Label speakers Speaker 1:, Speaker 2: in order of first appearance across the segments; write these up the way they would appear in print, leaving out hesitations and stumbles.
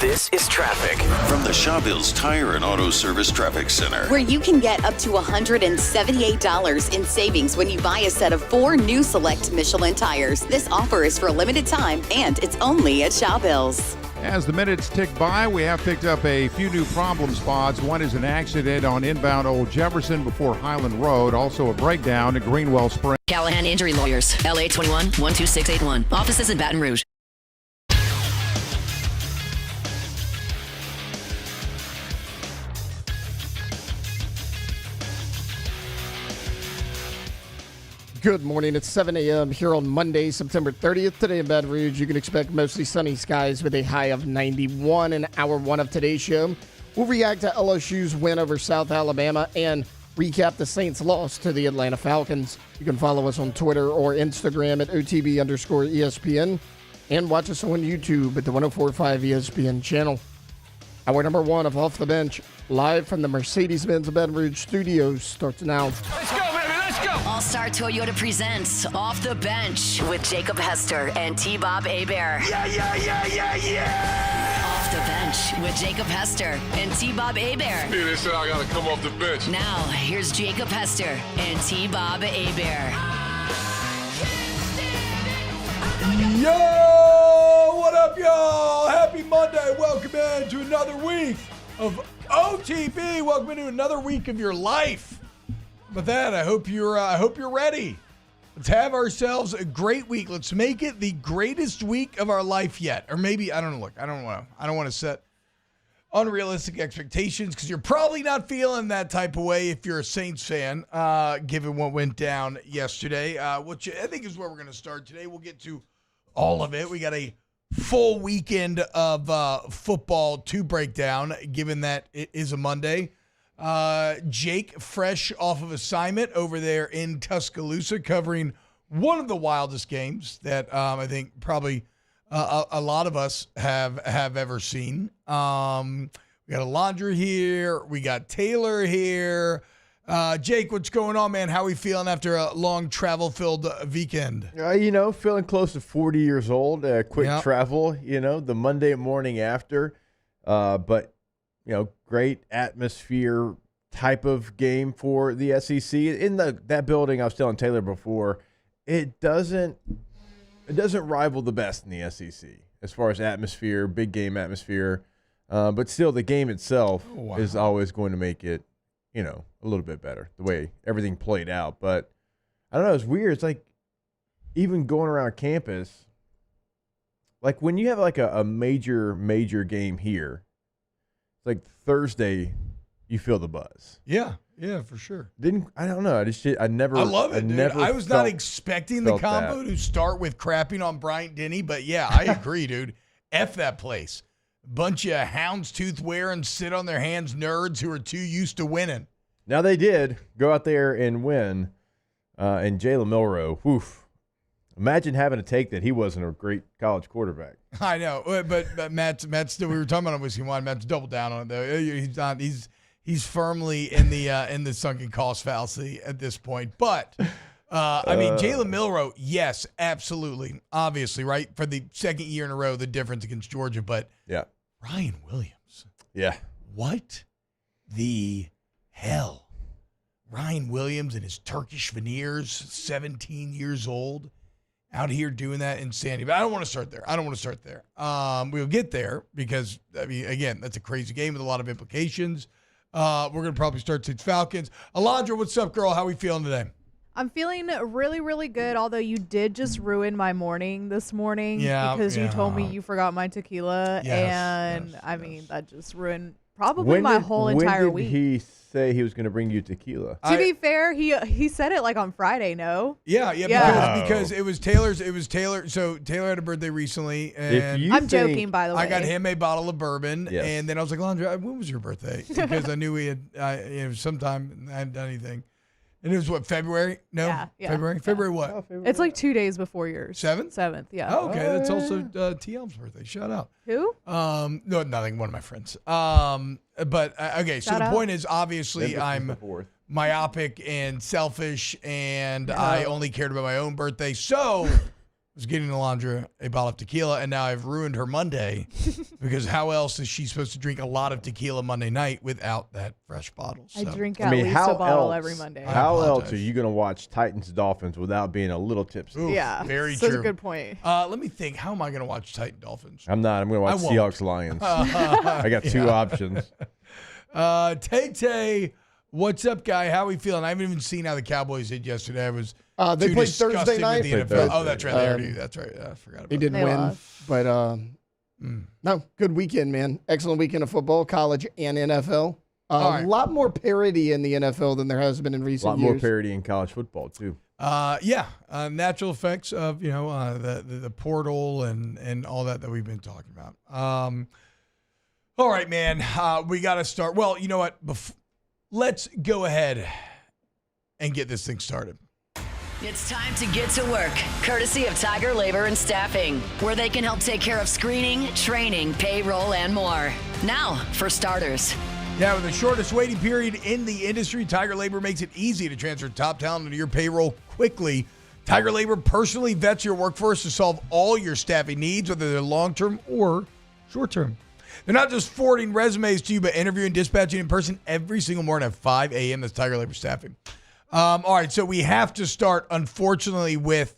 Speaker 1: This is traffic from the Shawbills Tire and Auto Service Traffic Center,
Speaker 2: where you can get up to $178 in savings when you buy a set of 4 new Select Michelin tires. This offer is for a limited time, and it's only at Shawbills.
Speaker 3: As the minutes tick by, we have picked up a few new problem spots. One is an accident on inbound Old Jefferson before Highland Road. Also a breakdown at Greenwell Spring.
Speaker 4: Callahan Injury Lawyers, LA 21-12681. Offices in Baton Rouge.
Speaker 5: Good morning. It's 7 a.m. here on Monday, September 30th. Today in Baton Rouge, you can expect mostly sunny skies with a high of 91 in hour one of today's show. We'll react to LSU's win over South Alabama and recap the Saints' loss to the Atlanta Falcons. You can follow us on Twitter or Instagram at OTB_ESPN and watch us on YouTube at the 104.5 ESPN channel. Hour number one of Off the Bench, live from the Mercedes-Benz Baton Rouge studios, starts now.
Speaker 6: Let's go, baby, let's go!
Speaker 4: All-Star Toyota presents Off the Bench with Jacob Hester and T-Bob Hebert.
Speaker 6: Yeah!
Speaker 4: Off the Bench with Jacob Hester and T-Bob Hebert.
Speaker 7: Yeah, they said I gotta come off the bench.
Speaker 4: Now, here's Jacob Hester and T-Bob Hebert.
Speaker 8: Yo, what up, y'all? Happy Monday. Welcome in to another week of OTB. Welcome into another week of your life. With that, I hope you're ready. Let's have ourselves a great week. Let's make it the greatest week of our life yet. Or maybe, I don't know. Look, I don't want to set unrealistic expectations because you're probably not feeling that type of way if you're a Saints fan, given what went down yesterday, which I think is where we're going to start today. We'll get to all of it. We got a full weekend of football to break down, given that it is a Monday. Jake, fresh off of assignment over there in Tuscaloosa, covering one of the wildest games that I think probably a lot of us have ever seen. We got Alondra here. We got Taylor here. Jake, what's going on, man? How are we feeling after a long travel-filled weekend?
Speaker 9: Feeling close to 40 years old. Quick travel, the Monday morning after. But great atmosphere type of game for the SEC. In that building, I was telling Taylor before, it doesn't rival the best in the SEC as far as atmosphere, big game atmosphere. But still, the game itself is always going to make it, a little bit better, the way everything played out. But I don't know, it's weird. It's like even going around campus, like when you have like a major game here, it's like Thursday, you feel the buzz.
Speaker 8: Yeah, for sure.
Speaker 9: I don't know. I
Speaker 8: love it, dude. I was not expecting the combo to start with crapping on Bryant Denny, but yeah, I agree, dude. F that place. Bunch of houndstooth wearing, sit on their hands nerds who are too used to winning.
Speaker 9: Now they did go out there and win, and Jalen Milroe, woof. Imagine having to take that he wasn't a great college quarterback.
Speaker 8: I know, but Matt's still. We were talking about Whiskey Wine. Matt's doubled down on it though. He's not. He's firmly in the sunken cost fallacy at this point. But Jalen Milroe, yes, absolutely, obviously, right for the second year in a row, the difference against Georgia. But
Speaker 9: yeah,
Speaker 8: Ryan Williams,
Speaker 9: yeah,
Speaker 8: what the hell? Ryan Williams and his Turkish veneers, 17 years old. Out here doing that insanity. But I don't want to start there. We'll get there because, again, that's a crazy game with a lot of implications. We're going to probably start Saints Falcons. Alondra, what's up, girl? How are we feeling today?
Speaker 10: I'm feeling really, really good, although you did just ruin my morning this morning because you told me you forgot my tequila.
Speaker 8: Yes,
Speaker 10: that just ruined probably my whole entire week.
Speaker 9: When did he say he was going to bring you tequila?
Speaker 10: To be fair, he said it like on Friday, no?
Speaker 8: Yeah. Because it was Taylor. So Taylor had a birthday recently. And
Speaker 10: I'm joking, by the way.
Speaker 8: I got him a bottle of bourbon. Yes. And then I was like, Alondra, when was your birthday? Because I knew we had, sometime I hadn't done anything. And it was what, February? No?
Speaker 10: Yeah.
Speaker 8: February?
Speaker 10: Yeah.
Speaker 8: February what?
Speaker 9: Oh, February.
Speaker 10: It's like 2 days before yours.
Speaker 8: 7th?
Speaker 10: 7th, yeah.
Speaker 8: Oh, okay. That's also T.L.'s birthday. Shout out.
Speaker 10: Who?
Speaker 8: No, nothing. One of my friends. Okay. So the point is, obviously, I'm myopic and selfish, and I only cared about my own birthday. So was getting Alondra a bottle of tequila, and now I've ruined her Monday because how else is she supposed to drink a lot of tequila Monday night without that fresh bottle? So.
Speaker 10: I drink at least a bottle every Monday.
Speaker 9: How else are you going to watch Titans-Dolphins without being a little tipsy?
Speaker 8: Oof,
Speaker 10: yeah,
Speaker 8: very
Speaker 10: such
Speaker 8: true.
Speaker 10: a good point.
Speaker 8: Let me think. How am I going to watch Titan-Dolphins?
Speaker 9: I'm not. I'm going to watch Seahawks-Lions. I got two options.
Speaker 8: Tay-Tay, what's up, guy? How are we feeling? I haven't even seen how the Cowboys did yesterday. I was
Speaker 5: they played Thursday night.
Speaker 8: Oh, that's right. That's right. I forgot about that.
Speaker 5: They didn't win,
Speaker 10: lost.
Speaker 5: but no, good weekend, man. Excellent weekend of football, college and NFL. A lot more parity in the NFL than there has been in recent years.
Speaker 9: A lot more parity in college football too.
Speaker 8: Natural effects of the portal and all that we've been talking about. All right, man. We got to start. Well, you know what? Let's go ahead and get this thing started.
Speaker 4: It's time to get to work, courtesy of Tiger Labor and Staffing, where they can help take care of screening, training, payroll, and more. Now, for starters.
Speaker 8: Yeah, with the shortest waiting period in the industry, Tiger Labor makes it easy to transfer top talent into your payroll quickly. Tiger Labor personally vets your workforce to solve all your staffing needs, whether they're long-term or short-term. They're not just forwarding resumes to you, but interviewing, dispatching in person every single morning at 5 a.m. That's Tiger Labor Staffing. All right, so we have to start, unfortunately, with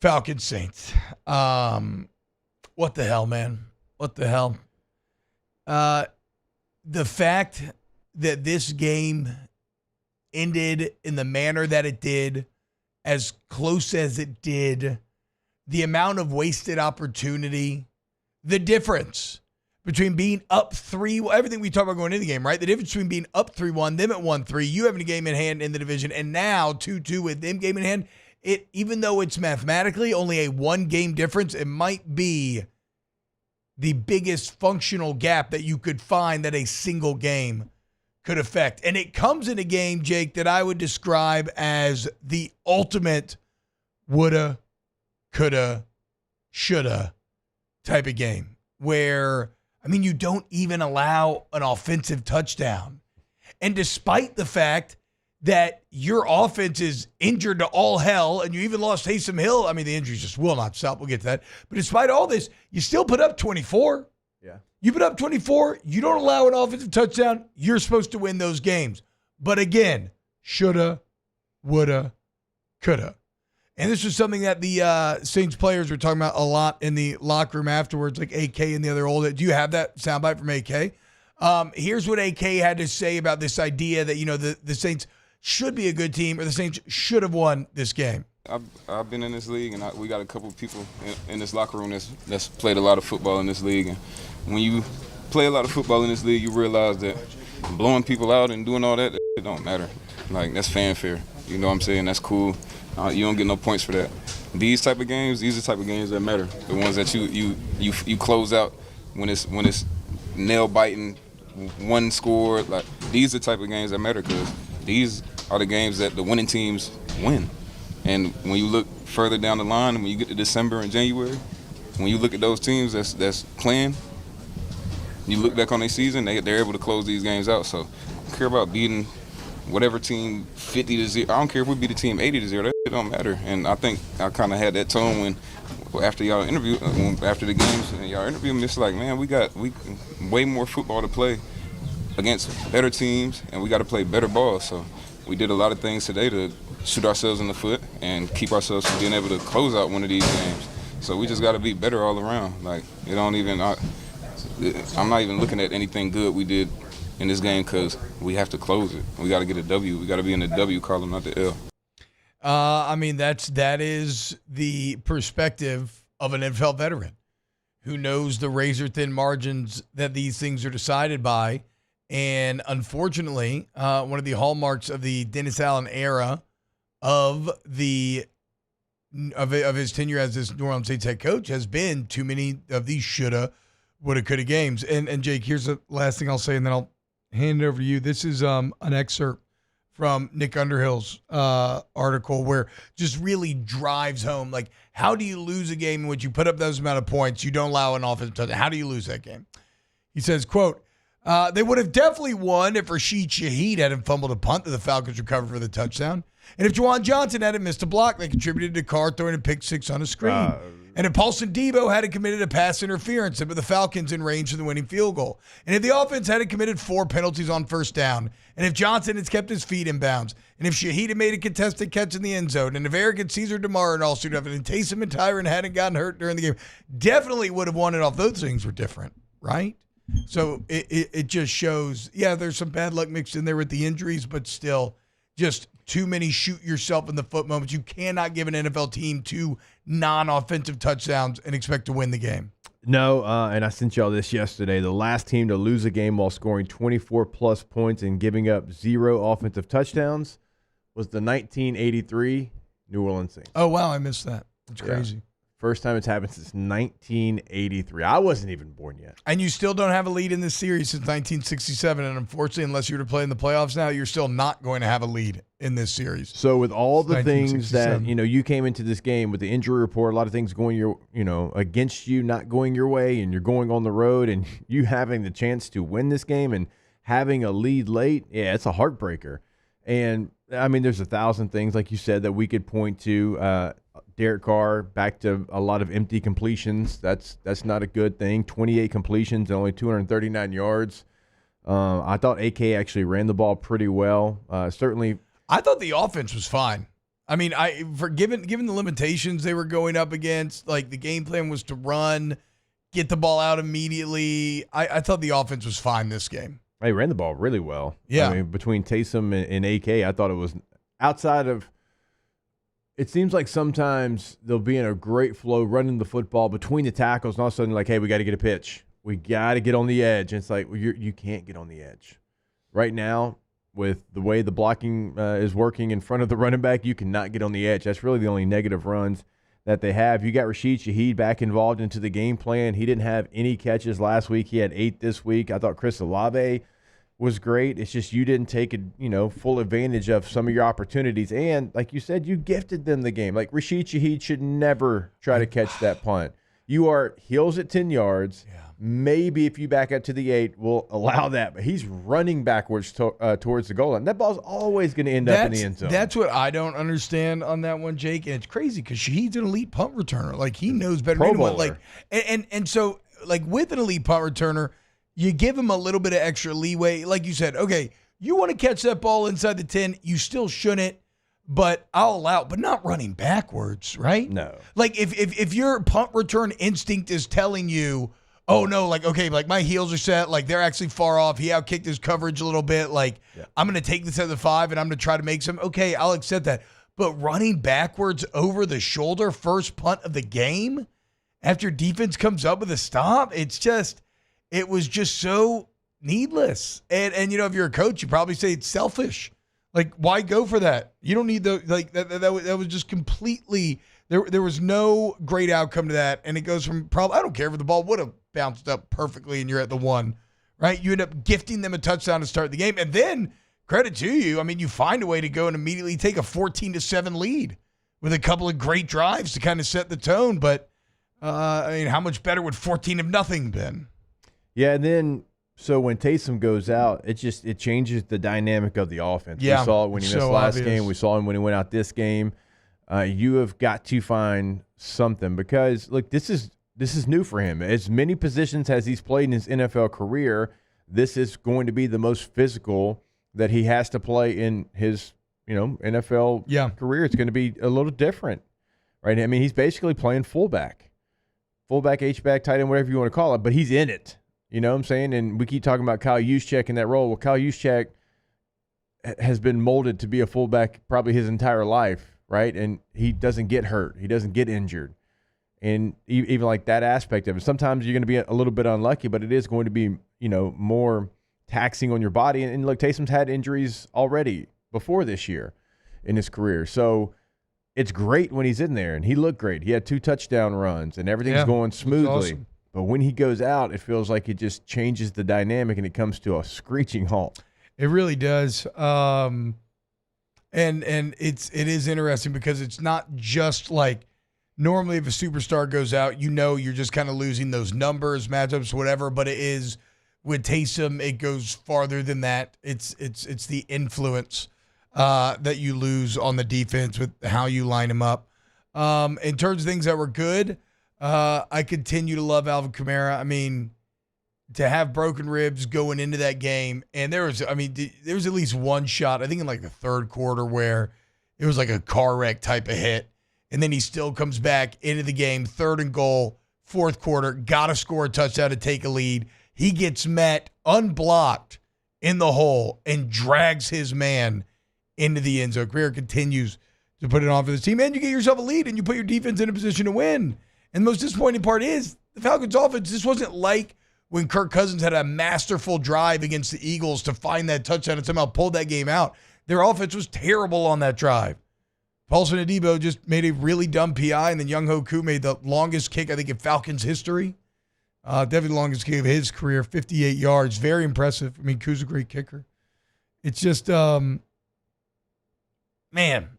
Speaker 8: Falcons Saints. What the hell, man? What the hell? The fact that this game ended in the manner that it did, as close as it did, the amount of wasted opportunity, the difference between being up 3, everything we talk about going into the game, right? The difference between being up 3-1, them at 1-3, you having a game in hand in the division, and now 2-2 with them game in hand. It, even though it's mathematically only a 1-game difference, it might be the biggest functional gap that you could find that a single game could affect. And it comes in a game, Jake, that I would describe as the ultimate woulda, coulda, shoulda type of game where, I mean, you don't even allow an offensive touchdown. And despite the fact that your offense is injured to all hell and you even lost Taysom Hill, I mean, the injuries just will not stop. We'll get to that. But despite all this, you still put up 24.
Speaker 9: Yeah.
Speaker 8: You put up 24. You don't allow an offensive touchdown. You're supposed to win those games. But again, shoulda, woulda, coulda. And this was something that the Saints players were talking about a lot in the locker room afterwards, like AK and the other old. Do you have that soundbite from AK? Here's what AK had to say about this idea that, you know, the Saints should be a good team or the Saints should have won this game.
Speaker 6: I've been in this league, and we got a couple of people in this locker room that's played a lot of football in this league. And when you play a lot of football in this league, you realize that blowing people out and doing all that, it don't matter. Like, that's fanfare. You know what I'm saying? That's cool. You don't get no points for that. These are the type of games that matter. The ones that you close out when it's nail biting, one score. Like, these are the type of games that matter because these are the games that the winning teams win. And when you look further down the line, when you get to December and January, when you look at those teams that's playing, you look back on their season, they're able to close these games out. So I don't care about beating whatever team 50-0. I don't care if we beat a team 80-0. That don't matter. And I think I kind of had that tone after y'all interview, after the games, and y'all interview me. It's like, man, we way more football to play against better teams, and we got to play better ball. So we did a lot of things today to shoot ourselves in the foot and keep ourselves from being able to close out one of these games. So we just got to be better all around. Like, it don't even. I'm not even looking at anything good we did in this game because we have to close it. We got to get a W. We got to be in the W column, not the L.
Speaker 8: I mean, that is the perspective of an NFL veteran who knows the razor-thin margins that these things are decided by. And unfortunately, one of the hallmarks of the Dennis Allen era of his tenure as this New Orleans Saints head coach has been too many of these shoulda, woulda, coulda games. And Jake, here's the last thing I'll say, and then I'll hand it over to you. This is an excerpt from Nick Underhill's article where just really drives home, like, how do you lose a game in which you put up those amount of points, you don't allow an offensive touchdown? How do you lose that game? He says, quote, They would have definitely won if Rashid Shaheed hadn't fumbled a punt that the Falcons recovered for the touchdown. And if Juwan Johnson hadn't missed a block, they contributed to Carr throwing a pick six on a screen. And if Paulson Debo hadn't committed a pass interference that put the Falcons in range of the winning field goal. And if the offense hadn't committed 4 penalties on first down. And if Johnson had kept his feet in bounds. And if Shaheed had made a contested catch in the end zone. And if Eric and Caesar DeMar and all suited up. And Taysom and Tyron hadn't gotten hurt during the game. Definitely would have won it off. Those things were different, right? So it just shows, there's some bad luck mixed in there with the injuries, but still just too many shoot yourself in the foot moments. You cannot give an NFL team 2 non-offensive touchdowns and expect to win the game.
Speaker 9: No, and I sent y'all this yesterday. The last team to lose a game while scoring 24-plus points and giving up 0 offensive touchdowns was the 1983 New Orleans Saints.
Speaker 8: Oh, wow, I missed that. It's crazy.
Speaker 9: First time it's happened since 1983. I wasn't even born yet.
Speaker 8: And you still don't have a lead in this series since 1967. And unfortunately, unless you were to play in the playoffs now, you're still not going to have a lead in this series.
Speaker 9: So with all the things that, you came into this game with the injury report, a lot of things going against you, not going your way, and you're going on the road, and you having the chance to win this game and having a lead late, it's a heartbreaker. And, I mean, there's 1,000 things, like you said, that we could point to. Derek Carr back to a lot of empty completions. That's not a good thing. 28 completions and only 239 yards. I thought AK actually ran the ball pretty well. Certainly,
Speaker 8: I thought the offense was fine. I mean, given the limitations they were going up against, like the game plan was to run, get the ball out immediately. I thought the offense was fine this game.
Speaker 9: They ran the ball really well.
Speaker 8: Yeah.
Speaker 9: I mean, between Taysom and AK, I thought it was outside of. It seems like sometimes they'll be in a great flow running the football between the tackles, and all of a sudden, like, hey, we got to get a pitch. We got to get on the edge. And it's like, well, you can't get on the edge. Right now, with the way the blocking is working in front of the running back, you cannot get on the edge. That's really the only negative runs that they have. You got Rashid Shaheed back involved into the game plan. He didn't have any catches last week. He had 8 this week. I thought Chris Olave was great. It's just you didn't take full advantage of some of your opportunities. And like you said, you gifted them the game. Like Rashid Shaheed should never try to catch that punt. You are heels at 10 yards. Yeah. Maybe if you back up to the 8, we'll allow that. But he's running backwards towards the goal line. That ball's always going to end up in the end zone.
Speaker 8: That's what I don't understand on that one, Jake. And it's crazy because Shaheed's an elite punt returner. Like, he knows better than anyone. Like, and so, like, with an elite punt returner, you give him a little bit of extra leeway. Like you said, okay, you want to catch that ball inside the 10, you still shouldn't, but I'll allow it, but not running backwards, right?
Speaker 9: No.
Speaker 8: Like if your punt return instinct is telling you, oh no, like, okay, like my heels are set, like they're actually far off, he outkicked his coverage a little bit, like I'm going to take this at the 5 and I'm going to try to make some, okay, I'll accept that. But running backwards over the shoulder, first punt of the game, after defense comes up with a stop, it was just so needless. And if you're a coach, you probably say it's selfish. Like, why go for that? You don't need that was just completely, there was no great outcome to that. And it goes from I don't care if the ball would have bounced up perfectly and you're at the 1, right? You end up gifting them a touchdown to start the game. And then, credit to you, I mean, you find a way to go and immediately take a 14-7 lead with a couple of great drives to kind of set the tone. But, how much better would 14-0 been?
Speaker 9: Yeah, and then so when Taysom goes out, it changes the dynamic of the offense.
Speaker 8: Yeah,
Speaker 9: we saw it when he missed last game. We saw him when he went out this game. You have got to find something because look, this is new for him. As many positions as he's played in his NFL career, this is going to be the most physical that he has to play in his NFL career. It's going to be a little different, right? I mean, he's basically playing fullback, H-back, tight end, whatever you want to call it, but he's in it. You know what I'm saying? And we keep talking about Kyle Juszczyk in that role. Well, Kyle Juszczyk has been molded to be a fullback probably his entire life, right? And he doesn't get hurt. He doesn't get injured. And even like that aspect of it, sometimes you're going to be a little bit unlucky, but it is going to be, more taxing on your body. And look, Taysom's had injuries already before this year in his career. So it's great when he's in there, and he looked great. He had 2 touchdown runs, and everything's going smoothly. Awesome. But when he goes out, it feels like it just changes the dynamic and it comes to a screeching halt.
Speaker 8: It really does. And it is interesting because it's not just like normally if a superstar goes out, you're just kind of losing those numbers, matchups, whatever. But it is with Taysom, it goes farther than that. It's the influence that you lose on the defense with how you line them up. In terms of things that were good, I continue to love Alvin Kamara. I mean, to have broken ribs going into that game, and there was at least one shot, I think in like the third quarter, where it was like a car wreck type of hit, and then he still comes back into the game, 3rd and goal, 4th quarter, got to score a touchdown to take a lead. He gets met unblocked in the hole and drags his man into the end zone. Career continues to put it on for this team, and you get yourself a lead, and you put your defense in a position to win. And the most disappointing part is the Falcons' offense. This wasn't like when Kirk Cousins had a masterful drive against the Eagles to find that touchdown and somehow pulled that game out. Their offense was terrible on that drive. Paulson Adebo just made a really dumb PI, and then Young Hoku made the longest kick, I think, in Falcons history. Definitely the longest kick of his career, 58 yards. Very impressive. I mean, Ku's a great kicker. It's just, man,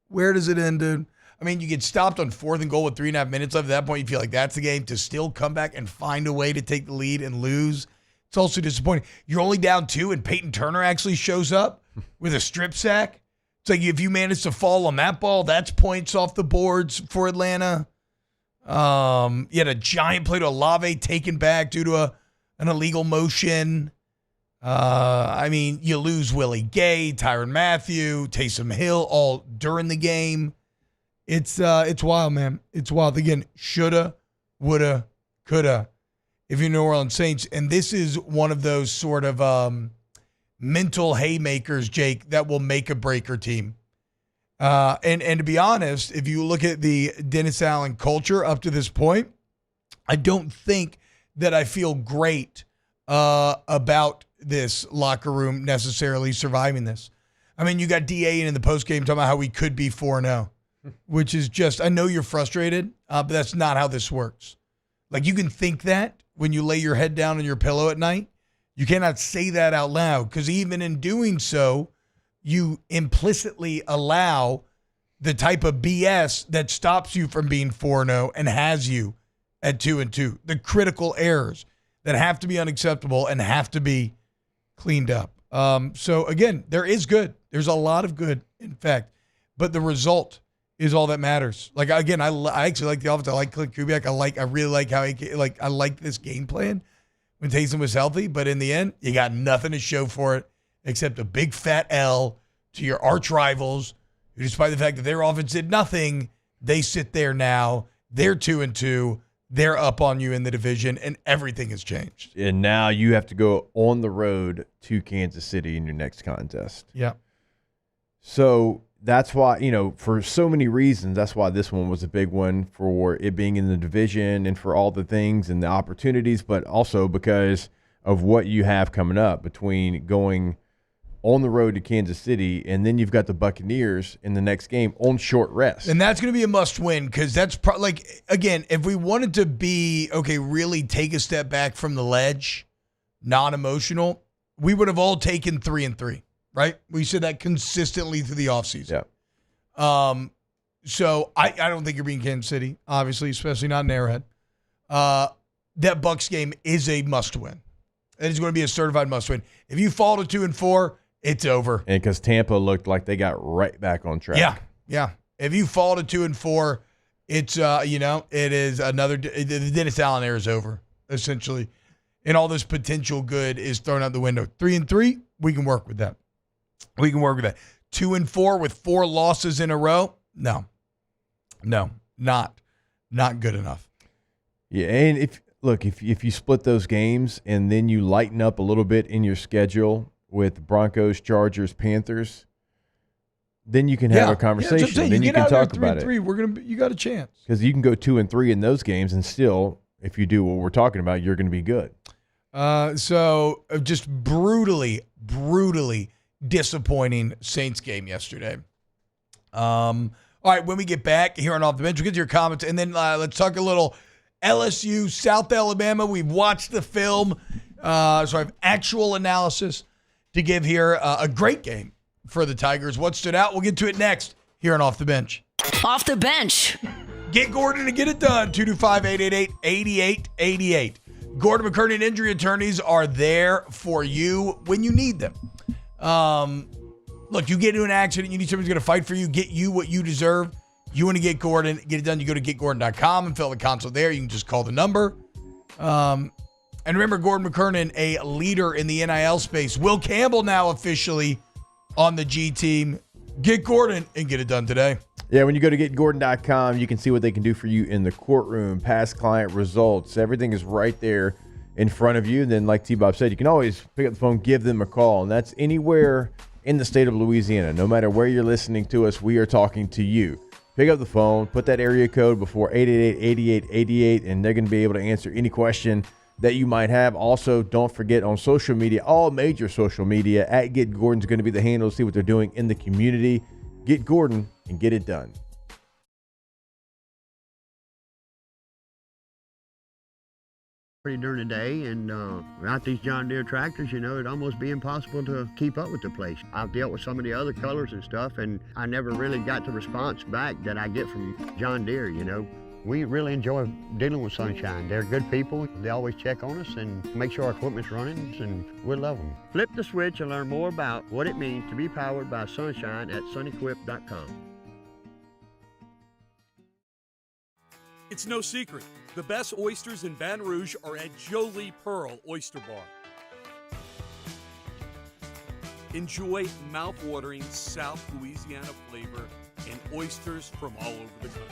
Speaker 8: where does it end, dude? I mean, you get stopped on 4th and goal with 3.5 minutes left. At that point, you feel like that's the game. To still come back and find a way to take the lead and lose, it's also disappointing. You're only down 2, and Peyton Turner actually shows up with a strip sack. It's like if you manage to fall on that ball, that's points off the boards for Atlanta. You had a giant play to Olave taken back due to an illegal motion. I mean, you lose Willie Gay, Tyrann Mathieu, Taysom Hill all during the game. It's wild, man. It's wild. Again, shoulda, woulda, coulda. If you're New Orleans Saints, and this is one of those sort of mental haymakers, Jake, that will make a breaker team. And to be honest, if you look at the Dennis Allen culture up to this point, I don't think that I feel great about this locker room necessarily surviving this. I mean, you got DA in the postgame talking about how we could be 4-0. Which is just, I know you're frustrated, but that's not how this works. Like, you can think that when you lay your head down on your pillow at night. You cannot say that out loud, because even in doing so, you implicitly allow the type of BS that stops you from being 4-0 and has you at 2-2. The critical errors that have to be unacceptable and have to be cleaned up. So, again, there is good. There's a lot of good, in fact. But the result is all that matters. Like, again, I actually like the offense. I like Clint Kubiak. I really like how I like this game plan when Taysom was healthy. But in the end, you got nothing to show for it except a big fat L to your arch rivals, who, despite the fact that their offense did nothing, they sit there now. They're 2-2. They're up on you in the division, and everything has changed.
Speaker 9: And now you have to go on the road to Kansas City in your next contest.
Speaker 8: Yeah.
Speaker 9: So that's why, for so many reasons, that's why this one was a big one, for it being in the division and for all the things and the opportunities, but also because of what you have coming up between going on the road to Kansas City, and then you've got the Buccaneers in the next game on short rest.
Speaker 8: And that's going to be a must-win, because that's again, if we wanted to be, really take a step back from the ledge, non-emotional, we would have all taken 3-3. Right? We said that consistently through the offseason.
Speaker 9: Yeah.
Speaker 8: So I don't think you're being Kansas City, obviously, especially not in Arrowhead. That Bucs game is a must-win. It is going to be a certified must-win. If you fall to 2-4, it's over.
Speaker 9: And because Tampa looked like they got right back on track.
Speaker 8: Yeah. If you fall to 2-4, it's it is another. The Dennis Allen era is over, essentially, and all this potential good is thrown out the window. 3-3, we can work with that. 2-4 with 4 losses in a row? No, not good enough.
Speaker 9: Yeah, and if you split those games and then you lighten up a little bit in your schedule with Broncos, Chargers, Panthers, then you can have a conversation. Then you can talk about it.
Speaker 8: You got a chance,
Speaker 9: because you can go 2-3 in those games, and still, if you do what we're talking about, you're going to be good.
Speaker 8: So just brutally disappointing Saints game yesterday. All right, when we get back here on Off the Bench, we'll get to your comments, and then let's talk a little LSU, South Alabama. We've watched the film, so I have actual analysis to give here. A great game for the Tigers. What stood out? We'll get to it next here on Off the Bench.
Speaker 4: Off the Bench.
Speaker 8: Get Gordon to get it done. 225-888-8888. Gordon McKernan Injury Attorneys are there for you when you need them. Look, you get into an accident, you need somebody who's going to fight for you, get you what you deserve. You want to get Gordon, get it done, you go to getgordon.com and fill out the console there. You can just call the number. And remember, Gordon McKernan, a leader in the NIL space. Will Campbell now officially on the G team. Get Gordon and get it done today.
Speaker 9: Yeah, when you go to getgordon.com, you can see what they can do for you in the courtroom, past client results. Everything is right there in front of you. And then, like T-Bob said, you can always pick up the phone, give them a call. And that's anywhere in the state of Louisiana. No matter where you're listening to us, we are talking to you. Pick up the phone, put that area code before 888-8888, and they're going to be able to answer any question that you might have. Also, don't forget on social media, all major social media, at Get Gordon's going to be the handle to see what they're doing in the community. Get Gordon and get it done.
Speaker 11: During the day, and without these John Deere tractors, it'd almost be impossible to keep up with the place. I've dealt with some of the other colors and stuff, and I never really got the response back that I get from John Deere. We really enjoy dealing with Sunshine. They're good people. They always check on us and make sure our equipment's running, and we love them. Flip the switch and learn more about what it means to be powered by Sunshine at sunequip.com.
Speaker 12: It's no secret. The best oysters in Baton Rouge are at Jolie Pearl Oyster Bar. Enjoy mouth-watering South Louisiana flavor and oysters from all over the country.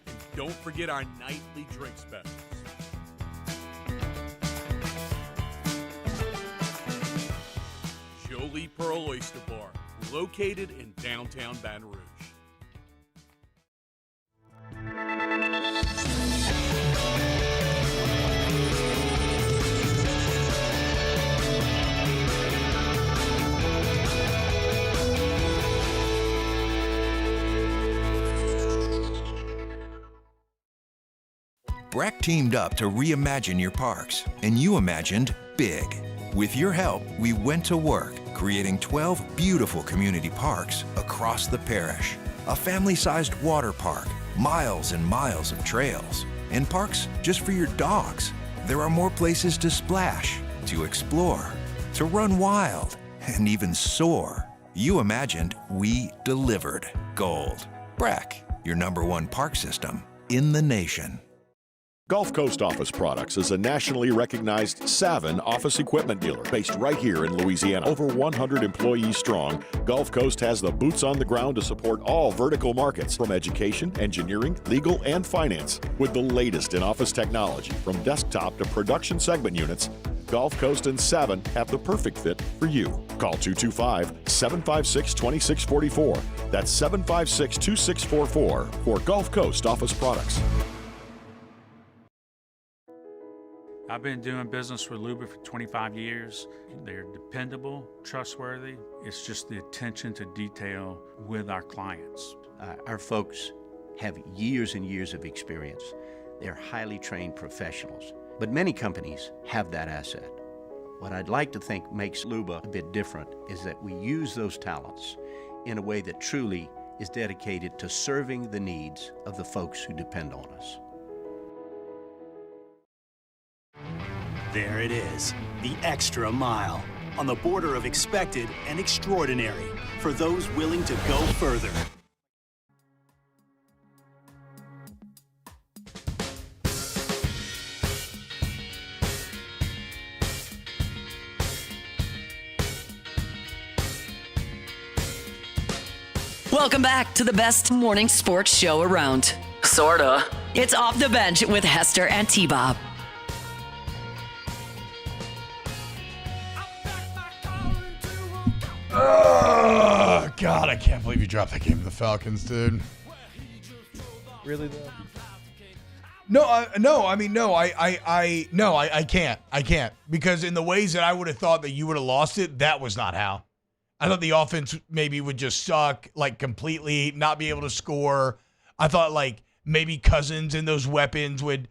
Speaker 12: And don't forget our nightly drink specials. Jolie Pearl Oyster Bar, located in downtown Baton Rouge.
Speaker 13: BRAC teamed up to reimagine your parks, and you imagined big. With your help, we went to work, creating 12 beautiful community parks across the parish. A family-sized water park, miles and miles of trails, and parks just for your dogs. There are more places to splash, to explore, to run wild, and even soar. You imagined, we delivered. Gold. BRAC, your #1 park system in the nation.
Speaker 14: Gulf Coast Office Products is a nationally recognized Savin office equipment dealer based right here in Louisiana. Over 100 employees strong, Gulf Coast has the boots on the ground to support all vertical markets from education, engineering, legal, and finance. With the latest in office technology, from desktop to production segment units, Gulf Coast and Savin have the perfect fit for you. Call 225-756-2644. That's 756-2644 for Gulf Coast Office Products.
Speaker 15: I've been doing business with Luba for 25 years. They're dependable, trustworthy. It's just the attention to detail with our clients.
Speaker 16: Our folks have years and years of experience. They're highly trained professionals, but many companies have that asset. What I'd like to think makes Luba a bit different is that we use those talents in a way that truly is dedicated to serving the needs of the folks who depend on us.
Speaker 17: There it is, the extra mile, on the border of expected and extraordinary, for those willing to go further.
Speaker 4: Welcome back to the best morning sports show around. Sorta. It's Off the Bench with Hester and T-Bob.
Speaker 8: Oh, God, I can't believe you dropped that game to the Falcons, dude.
Speaker 9: Really, though?
Speaker 8: I can't. Because in the ways that I would have thought that you would have lost it, that was not how. I thought the offense maybe would just suck, like, completely, not be able to score. I thought, like, maybe Cousins and those weapons would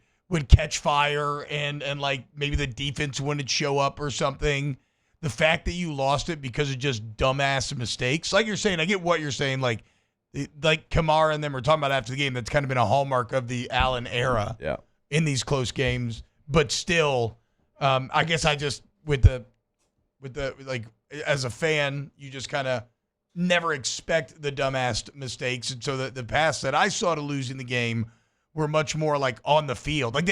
Speaker 8: catch fire and like, maybe the defense wouldn't show up or something. The fact that you lost it because of just dumbass mistakes, like you're saying, I get what you're saying. Like Kamara and them were talking about after the game. That's kind of been a hallmark of the Allen era.
Speaker 9: Yeah,
Speaker 8: in these close games, but still, I guess I just with the like as a fan, you just kind of never expect the dumbass mistakes, and so the paths that I saw to losing the game were much more like on the field. Like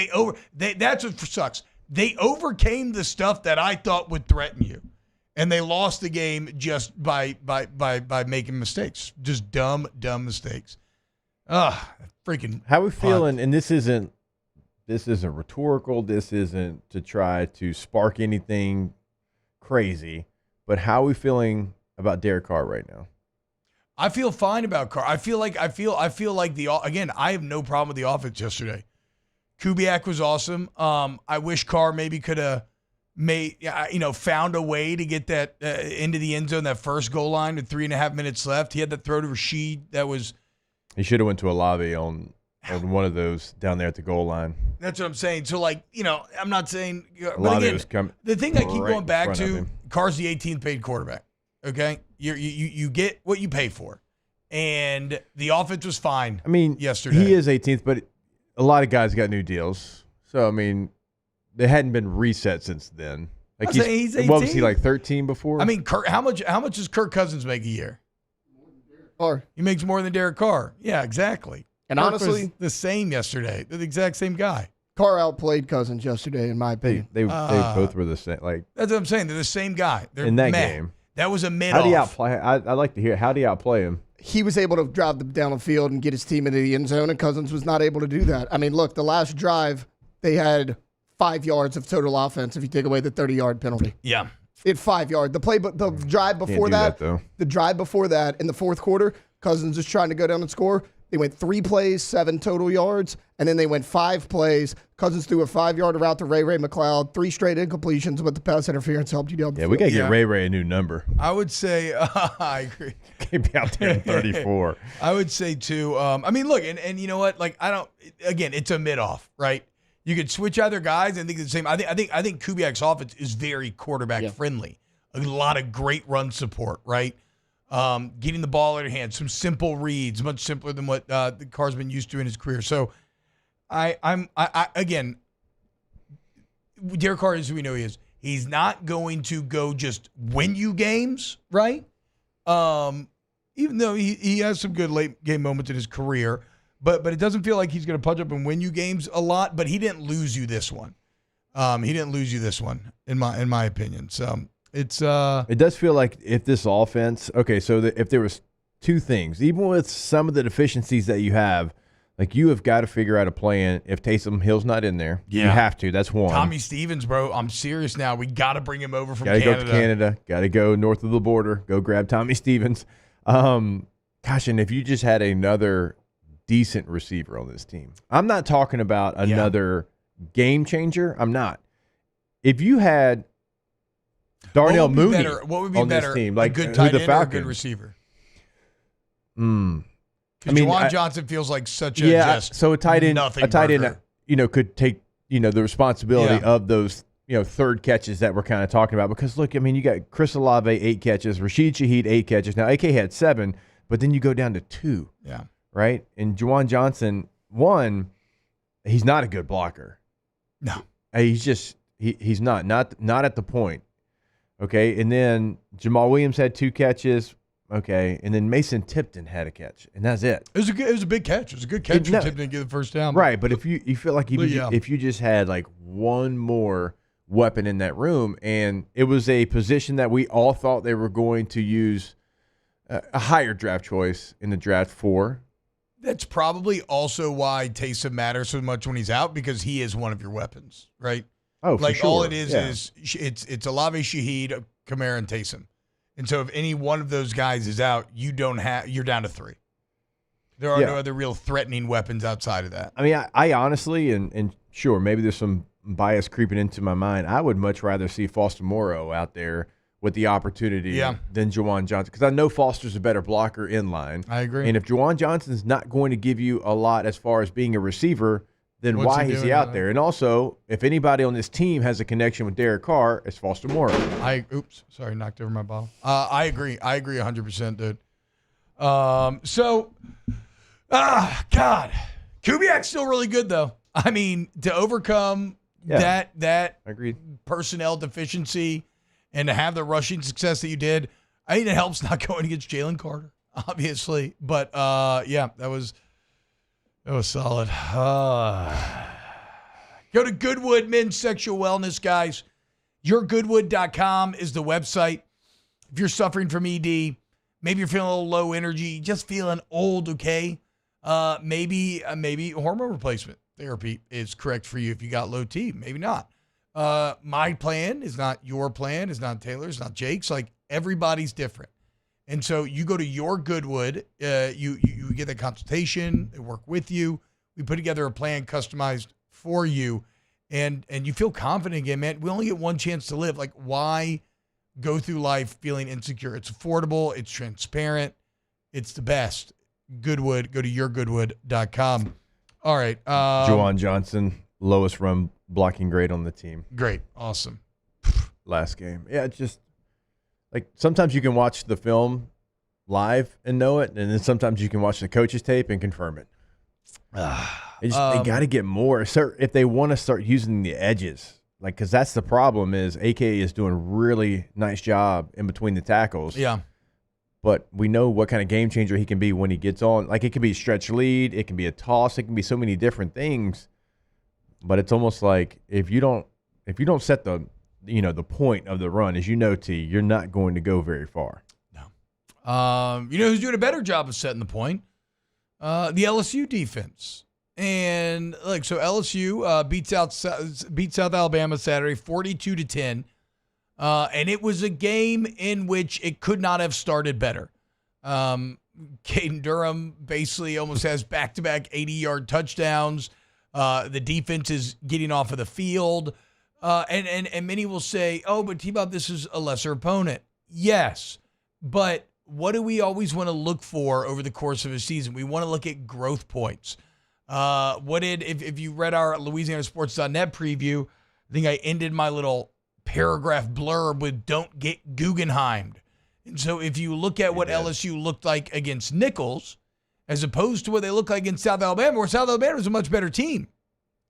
Speaker 8: that's what sucks. They overcame the stuff that I thought would threaten you, and they lost the game just by making mistakes, just dumb mistakes. Freaking.
Speaker 9: How we feeling? And this isn't rhetorical. This isn't to try to spark anything crazy. But how are we feeling about Derek Carr right now?
Speaker 8: I feel fine about Carr. I feel like again, I have no problem with the offense yesterday. Kubiak was awesome. I wish Carr maybe could have found a way to get that into the end zone, that first goal line with 3.5 minutes left. He had that throw to Rashid that was.
Speaker 9: He should have went to Olave on one of those down there at the goal line.
Speaker 8: That's what I'm saying. So, I'm not saying. But again, the thing I keep going back to, Carr's the 18th paid quarterback. Okay, you get what you pay for, and the offense was fine.
Speaker 9: I mean,
Speaker 8: yesterday
Speaker 9: he is 18th, but a lot of guys got new deals. So I mean, they hadn't been reset since then. Like
Speaker 8: he's 18.
Speaker 9: What was he, like 13 before?
Speaker 8: I mean, how much does Kirk Cousins make a year?
Speaker 5: Carr.
Speaker 8: He makes more than Derek Carr. Yeah, exactly.
Speaker 5: And
Speaker 8: Kirk
Speaker 5: honestly,
Speaker 8: was the same yesterday. They're the exact same guy.
Speaker 5: Carr outplayed Cousins yesterday, in my opinion.
Speaker 9: They both were the same. Like
Speaker 8: that's what I'm saying. They're the same guy. They're
Speaker 9: in that game.
Speaker 8: That was a mid.
Speaker 9: How do you outplay? I'd like to hear. How do you outplay him?
Speaker 5: He was able to drive them down the field and get his team into the end zone, and Cousins was not able to do that. I mean, look, the last drive, they had 5 yards of total offense if you take away the 30-yard penalty.
Speaker 8: Yeah.
Speaker 5: It 5 yards. The drive before the drive before that in the fourth quarter, Cousins was trying to go down and score. They went 3 plays, 7 total yards, and then they went 5 plays. Cousins threw a 5-yard route to Ray McLeod, 3 straight incompletions, but the pass interference helped you down the field.
Speaker 9: We got to get Ray a new number.
Speaker 8: I would say, I agree.
Speaker 9: Can't be out there in 34.
Speaker 8: I would say, too, I mean, look, and you know what? Like, again, it's a mid-off, right? You could switch other guys and think the same. I think Kubiak's offense is very quarterback-friendly. A lot of great run support, right? Getting the ball in your hand, some simple reads, much simpler than what Carr's been used to in his career. So, again, Derek Carr is who we know he is. He's not going to go just win you games, right? Even though he has some good late game moments in his career, but it doesn't feel like he's going to punch up and win you games a lot. But he didn't lose you this one. In my opinion. So. It
Speaker 9: does feel like if this offense, if there was 2 things, even with some of the deficiencies that you have, like you have got to figure out a plan if Taysom Hill's not in there. Yeah. You have to. That's one.
Speaker 8: Tommy Stevens, bro. I'm serious now. We got to bring him over from Canada.
Speaker 9: Got to go to Canada. Got to go north of the border. Go grab Tommy Stevens. And if you just had another decent receiver on this team. I'm not talking about another game changer. I'm not. If you had Darnell Mooney
Speaker 8: what would be
Speaker 9: on
Speaker 8: better,
Speaker 9: this team, like
Speaker 8: a good tight
Speaker 9: the
Speaker 8: end
Speaker 9: Falcons.
Speaker 8: or a good receiver?
Speaker 9: I mean,
Speaker 8: Juwan Johnson feels like such a
Speaker 9: so a tight end,
Speaker 8: burger.
Speaker 9: Could take the responsibility of those third catches that we're kind of talking about. Because look, I mean, you got Chris Olave 8 catches, Rashid Shaheed 8 catches. Now AK had 7, but then you go down to 2.
Speaker 8: Yeah,
Speaker 9: right. And Juwan Johnson, 1, he's not a good blocker.
Speaker 8: No,
Speaker 9: he's just he's not at the point. Okay, and then Jamal Williams had 2 catches. Okay, and then Mason Tipton had a catch, and that's it.
Speaker 8: It was a big catch. It was a good catch for Tipton to get the first down.
Speaker 9: Right, but if you feel like if you just had like one more weapon in that room, and it was a position that we all thought they were going to use a higher draft choice in the draft for.
Speaker 8: That's probably also why Taysom matters so much when he's out, because he is one of your weapons, right?
Speaker 9: Oh, for sure.
Speaker 8: All it is it's Olave, Shaheed, Kamara, and Taysom. And so if any one of those guys is out, you're down to 3. There are no other real threatening weapons outside of that.
Speaker 9: I mean, I honestly, and sure, maybe there's some bias creeping into my mind. I would much rather see Foster Moreau out there with the opportunity than Juwan Johnson, because I know Foster's a better blocker in line.
Speaker 8: I agree.
Speaker 9: And if Juwan Johnson's not going to give you a lot as far as being a receiver, then why is he out there? And also, if anybody on this team has a connection with Derek Carr, it's Foster Moreau.
Speaker 8: Knocked over my bottle. I agree 100%, dude. God, Kubiak's still really good though. I mean, to overcome that
Speaker 9: agreed
Speaker 8: personnel deficiency and to have the rushing success that you did, I think it helps not going against Jalen Carter, obviously. But yeah, that was solid. Go to Goodwood Men's Sexual Wellness, guys. YourGoodwood.com is the website. If you're suffering from ED, maybe you're feeling a little low energy, just feeling old, okay? Maybe hormone replacement therapy is correct for you if you got low T. Maybe not. My plan is not your plan, is not Taylor's, not Jake's. Like, everybody's different. And so you go to Your Goodwood, you get the consultation, they work with you. We put together a plan customized for you, and you feel confident again, man. We only get one chance to live. Like, why go through life feeling insecure? It's affordable, it's transparent, it's the best. Goodwood, go to YourGoodwood.com. All right.
Speaker 9: Juwan Johnson, lowest run blocking grade on the team.
Speaker 8: Great. Awesome.
Speaker 9: Last game. Yeah, it's just like sometimes you can watch the film live and know it, and then sometimes you can watch the coach's tape and confirm it. They got to get more. If they want to start using the edges, like, because that's the problem is AK is doing a really nice job in between the tackles.
Speaker 8: Yeah.
Speaker 9: But we know what kind of game changer he can be when he gets on. Like, it can be a stretch lead, it can be a toss, it can be so many different things. But it's almost like if you don't set the point of the run, as you know, T, you're not going to go very far.
Speaker 8: No. You know who's doing a better job of setting the point? The LSU defense. And like, so LSU beat South Alabama Saturday 42-10. And it was a game in which it could not have started better. Caden Durham basically almost has back-to-back 80-yard touchdowns. The defense is getting off of the field. And many will say, oh, but T-Bob, this is a lesser opponent. Yes, but what do we always want to look for over the course of a season? We want to look at growth points. If you read our LouisianaSports.net preview, I think I ended my little paragraph blurb with "Don't get Guggenheimed." And so if you look at what LSU looked like against Nichols, as opposed to what they look like against South Alabama, where South Alabama is a much better team.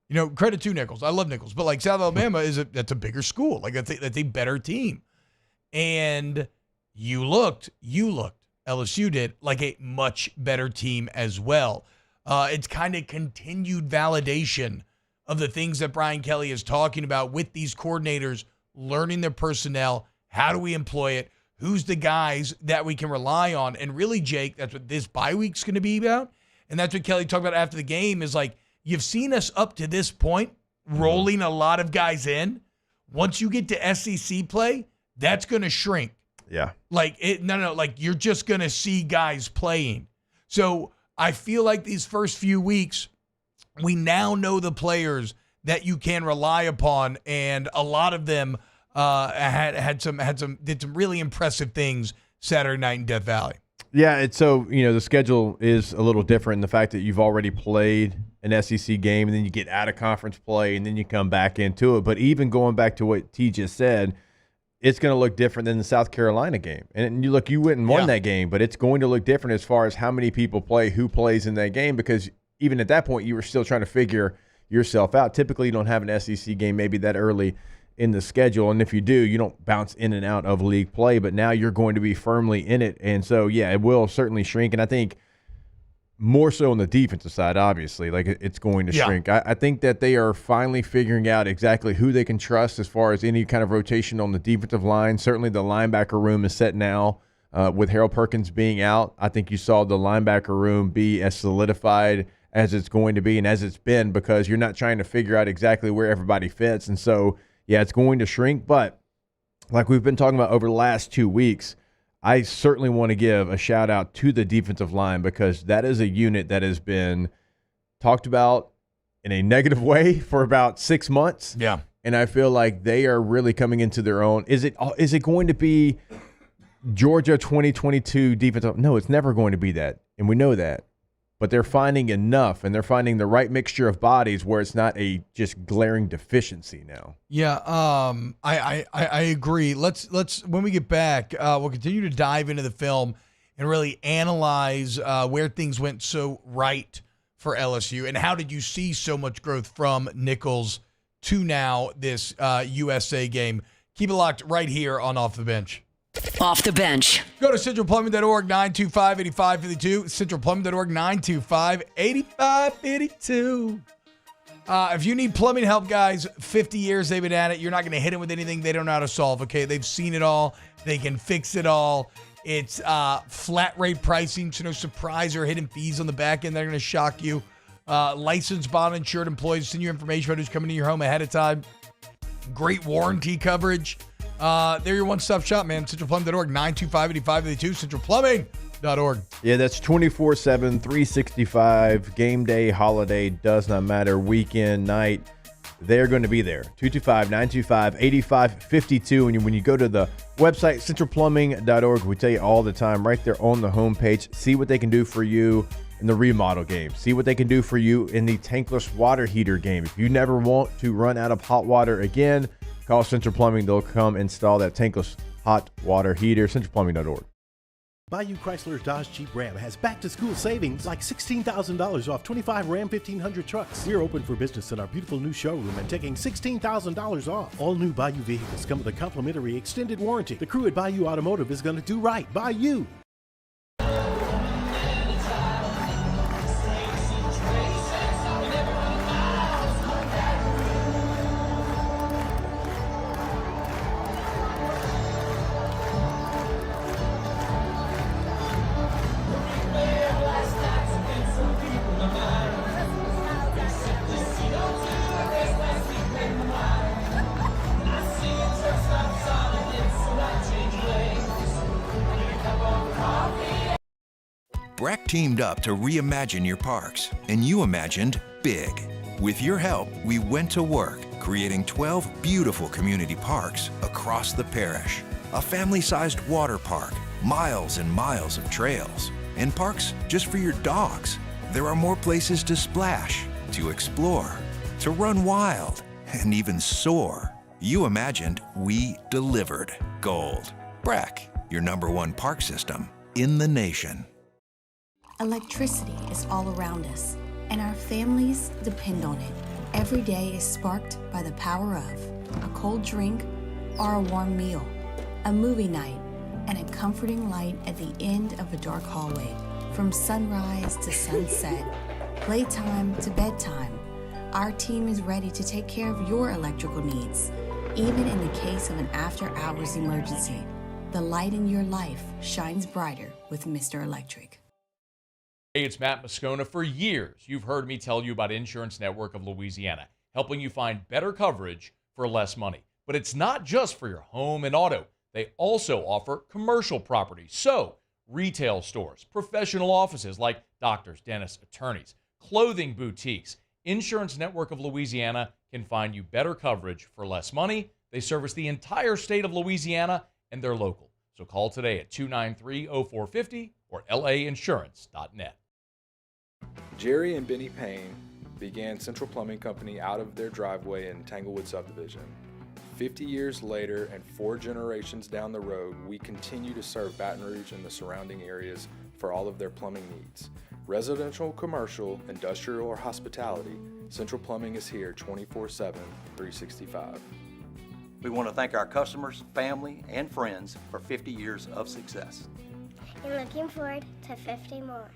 Speaker 8: You know, credit to Nichols. I love Nichols, but like South Alabama that's a bigger school. Like that's a better team. And you looked, LSU did, like a much better team as well. It's kind of continued validation of the things that Brian Kelly is talking about with these coordinators, learning their personnel. How do we employ it? Who's the guys that we can rely on? And really, Jake, that's what this bye week's going to be about. And that's what Kelly talked about after the game is like, you've seen us up to this point rolling a lot of guys in. Once you get to SEC play, that's going to shrink.
Speaker 9: Yeah.
Speaker 8: Like, you're just going to see guys playing. So I feel like these first few weeks, we now know the players that you can rely upon, and a lot of them did some really impressive things Saturday night in Death Valley.
Speaker 9: Yeah, it's so, the schedule is a little different in the fact that you've already played an SEC game, and then you get out of conference play, and then you come back into it. But even going back to what T just said, it's going to look different than the South Carolina game. And you went and won that game, but it's going to look different as far as how many people play, who plays in that game, because even at that point, you were still trying to figure yourself out. Typically, you don't have an SEC game maybe that early in the schedule, and if you do, you don't bounce in and out of league play, but now you're going to be firmly in it. And so, yeah, it will certainly shrink, and I think more so on the defensive side, obviously, like it's going to shrink. I think that they are finally figuring out exactly who they can trust as far as any kind of rotation on the defensive line. Certainly the linebacker room is set now with Harold Perkins being out. I think you saw the linebacker room be as solidified as it's going to be and as it's been, because you're not trying to figure out exactly where everybody fits. And so, yeah, it's going to shrink. But like we've been talking about over the last 2 weeks, I certainly want to give a shout out to the defensive line, because that is a unit that has been talked about in a negative way for about 6 months.
Speaker 8: Yeah.
Speaker 9: And I feel like they are really coming into their own. Is it going to be Georgia 2022 defensive? No, it's never going to be that. And we know that. But they're finding enough, and they're finding the right mixture of bodies where it's not a just glaring deficiency now.
Speaker 8: Yeah, I agree. Let's when we get back, we'll continue to dive into the film and really analyze where things went so right for LSU? And how did you see so much growth from Nichols to now this USA game? Keep it locked right here on Off the Bench.
Speaker 4: Off the Bench.
Speaker 8: Go to centralplumbing.org, 925-8552. Centralplumbing.org, 925-8552. If you need plumbing help, guys, 50 years they've been at it. You're not going to hit them with anything they don't know how to solve, okay? They've seen it all. They can fix it all. It's flat rate pricing, so no surprise or hidden fees on the back end. They're going to shock you. Licensed, bond insured employees send you information about who's coming to your home ahead of time. Great warranty coverage. They're your one-stop shop, man. CentralPlumbing.org, 925-8552, CentralPlumbing.org.
Speaker 9: Yeah, that's 24/7, 365, game day, holiday, does not matter, weekend, night. They're going to be there. 225-925-8552. And when you go to the website, centralplumbing.org, we tell you all the time, right there on the homepage, see what they can do for you in the remodel game. See what they can do for you in the tankless water heater game. If you never want to run out of hot water again, call Central Plumbing. They'll come install that tankless hot water heater. CentralPlumbing.org.
Speaker 18: Bayou Chrysler Dodge Jeep Ram has back-to-school savings like $16,000 off 25 Ram 1500 trucks. We're open for business in our beautiful new showroom and taking $16,000 off. All new Bayou vehicles come with a complimentary extended warranty. The crew at Bayou Automotive is going to do right by you.
Speaker 13: Breck teamed up to reimagine your parks, and you imagined big. With your help, we went to work, creating 12 beautiful community parks across the parish. A family-sized water park, miles and miles of trails, and parks just for your dogs. There are more places to splash, to explore, to run wild, and even soar. You imagined, we delivered. Gold. Breck, your #1 park system in the nation.
Speaker 19: Electricity is all around us, and our families depend on it. Every day is sparked by the power of a cold drink or a warm meal, a movie night, and a comforting light at the end of a dark hallway. From sunrise to sunset, playtime to bedtime, our team is ready to take care of your electrical needs. Even in the case of an after-hours emergency, the light in your life shines brighter with Mr. Electric.
Speaker 20: Hey, it's Matt Moscona. For years, you've heard me tell you about Insurance Network of Louisiana, helping you find better coverage for less money. But it's not just for your home and auto. They also offer commercial property. So, retail stores, professional offices like doctors, dentists, attorneys, clothing boutiques. Insurance Network of Louisiana can find you better coverage for less money. They service the entire state of Louisiana, and they're local. So call today at 293-0450 or lainsurance.net.
Speaker 21: Jerry and Benny Payne began Central Plumbing Company out of their driveway in Tanglewood Subdivision. 50 years later and 4 generations down the road, we continue to serve Baton Rouge and the surrounding areas for all of their plumbing needs. Residential, commercial, industrial, or hospitality, Central Plumbing is here 24/7, 365.
Speaker 22: We want to thank our customers, family, and friends for 50 years of success.
Speaker 23: And looking forward to 50 more.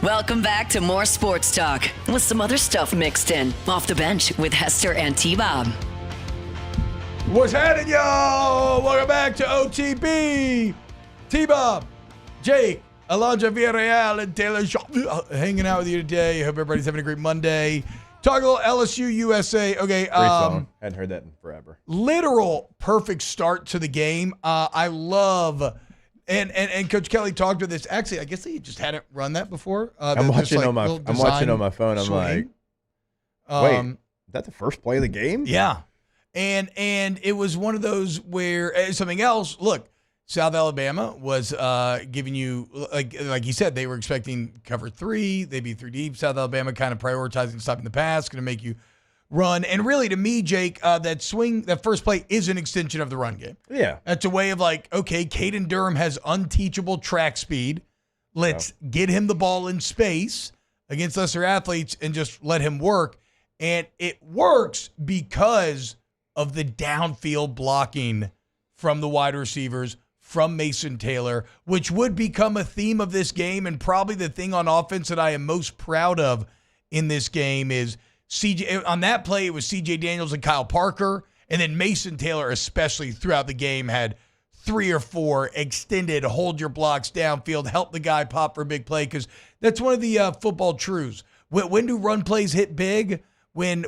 Speaker 4: Welcome back to more sports talk with some other stuff mixed in. Off the Bench with Hester and T-Bob.
Speaker 8: What's happening, y'all? Welcome back to OTB. T-Bob, Jake, Alondra Villarreal, and Taylor Shaw hanging out with you today. Hope everybody's having a great Monday. Talk a little LSU USA. Okay.
Speaker 9: Great song. Hadn't heard that in forever.
Speaker 8: Literal perfect start to the game. I love... And Coach Kelly talked about this. Actually, I guess he just hadn't run that before.
Speaker 9: I'm watching on my phone. I'm like, wait, is that the first play of the game?
Speaker 8: Yeah. And it was one of those where something else, look, South Alabama was giving you, like you said, they were expecting cover 3. They'd be 3 deep. South Alabama kind of prioritizing stopping the pass, going to make you run. And really, to me, Jake, that first play is an extension of the run game.
Speaker 9: Yeah.
Speaker 8: That's a way of like, okay, Caden Durham has unteachable track speed. Let's get him the ball in space against lesser athletes and just let him work. And it works because of the downfield blocking from the wide receivers, from Mason Taylor, which would become a theme of this game. And probably the thing on offense that I am most proud of in this game is CJ. On that play, it was CJ Daniels and Kyle Parker. And then Mason Taylor, especially throughout the game, had 3 or 4 extended, hold your blocks downfield, help the guy pop for a big play. Because that's one of the football truths. When do run plays hit big? When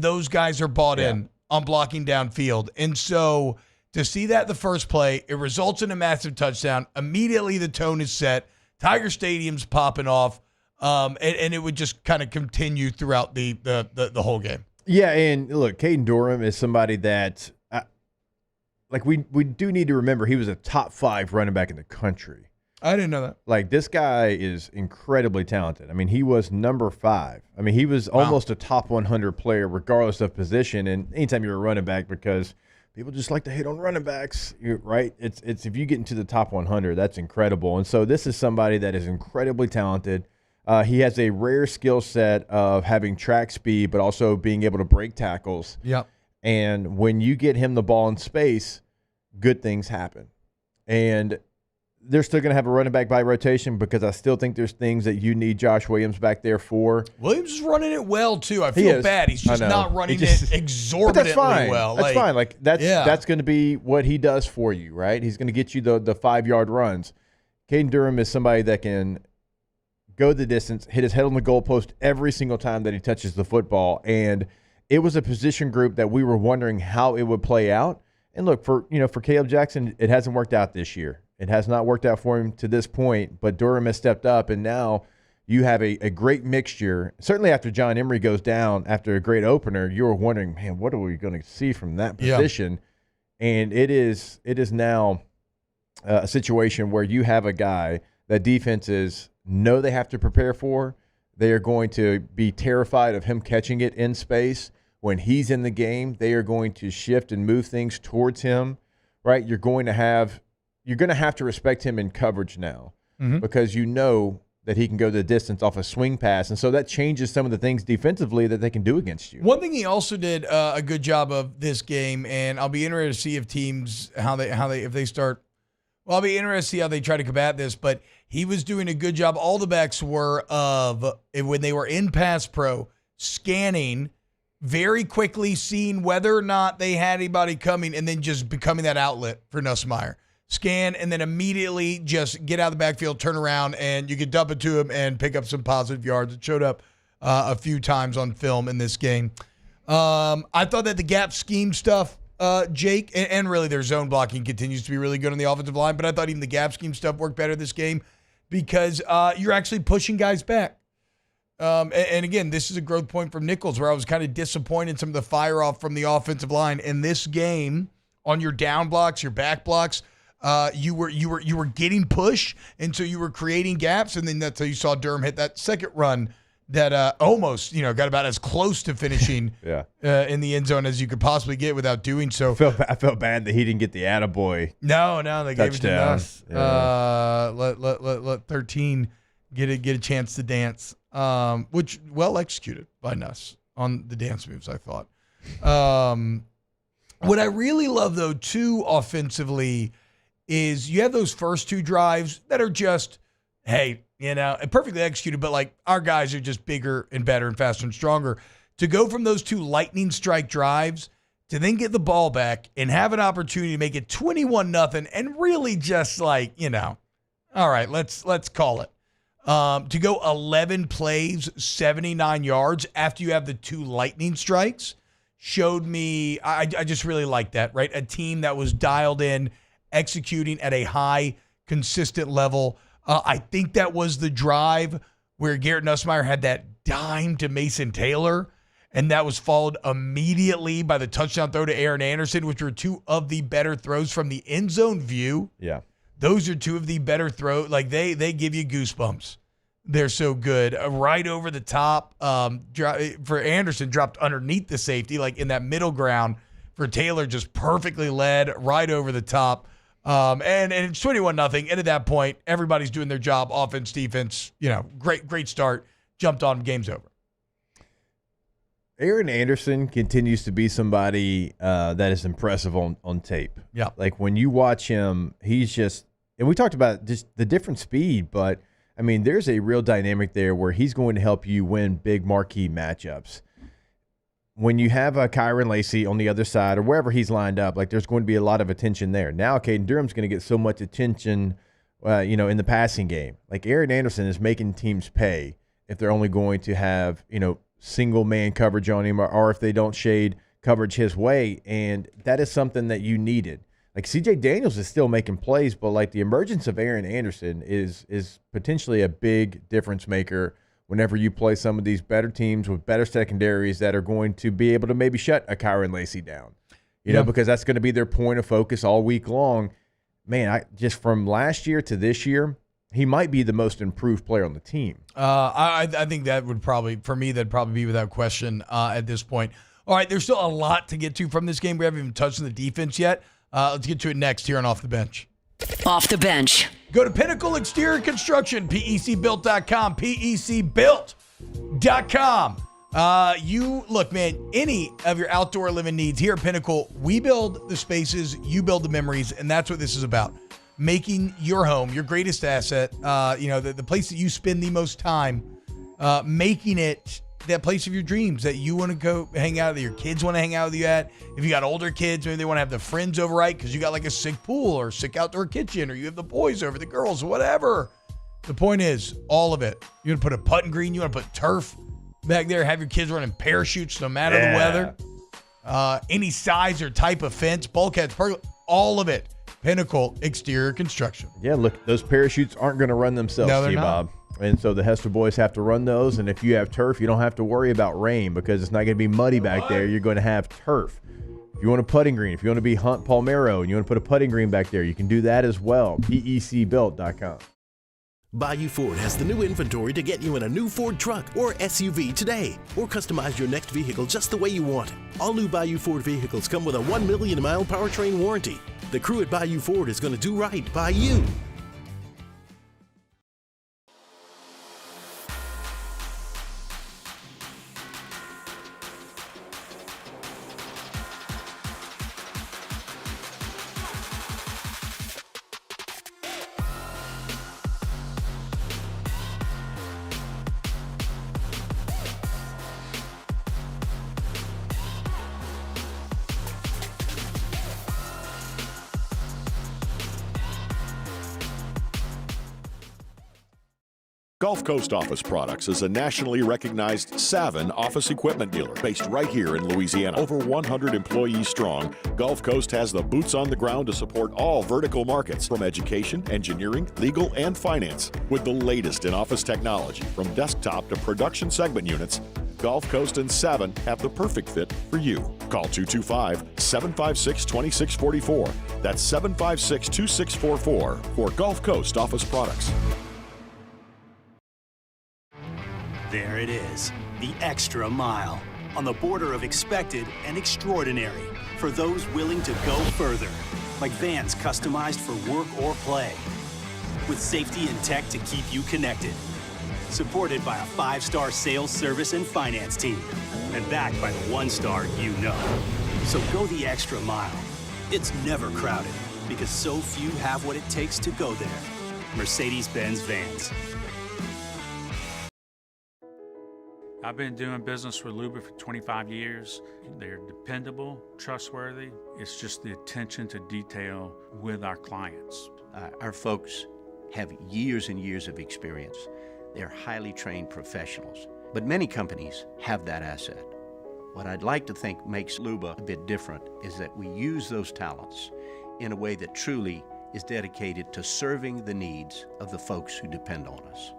Speaker 8: those guys are bought in on blocking downfield. And so to see that the first play, it results in a massive touchdown. Immediately the tone is set. Tiger Stadium's popping off. And it would just kind of continue throughout the whole game.
Speaker 9: Yeah, and look, Caden Durham is somebody that, we do need to remember he was a top 5 running back in the country.
Speaker 8: I didn't know that.
Speaker 9: Like, this guy is incredibly talented. I mean, he was number 5. I mean, he was almost a top 100 player regardless of position. And anytime you're a running back, because people just like to hate on running backs, right? It's if you get into the top 100, that's incredible. And so this is somebody that is incredibly talented. He has a rare skill set of having track speed, but also being able to break tackles.
Speaker 8: Yep.
Speaker 9: And when you get him the ball in space, good things happen. And they're still going to have a running back by rotation because I still think there's things that you need Josh Williams back there for.
Speaker 8: Williams is running it well, too. I feel bad. He's just not running it exorbitantly well.
Speaker 9: That's fine. Like, that's going to be what he does for you, right? He's going to get you the 5-yard runs. Caden Durham is somebody that can go the distance, hit his head on the goalpost every single time that he touches the football. And it was a position group that we were wondering how it would play out. And look, for Caleb Jackson, it hasn't worked out this year. It has not worked out for him to this point, but Durham has stepped up, and now you have a great mixture. Certainly after John Emery goes down after a great opener, you were wondering, man, what are we going to see from that position? Yeah. And it is now a situation where you have a guy that defenses know they have to prepare for. They are going to be terrified of him catching it in space. When he's in the game, they are going to shift and move things towards him, right? You're going to have to respect him in coverage now because you know that he can go the distance off a swing pass. And so that changes some of the things defensively that they can do against you.
Speaker 8: One thing he also did a good job of this game, and I'll be interested to see if teams, I'll be interested to see how they try to combat this, but he was doing a good job. All the backs were when they were in pass pro, scanning very quickly, seeing whether or not they had anybody coming, and then just becoming that outlet for Nussmeier. Scan, and then immediately just get out of the backfield, turn around, and you can dump it to him and pick up some positive yards. It showed up a few times on film in this game. I thought that the gap scheme stuff, Jake, and really their zone blocking continues to be really good on the offensive line, but I thought even the gap scheme stuff worked better this game because you're actually pushing guys back. And again, this is a growth point from Nichols where I was kind of disappointed in some of the fire off from the offensive line. In this game, on your down blocks, your back blocks, you were getting push, and so you were creating gaps, and then that's how you saw Durham hit that second run that almost got about as close to finishing in the end zone as you could possibly get without doing so.
Speaker 9: I felt bad that he didn't get the attaboy.
Speaker 8: No, they gave it to Nuss.
Speaker 9: Yeah.
Speaker 8: Let 13 get a chance to dance, which well executed by Nuss on the dance moves, I thought. What I really love though too offensively is you have those first 2 drives that are just, hey, perfectly executed, but like our guys are just bigger and better and faster and stronger. To go from those 2 lightning strike drives to then get the ball back and have an opportunity to make it 21-0 and really just like, all right, let's call it. To go 11 plays, 79 yards after you have the 2 lightning strikes showed me, I just really like that, right? A team that was dialed in, executing at a high, consistent level. I think that was the drive where Garrett Nussmeier had that dime to Mason Taylor, And that was followed immediately by the touchdown throw to Aaron Anderson, which were two of the better throws from the end zone view.
Speaker 9: Yeah.
Speaker 8: Those are two of the better throws. Like, they give you goosebumps. They're so good. Right over the top for Anderson, dropped underneath the safety, like in that middle ground. For Taylor, just perfectly led right over the top. And it's 21-0. And at that point, everybody's doing their job, offense, defense. Great start. Jumped on, game's over.
Speaker 9: Aaron Anderson continues to be somebody that is impressive on tape.
Speaker 8: Yeah.
Speaker 9: Like when you watch him, he's just, and we talked about just the different speed, but I mean, there's a real dynamic there where he's going to help you win big marquee matchups. When you have a Kyron Lacy on the other side or wherever he's lined up, like there's going to be a lot of attention there. Now, Caden Durham's going to get so much attention, in the passing game. Like Aaron Anderson is making teams pay if they're only going to have, single man coverage on him or if they don't shade coverage his way. And that is something that you needed. Like CJ Daniels is still making plays, but like the emergence of Aaron Anderson is potentially a big difference maker whenever you play some of these better teams with better secondaries that are going to be able to maybe shut a Kyron Lacy down, because that's going to be their point of focus all week long. Man, just from last year to this year, he might be the most improved player on the team.
Speaker 8: I think that would probably, for me, that'd probably be without question at this point. All right, there's still a lot to get to from this game. We haven't even touched on the defense yet. Let's get to it next here on Off the Bench.
Speaker 4: Off the Bench.
Speaker 8: Go to Pinnacle Exterior Construction, PECbuilt.com, PECbuilt.com. Look, man, any of your outdoor living needs here at Pinnacle, we build the spaces, you build the memories, and that's what this is about. Making your home your greatest asset, the place that you spend the most time, making it that place of your dreams that you want to go hang out, that your kids want to hang out with you at. If you got older kids, maybe they want to have the friends over, right? Because you got like a sick pool or sick outdoor kitchen, or you have the boys over, the girls, whatever. The point is, all of it. You want to put a putting green, you want to put turf back there, have your kids running parachutes no matter the weather. Any size or type of fence, bulkheads, all of it. Pinnacle Exterior Construction.
Speaker 9: Yeah, look, those parachutes aren't going to run themselves, T-Bob. And so the Hester boys have to run those. And if you have turf, you don't have to worry about rain because it's not going to be muddy back there. You're going to have turf. If you want a putting green, if you want to be Hunt Palmero and you want to put a putting green back there, you can do that as well. PECbuilt.com.
Speaker 18: Bayou Ford has the new inventory to get you in a new Ford truck or SUV today, or customize your next vehicle just the way you want it. All new Bayou Ford vehicles come with a 1 million mile powertrain warranty. The crew at Bayou Ford is going to do right by you.
Speaker 14: Gulf Coast Office Products is a nationally recognized Savin office equipment dealer based right here in Louisiana. Over 100 employees strong, Gulf Coast has the boots on the ground to support all vertical markets from education, engineering, legal, and finance. With the latest in office technology from desktop to production segment units, Gulf Coast and Savin have the perfect fit for you. Call 225-756-2644. That's 756-2644 for Gulf Coast Office Products.
Speaker 17: There it is, the extra mile, on the border of expected and extraordinary, for those willing to go further, like vans customized for work or play, with safety and tech to keep you connected, supported by a 5-star sales, service, and finance team, and backed by the 1-star you know. So go the extra mile. It's never crowded, because so few have what it takes to go there. Mercedes-Benz Vans.
Speaker 15: I've been doing business with Luba for 25 years. They're dependable, trustworthy. It's just the attention to detail with our clients.
Speaker 16: Our folks have years and years of experience. They're highly trained professionals, but many companies have that asset. What I'd like to think makes Luba a bit different is that we use those talents in a way that truly is dedicated to serving the needs of the folks who depend on us.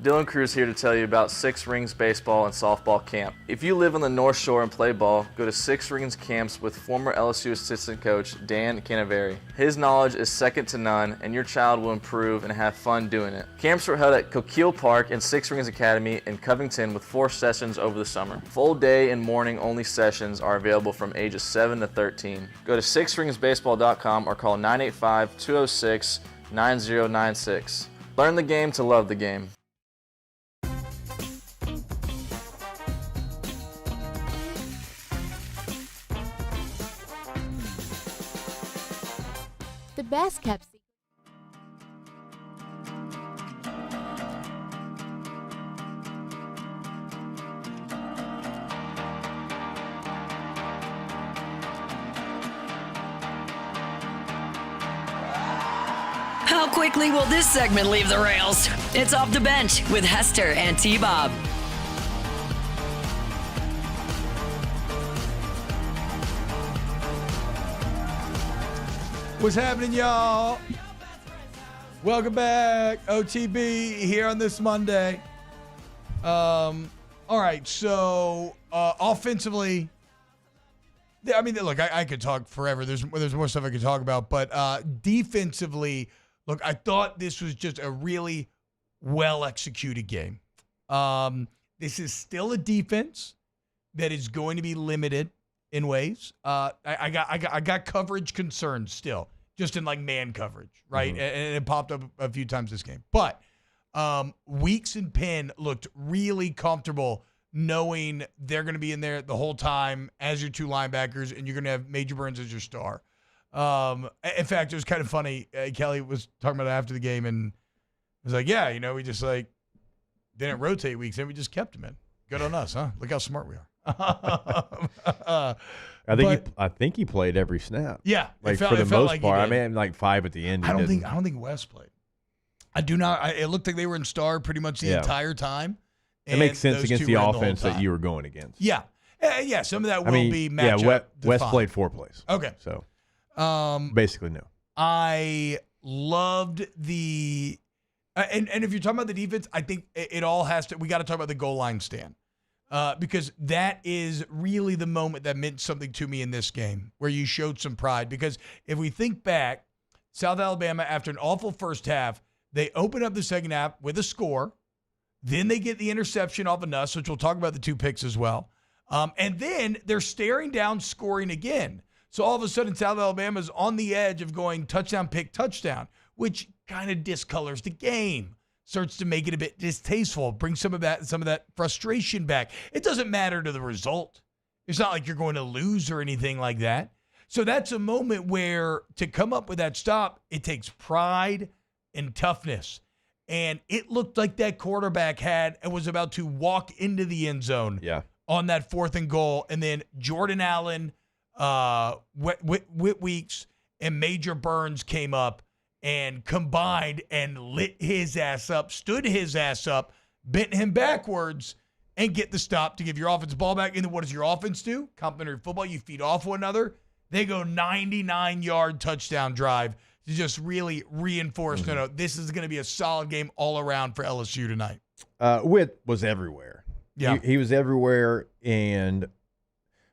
Speaker 1: Dylan Cruz here to tell you about Six Rings Baseball and Softball Camp. If you live on the North Shore and play ball, go to Six Rings Camps with former LSU assistant coach Dan Canaveri. His knowledge is second to none, and your child will improve and have fun doing it. Camps were held at Coquille Park and Six Rings Academy in Covington with 4 sessions over the summer. Full day and morning only sessions are available from ages 7 to 13. Go to sixringsbaseball.com or call 985-206-9096. Learn the game to love the game.
Speaker 2: The best kept secret.
Speaker 4: How quickly will this segment leave the rails? It's Off the Bench with Hester and T-Bob.
Speaker 8: What's happening, y'all? Welcome back. OTB here on this Monday. All right, so offensively, I mean, look, I could talk forever. There's more stuff I could talk about, but defensively, look, I thought this was just a really well-executed game. This is still a defense that is going to be limited in ways. I got coverage concerns still, just in like man coverage, right? Mm-hmm. And it popped up a few times this game. But Weeks and Penn looked really comfortable knowing they're going to be in there the whole time as your 2 linebackers, and you're going to have Major Burns as your star. In fact, it was kind of funny. Kelly was talking about it after the game, and was like, yeah, we just like didn't rotate Weeks, and we just kept him in. Good on us, huh? Look how smart we are.
Speaker 9: I think he played every snap.
Speaker 8: Yeah,
Speaker 9: like for the most part. I mean, like 5 at the end.
Speaker 8: I don't think Wes played. I do not. It looked like they were in star pretty much the entire time.
Speaker 9: It makes sense against the offense that you were going against.
Speaker 8: Yeah, yeah. Some of that will be matchup.
Speaker 9: Wes played 4 plays.
Speaker 8: Okay,
Speaker 9: so basically no.
Speaker 8: I loved the and if you're talking about the defense, I think it all has to. We got to talk about the goal line stand. Because that is really the moment that meant something to me in this game, where you showed some pride. Because if we think back, South Alabama, after an awful first half, they open up the second half with a score. Then they get the interception off of Nuss, which we'll talk about the 2 picks as well. And then they're staring down scoring again. So all of a sudden, South Alabama's on the edge of going touchdown, pick, touchdown, which kind of discolors the game. Starts to make it a bit distasteful, bring some of that frustration back. It doesn't matter to the result. It's not like you're going to lose or anything like that. So that's a moment where to come up with that stop, it takes pride and toughness. And it looked like that quarterback had and was about to walk into the end zone on that 4th and goal. And then Jordan Allen, Whit Weeks, and Major Burns came up and combined and lit his ass up, stood his ass up, bent him backwards, and get the stop to give your offense the ball back. And then what does your offense do? Complementary football, you feed off one another. They go 99-yard touchdown drive to just really reinforce, no, this is going to be a solid game all around for LSU tonight.
Speaker 9: Whit was everywhere.
Speaker 8: Yeah.
Speaker 9: He was everywhere, and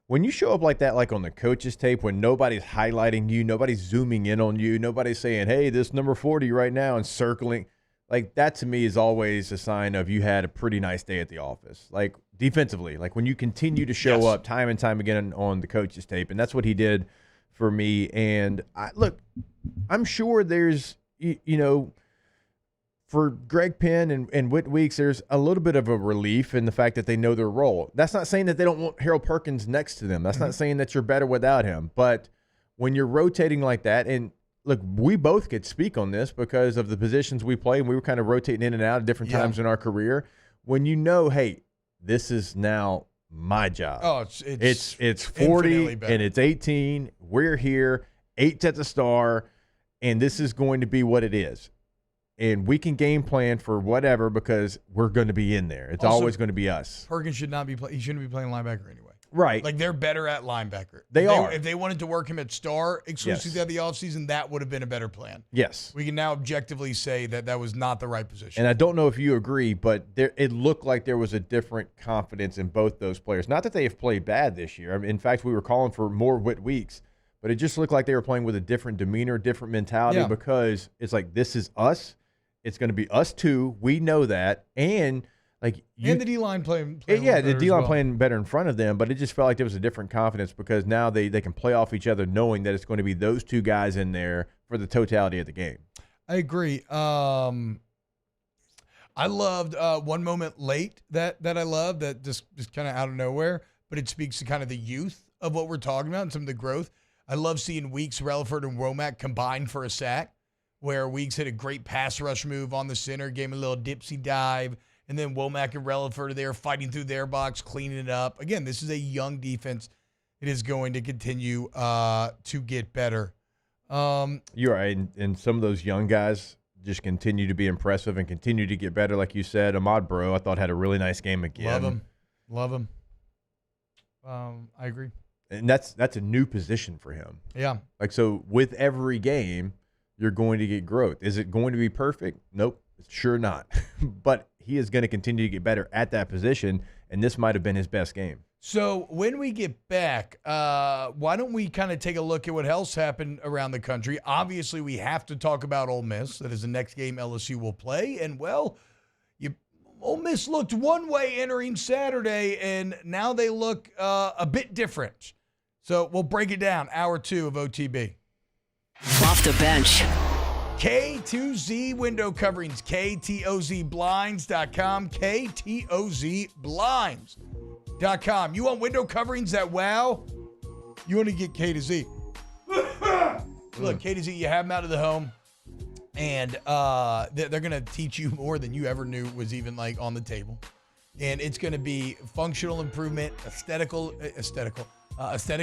Speaker 9: when you show up like that, like on the coach's tape, when nobody's highlighting you, nobody's zooming in on you, nobody's saying, hey, this number 40 right now and circling, like that to me is always a sign of you had a pretty nice day at the office. Like defensively, like when you continue to show up time and time again on the coach's tape, and that's what he did for me. And look, I'm sure there's, for Greg Penn and Whit Weeks, there's a little bit of a relief in the fact that they know their role. That's not saying that they don't want Harold Perkins next to them. That's not saying that you're better without him. But when you're rotating like that, and look, we both could speak on this because of the positions we play, and we were kind of rotating in and out at different times in our career. When you know, hey, this is now my job.
Speaker 8: Oh,
Speaker 9: it's 40 and it's 18. We're here, 8's at the star, and this is going to be what it is. And we can game plan for whatever because we're going to be in there. It's also, always going to be us.
Speaker 8: Perkins should not be he shouldn't be playing linebacker anyway.
Speaker 9: Right.
Speaker 8: Like, they're better at linebacker.
Speaker 9: They are.
Speaker 8: If they wanted to work him at star exclusively at the offseason, that would have been a better plan.
Speaker 9: Yes.
Speaker 8: We can now objectively say that was not the right position.
Speaker 9: And I don't know if you agree, but it looked like there was a different confidence in both those players. Not that they have played bad this year. I mean, in fact, we were calling for more Whit weeks, but it just looked like they were playing with a different demeanor, different mentality because it's like, this is us. It's going to be us too. We know that. And the
Speaker 8: D-line playing
Speaker 9: the D-line playing better in front of them, but it just felt like there was a different confidence because now they can play off each other knowing that it's going to be those two guys in there for the totality of the game.
Speaker 8: I agree. I loved one moment late that I loved that just kind of out of nowhere, but it speaks to kind of the youth of what we're talking about and some of the growth. I love seeing Weeks, Relaford, and Womack combined for a sack, where Weeks hit a great pass rush move on the center, gave him a little dipsy dive, and then Womack and Relaford are there fighting through their box, cleaning it up. Again, this is a young defense. It is going to continue to get better.
Speaker 9: You're right, and some of those young guys just continue to be impressive and continue to get better. Like you said, Ahmad Bro, I thought had a really nice game again.
Speaker 8: Love him. I agree.
Speaker 9: And that's a new position for him.
Speaker 8: Yeah.
Speaker 9: Like, so with every game, you're going to get growth. Is it going to be perfect? Nope, sure not. But he is going to continue to get better at that position, and this might have been his best game.
Speaker 8: So when we get back, why don't we kind of take a look at what else happened around the country? Obviously, we have to talk about Ole Miss. That is the next game LSU will play. And, well, Ole Miss looked one way entering Saturday, and now they look a bit different. So we'll break it down. Hour 2 of OTB.
Speaker 4: Off the bench.
Speaker 8: K2Z window coverings, KTOZblinds.com, KTOZblinds.com. You want window coverings that wow? You want to get K to Z. Look, K to Z, you have them out of the home, and they're going to teach you more than you ever knew was even like on the table. And it's going to be functional improvement, aesthetic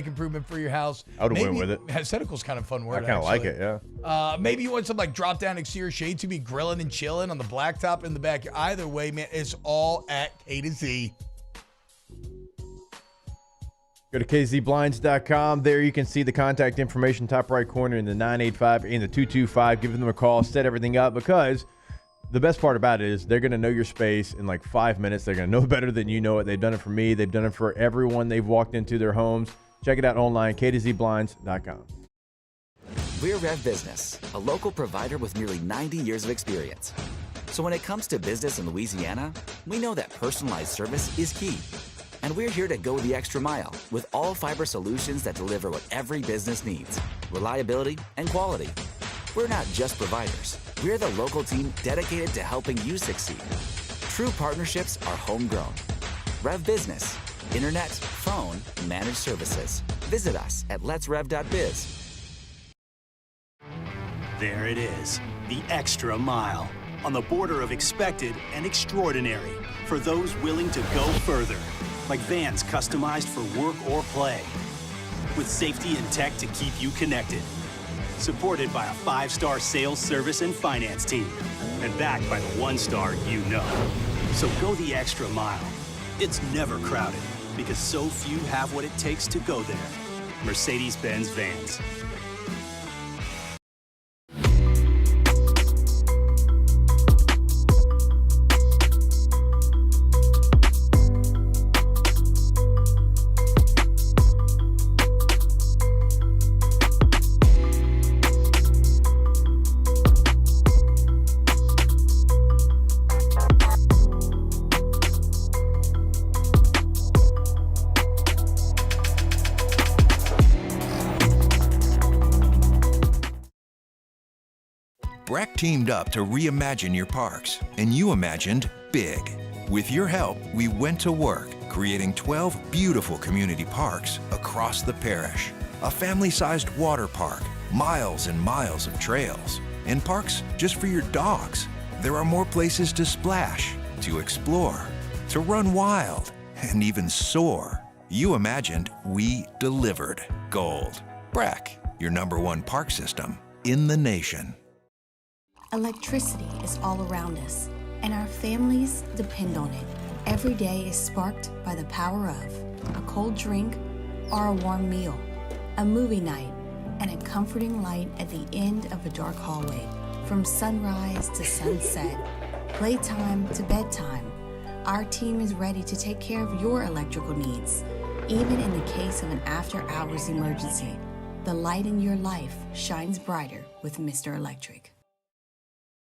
Speaker 8: improvement for your house.
Speaker 9: I would have went with it.
Speaker 8: Aesthetical is kind of a fun word.
Speaker 9: I kind of like it, yeah.
Speaker 8: Maybe you want some like drop down exterior shades to be grilling and chilling on the blacktop in the back. Either way, man, it's all at K to Z.
Speaker 9: Go to kzblinds.com. There you can see the contact information, top right corner in the 985 and the 225. Give them a call, set everything up, because the best part about it is they're going to know your space in like 5 minutes. They're going to know better than you know it. They've done it for me. They've done it for everyone they've walked into their homes. Check it out online, kzblinds.com.
Speaker 2: We're Rev Business, a local provider with nearly 90 years of experience. So when it comes to business in Louisiana, we know that personalized service is key. And we're here to go the extra mile with all fiber solutions that deliver what every business needs: reliability and quality. We're not just providers. We're the local team dedicated to helping you succeed. True partnerships are homegrown. Rev Business, internet, phone, managed services. Visit us at letsrev.biz.
Speaker 17: There it is, the extra mile, on the border of expected and extraordinary, for those willing to go further, like vans customized for work or play, with safety and tech to keep you connected. Supported by a 5-star sales, service, and finance team, and backed by the 1-star you know. So go the extra mile. It's never crowded, because so few have what it takes to go there. Mercedes-Benz Vans.
Speaker 13: Breck teamed up to reimagine your parks, and you imagined big. With your help, we went to work, creating 12 beautiful community parks across the parish. A family-sized water park, miles and miles of trails, and parks just for your dogs. There are more places to splash, to explore, to run wild, and even soar. You imagined, we delivered. Gold. Breck, your #1 park system in the nation.
Speaker 19: Electricity is all around us, and our families depend on it. Every day is sparked by the power of a cold drink, or a warm meal, a movie night, and a comforting light at the end of a dark hallway. From sunrise to sunset, playtime to bedtime, our team is ready to take care of your electrical needs. Even in the case of an after-hours emergency, the light in your life shines brighter with Mr. Electric.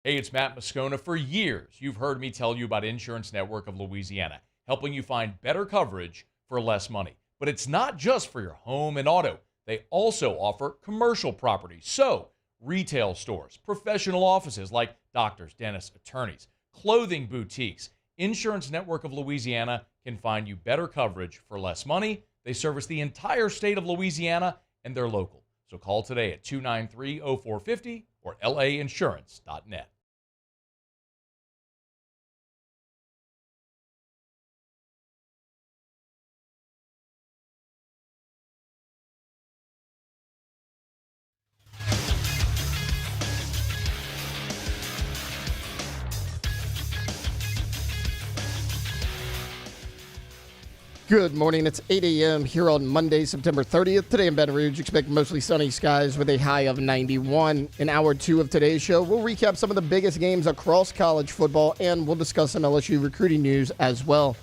Speaker 20: Hey, it's Matt Moscona. For years, you've heard me tell you about Insurance Network of Louisiana, helping you find better coverage for less money. But it's not just for your home and auto. They also offer commercial property. So, retail stores, professional offices like doctors, dentists, attorneys, clothing boutiques. Insurance Network of Louisiana can find you better coverage for less money. They service the entire state of Louisiana, and they're local. So call today at 293-0450 or lainsurance.net.
Speaker 5: Good morning. It's 8 a.m. here on Monday, September 30th. Today in Baton Rouge, expect mostly sunny skies with a high of 91. In hour 2 of today's show, we'll recap some of the biggest games across college football, and we'll discuss some LSU recruiting news as well.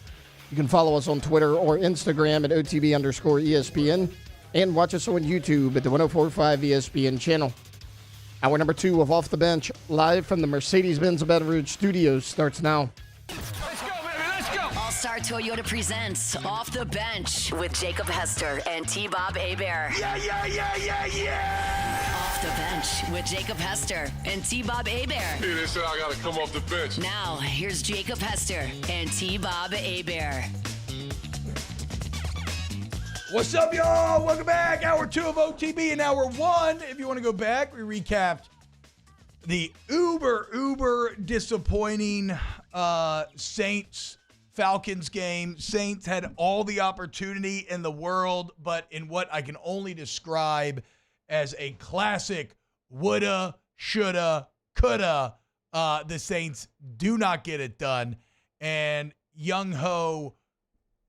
Speaker 5: You can follow us on Twitter or Instagram at OTB_ESPN and watch us on YouTube at the 1045 ESPN channel. Hour number 2 of Off the Bench, live from the Mercedes-Benz Baton Rouge studios, starts now.
Speaker 4: All-Star Toyota presents Off the Bench with Jacob Hester and T-Bob Hebert. Yeah! Off the Bench with Jacob Hester and T-Bob Hebert.
Speaker 3: Hey, they said I got to come off the bench.
Speaker 4: Now, here's Jacob Hester and T-Bob Hebert.
Speaker 8: What's up, y'all? Welcome back. Hour 2 of OTB and hour 1. If you want to go back, we recapped the uber disappointing Saints Falcons game. Saints had all the opportunity in the world, but in what I can only describe as a classic woulda, shoulda, coulda, the Saints do not get it done. And Young Ho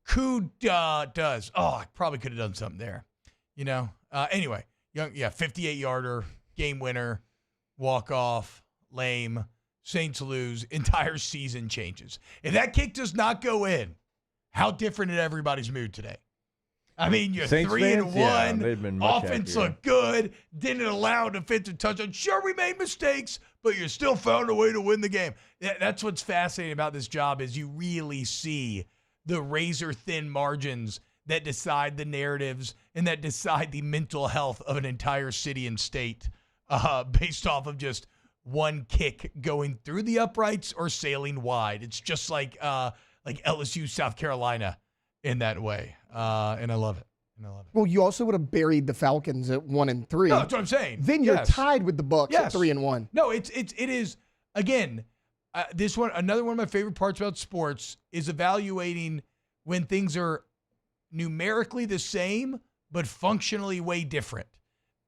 Speaker 8: Kuda does. Oh, I probably could have done something there. You know? Anyway, 58-yarder, game winner, walk-off, lame. Saints lose, entire season changes. If that kick does not go in, how different is everybody's mood today? I mean, you're
Speaker 9: Saints
Speaker 8: 3-1.
Speaker 9: Yeah, they've been much
Speaker 8: offense
Speaker 9: happier.
Speaker 8: looked good. Didn't allow a defensive touchdown. Sure, we made mistakes, but you still found a way to win the game. That's what's fascinating about this job is you really see the razor-thin margins that decide the narratives and that decide the mental health of an entire city and state based off of just one kick going through the uprights or sailing wide. It's just like LSU, South Carolina in that way. And I love it.
Speaker 5: Well, you also would have buried the Falcons at 1-3.
Speaker 8: No, that's what I'm saying.
Speaker 5: Then you're tied with the Bucs at 3-1.
Speaker 8: No, it is again. This one, another one of my favorite parts about sports is evaluating when things are numerically the same but functionally way different.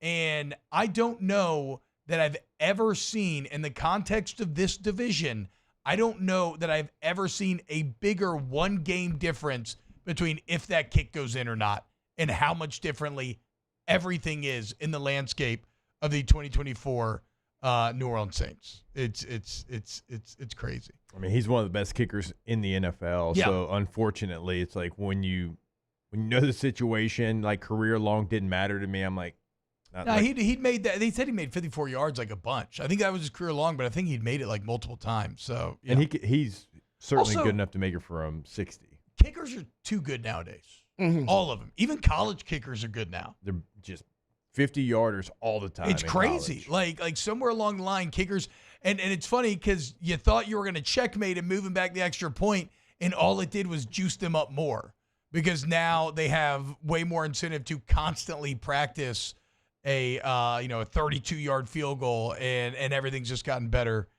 Speaker 8: And I don't know that I've ever seen in the context of this division, I don't know that I've ever seen a bigger one-game difference between if that kick goes in or not and how much differently everything is in the landscape of the 2024 New Orleans Saints. It's crazy.
Speaker 9: I mean, he's one of the best kickers in the NFL.
Speaker 8: Yeah.
Speaker 9: So unfortunately, it's like when you know the situation, like career long didn't matter to me. I'm like,
Speaker 8: he'd made that. They said he made 54 yards like a bunch. I think that was his career long, but I think he'd made it like multiple times. So
Speaker 9: and he's certainly
Speaker 8: Also,
Speaker 9: good enough to make it from 60.
Speaker 8: Kickers are too good nowadays.
Speaker 5: Mm-hmm.
Speaker 8: All of them. Even college kickers are good now.
Speaker 9: They're just 50-yarders all the time.
Speaker 8: It's
Speaker 9: in
Speaker 8: crazy.
Speaker 9: college.
Speaker 8: Like somewhere along the line, kickers, and it's funny because you thought you were going to checkmate and move them back the extra point, and all it did was juice them up more because now they have way more incentive to constantly practice a 32-yard field goal, and everything's just gotten better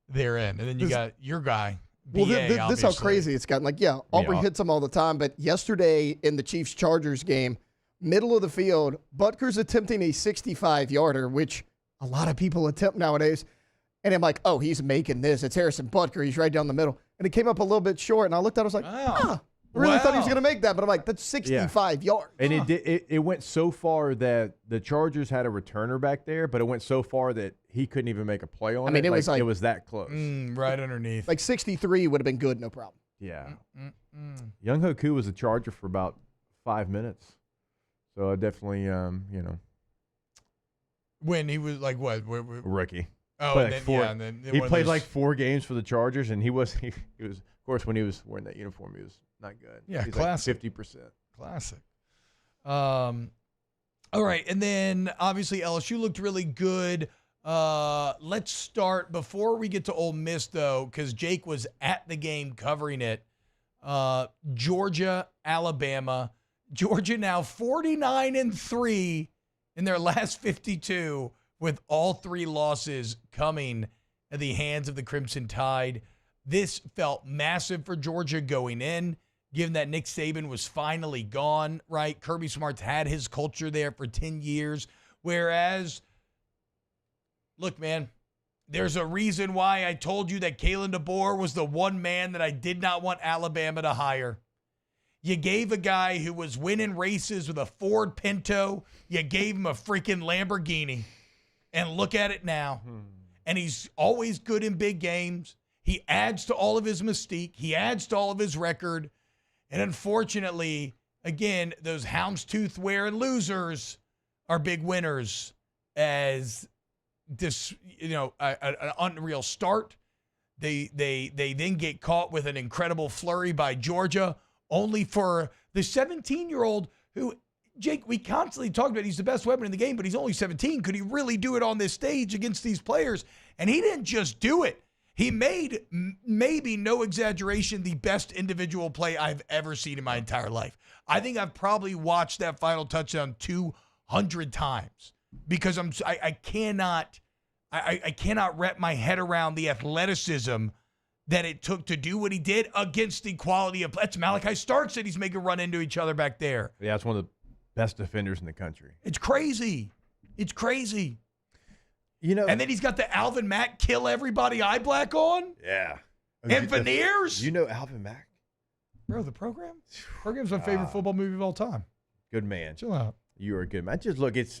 Speaker 8: therein. And then you got your guy.
Speaker 5: Well,
Speaker 8: BA,
Speaker 5: this is how
Speaker 8: obviously.
Speaker 5: crazy it's gotten. Like, Auburn hits them all the time, but yesterday in the Chiefs-Chargers game, middle of the field, Butker's attempting a 65-yarder, which a lot of people attempt nowadays. And I'm like, oh, he's making this. It's Harrison Butker. He's right down the middle. And it came up a little bit short, and I looked at it, I was like, I really thought he was going to make that, but I'm like, that's 65 yards.
Speaker 9: And it went so far that the Chargers had a returner back there, but it went so far that he couldn't even make a play on it.
Speaker 5: I mean, it was
Speaker 9: that close.
Speaker 8: Right underneath.
Speaker 5: Like 63 would have been good, no problem.
Speaker 9: Yeah. Young Hoku was a Charger for about 5 minutes. So I definitely,
Speaker 8: When he was like what?
Speaker 9: Rookie.
Speaker 8: Oh, and then,
Speaker 9: he played like 4 games for the Chargers, and he was, of course, when he was wearing that uniform, he was not good.
Speaker 8: Yeah,
Speaker 9: he's
Speaker 8: classic.
Speaker 9: Like 50%.
Speaker 8: Classic. All right, and then obviously LSU looked really good. Let's start before we get to Ole Miss though, because Jake was at the game covering it. Georgia, Alabama. Georgia now 49-3 in their last 52, with all 3 losses coming at the hands of the Crimson Tide. This felt massive for Georgia going in, given that Nick Saban was finally gone, right? Kirby Smart's had his culture there for 10 years, whereas, look, man, there's a reason why I told you that Kalen DeBoer was the one man that I did not want Alabama to hire. You gave a guy who was winning races with a Ford Pinto, you gave him a freaking Lamborghini. And look at it now. And he's always good in big games. He adds to all of his mystique. He adds to all of his record. And unfortunately, again, those houndstooth-wearing losers are big winners, as this, an unreal start. They then get caught with an incredible flurry by Georgia, only for the 17-year-old who, Jake, we constantly talk about he's the best weapon in the game, but he's only 17. Could he really do it on this stage against these players? And he didn't just do it. He made, maybe no exaggeration, the best individual play I've ever seen in my entire life. I think I've probably watched that final touchdown 200 times because I cannot wrap my head around the athleticism that it took to do what he did against the quality of. That's Malachi Starks that he's making run into each other back there.
Speaker 9: Yeah, it's one of the best defenders in the country.
Speaker 8: It's crazy. It's crazy. And then he's got the Alvin Mack kill everybody eye black on.
Speaker 9: Yeah.
Speaker 8: And veneers.
Speaker 9: You know Alvin Mack?
Speaker 8: Bro, the program's my favorite football movie of all time.
Speaker 9: Good man.
Speaker 8: Chill out.
Speaker 9: You are a good man. Just look, it's,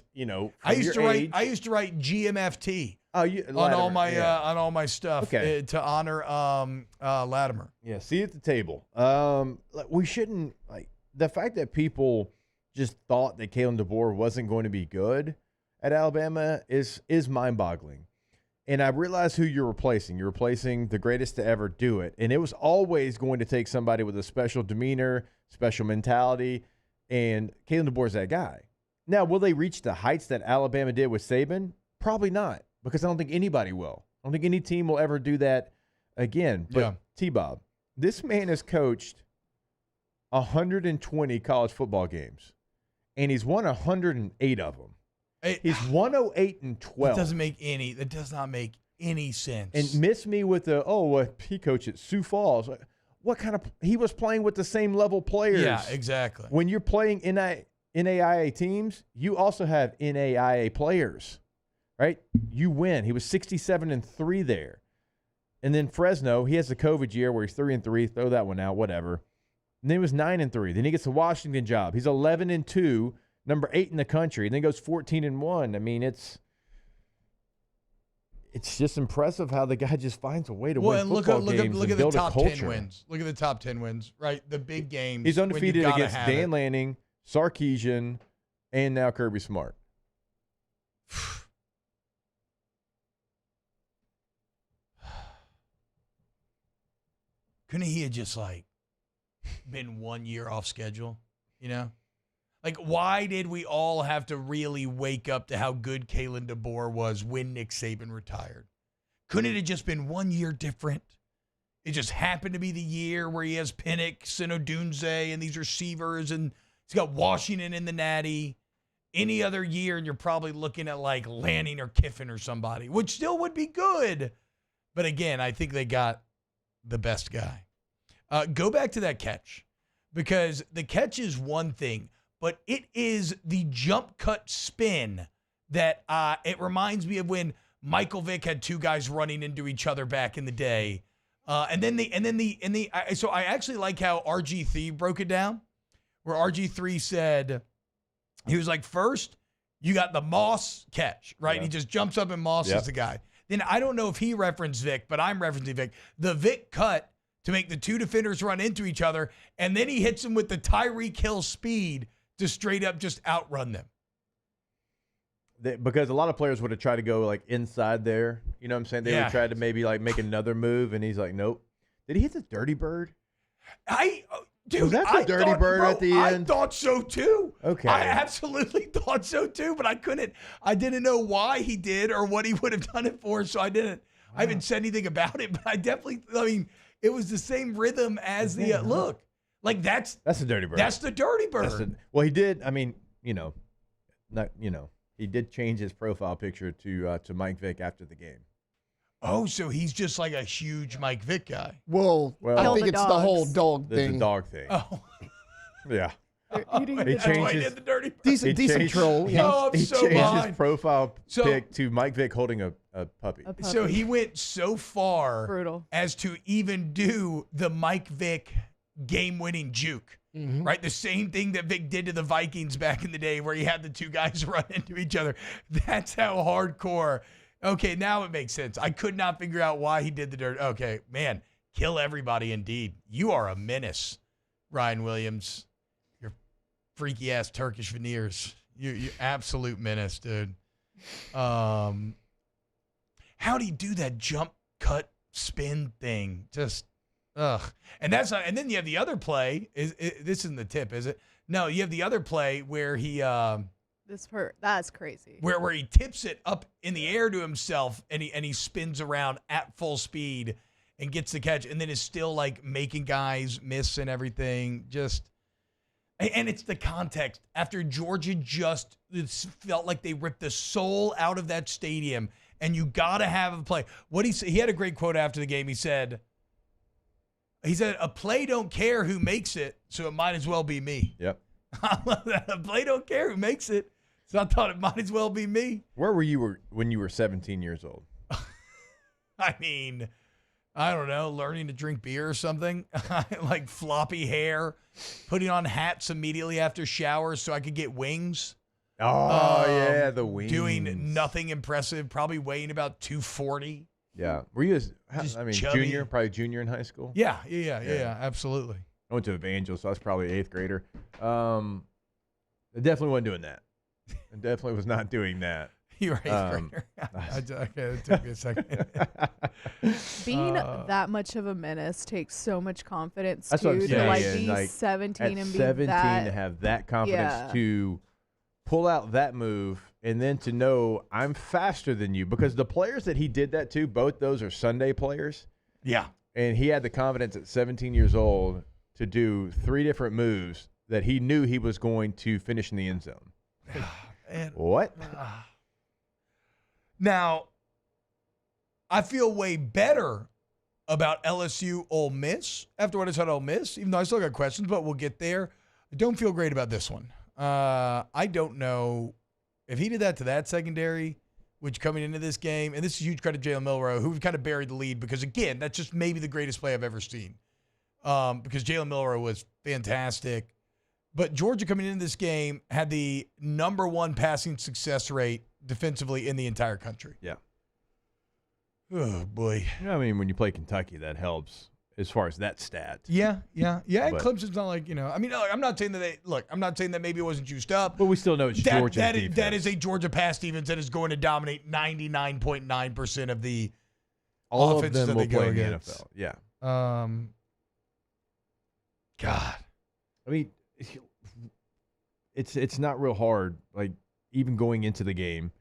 Speaker 8: I used to write GMFT. on all my stuff to honor Latimer.
Speaker 9: Yeah, seat at the table. We shouldn't, the fact that people just thought that Kalen DeBoer wasn't going to be good at Alabama is mind-boggling. And I realize who you're replacing. You're replacing the greatest to ever do it. And it was always going to take somebody with a special demeanor, special mentality, and Kalen DeBoer's that guy. Now, will they reach the heights that Alabama did with Saban? Probably not, because I don't think anybody will. I don't think any team will ever do that again. But T-Bob, this man has coached 120 college football games, and he's won 108 of them. He's 108-12.
Speaker 8: That does not make any sense.
Speaker 9: And miss me with he coached at Sioux Falls. What kind of – he was playing with the same level players.
Speaker 8: Yeah, exactly.
Speaker 9: When you're playing NAIA teams, you also have NAIA players, right? You win. He was 67-3 there. And then Fresno, he has the COVID year where he's 3-3. Throw that one out, whatever. And then he was 9-3. Then he gets the Washington job. He's 11-2. Number 8 in the country, and then goes 14-1. I mean, it's just impressive how the guy just finds a way to win football games and build a culture.
Speaker 8: Look at the top 10 wins. Look at the top 10 wins, right? The big games.
Speaker 9: He's undefeated against Dan Lanning, Sarkisian, and now Kirby Smart.
Speaker 8: Couldn't he have just, been 1 year off schedule, why did we all have to really wake up to how good Kalen DeBoer was when Nick Saban retired? Couldn't it have just been 1 year different? It just happened to be the year where he has Penix and Odunze and these receivers, and he's got Washington in the Natty. Any other year, and you're probably looking at Lanning or Kiffin or somebody, which still would be good. But again, I think they got the best guy. Go back to that catch, because the catch is one thing. But it is the jump cut spin that it reminds me of when Michael Vick had two guys running into each other back in the day. So I actually like how RG3 broke it down, where RG3 said, he was like, first, you got the Moss catch, right?
Speaker 9: Yeah.
Speaker 8: He just jumps up and Moss is the guy. Then I don't know if he referenced Vic, but I'm referencing Vic. The Vic cut to make the two defenders run into each other, and then he hits him with the Tyreek Hill speed to straight up just outrun them.
Speaker 9: Because a lot of players would have tried to go like inside there. You know what I'm saying? They would try to maybe like make another move, and he's like, nope. Did he hit the dirty bird?
Speaker 8: Dude,
Speaker 9: was that the dirty bird at the end?
Speaker 8: I thought so too.
Speaker 9: Okay.
Speaker 8: I absolutely thought so too, but I didn't know why he did or what he would have done it for, so I didn't. I haven't said anything about it, but it was the same rhythm as the look. Like that's
Speaker 9: the dirty bird.
Speaker 8: That's the dirty bird.
Speaker 9: Well, he did. I mean, he did change his profile picture to Mike Vick after the game.
Speaker 8: Oh, so he's just like a huge Mike Vick guy.
Speaker 5: Well I think it's the whole dog thing.
Speaker 9: It's the dog thing.
Speaker 8: Oh.
Speaker 9: Yeah.
Speaker 8: He did the dirty bird.
Speaker 5: Decent troll. Yeah.
Speaker 8: I'm
Speaker 9: He
Speaker 8: so
Speaker 9: changed
Speaker 8: behind.
Speaker 9: his profile pic to Mike Vick holding a puppy.
Speaker 8: So he went so far
Speaker 6: Brutal.
Speaker 8: as to even do the Mike Vick game-winning juke.
Speaker 5: Mm-hmm.
Speaker 8: Right? The same thing that Vic did to the Vikings back in the day where he had the two guys run into each other. That's how hardcore. Okay, now it makes sense. I could not figure out why he did the dirt. Okay, man, kill everybody indeed. You are a menace, Ryan Williams. Your freaky-ass Turkish veneers. You absolute menace, dude. How do you do that jump, cut, spin thing? Just, ugh. And that's not, and then you have the other play. This isn't the tip, is it? No, you have the other play where he
Speaker 6: that's crazy.
Speaker 8: Where he tips it up in the air to himself and he spins around at full speed and gets the catch and then is still like making guys miss and everything. And it's the context. After Georgia it felt like they ripped the soul out of that stadium, and you got to have a play. He had a great quote after the game. He said, a play don't care who makes it, so it might as well be me.
Speaker 9: Yep.
Speaker 8: A play don't care who makes it, so I thought it might as well be me.
Speaker 9: Where were you when you were 17 years old?
Speaker 8: I mean, I don't know, learning to drink beer or something. Like floppy hair, putting on hats immediately after showers so I could get wings.
Speaker 9: Oh, yeah, the wings.
Speaker 8: Doing nothing impressive, probably weighing about 240.
Speaker 9: Yeah. Were you
Speaker 8: chubby.
Speaker 9: junior? Probably junior in high school?
Speaker 8: Yeah, absolutely.
Speaker 9: I went to Evangel, so I was probably 8th grader. I definitely wasn't doing that. I definitely was not doing that.
Speaker 8: You were 8th grader. Okay, it took me a second.
Speaker 6: Being that much of a menace takes so much confidence,
Speaker 9: that's what I'm
Speaker 6: too,
Speaker 9: saying.
Speaker 6: to be 17 and be
Speaker 9: 17
Speaker 6: that.
Speaker 9: to have that confidence to pull out that move and then to know I'm faster than you, because the players that he did that to, both those are Sunday players.
Speaker 8: Yeah.
Speaker 9: And he had the confidence at 17 years old to do 3 different moves that he knew he was going to finish in the end zone. What?
Speaker 8: Now, I feel way better about LSU Ole Miss after what I saw at Ole Miss, even though I still got questions, but we'll get there. I don't feel great about this one. I don't know if he did that to that secondary, which coming into this game, and this is huge credit to Jalen Milroe, who kind of buried the lead because, again, that's just maybe the greatest play I've ever seen. Because Jalen Milroe was fantastic. But Georgia coming into this game had the #1 passing success rate defensively in the entire country.
Speaker 9: Yeah.
Speaker 8: Oh, boy.
Speaker 9: I mean, when you play Kentucky, that helps as far as that stat.
Speaker 8: Yeah. And
Speaker 9: But-
Speaker 8: Clemson's not like, I mean, I'm not saying that I'm not saying that maybe it wasn't juiced up.
Speaker 9: But we still know it's Georgia's defense.
Speaker 8: That is a Georgia pass defense that is going to dominate 99.9% of the
Speaker 9: All of
Speaker 8: offenses
Speaker 9: them
Speaker 8: that
Speaker 9: will
Speaker 8: they go
Speaker 9: play in the
Speaker 8: against.
Speaker 9: NFL. Yeah.
Speaker 8: God.
Speaker 9: I mean, it's not real hard. Like, even going into the game,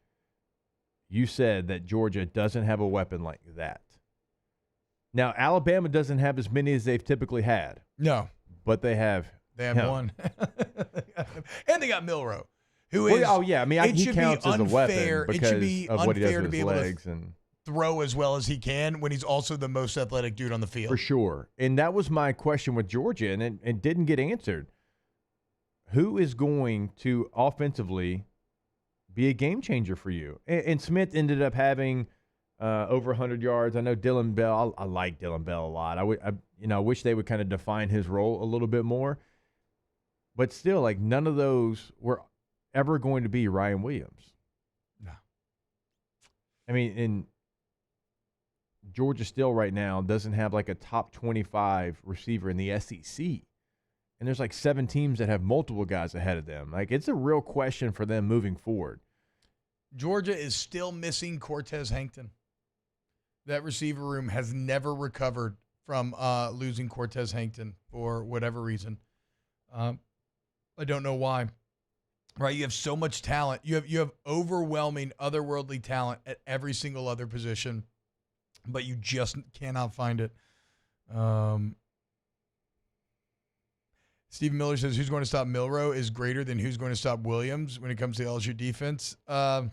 Speaker 9: you said that Georgia doesn't have a weapon like that. Now, Alabama doesn't have as many as they've typically had.
Speaker 8: No.
Speaker 9: But they have
Speaker 8: him. One. And they got Milroe, who
Speaker 9: Well,
Speaker 8: is.
Speaker 9: oh, yeah. I mean, he counts as a weapon
Speaker 8: It
Speaker 9: because
Speaker 8: should be
Speaker 9: of what he does
Speaker 8: unfair
Speaker 9: with
Speaker 8: to be
Speaker 9: his
Speaker 8: able
Speaker 9: legs
Speaker 8: to
Speaker 9: and
Speaker 8: throw as well as he can when he's also the most athletic dude on the field.
Speaker 9: for sure. And that was my question with Georgia, and it didn't get answered. Who is going to offensively be a game changer for you? And Smith ended up having over 100 yards. I know Dylan Bell. I like Dylan Bell a lot. I wish they would kind of define his role a little bit more. But still, like, none of those were ever going to be Ryan Williams.
Speaker 8: No.
Speaker 9: I mean, and Georgia still right now doesn't have like a top 25 receiver in the SEC. And there's like 7 teams that have multiple guys ahead of them. Like, it's a real question for them moving forward.
Speaker 8: Georgia is still missing Cortez Hankton. That receiver room has never recovered from losing Cortez Hankton for whatever reason. I don't know why. Right, you have so much talent. You have overwhelming otherworldly talent at every single other position, but you just cannot find it. Stephen Miller says, who's going to stop Milroe is greater than who's going to stop Williams when it comes to LSU defense. I'm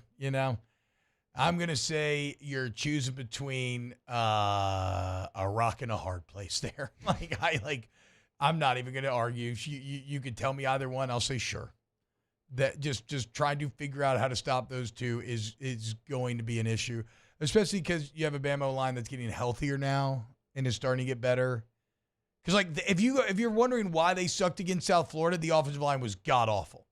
Speaker 8: going to say you're choosing between a rock and a hard place there. I'm not even going to argue. You could tell me either one. I'll say sure. That just trying to figure out how to stop those two is going to be an issue, especially because you have a Bama line that's getting healthier now and is starting to get better. Because if you're wondering why they sucked against South Florida, the offensive line was god awful,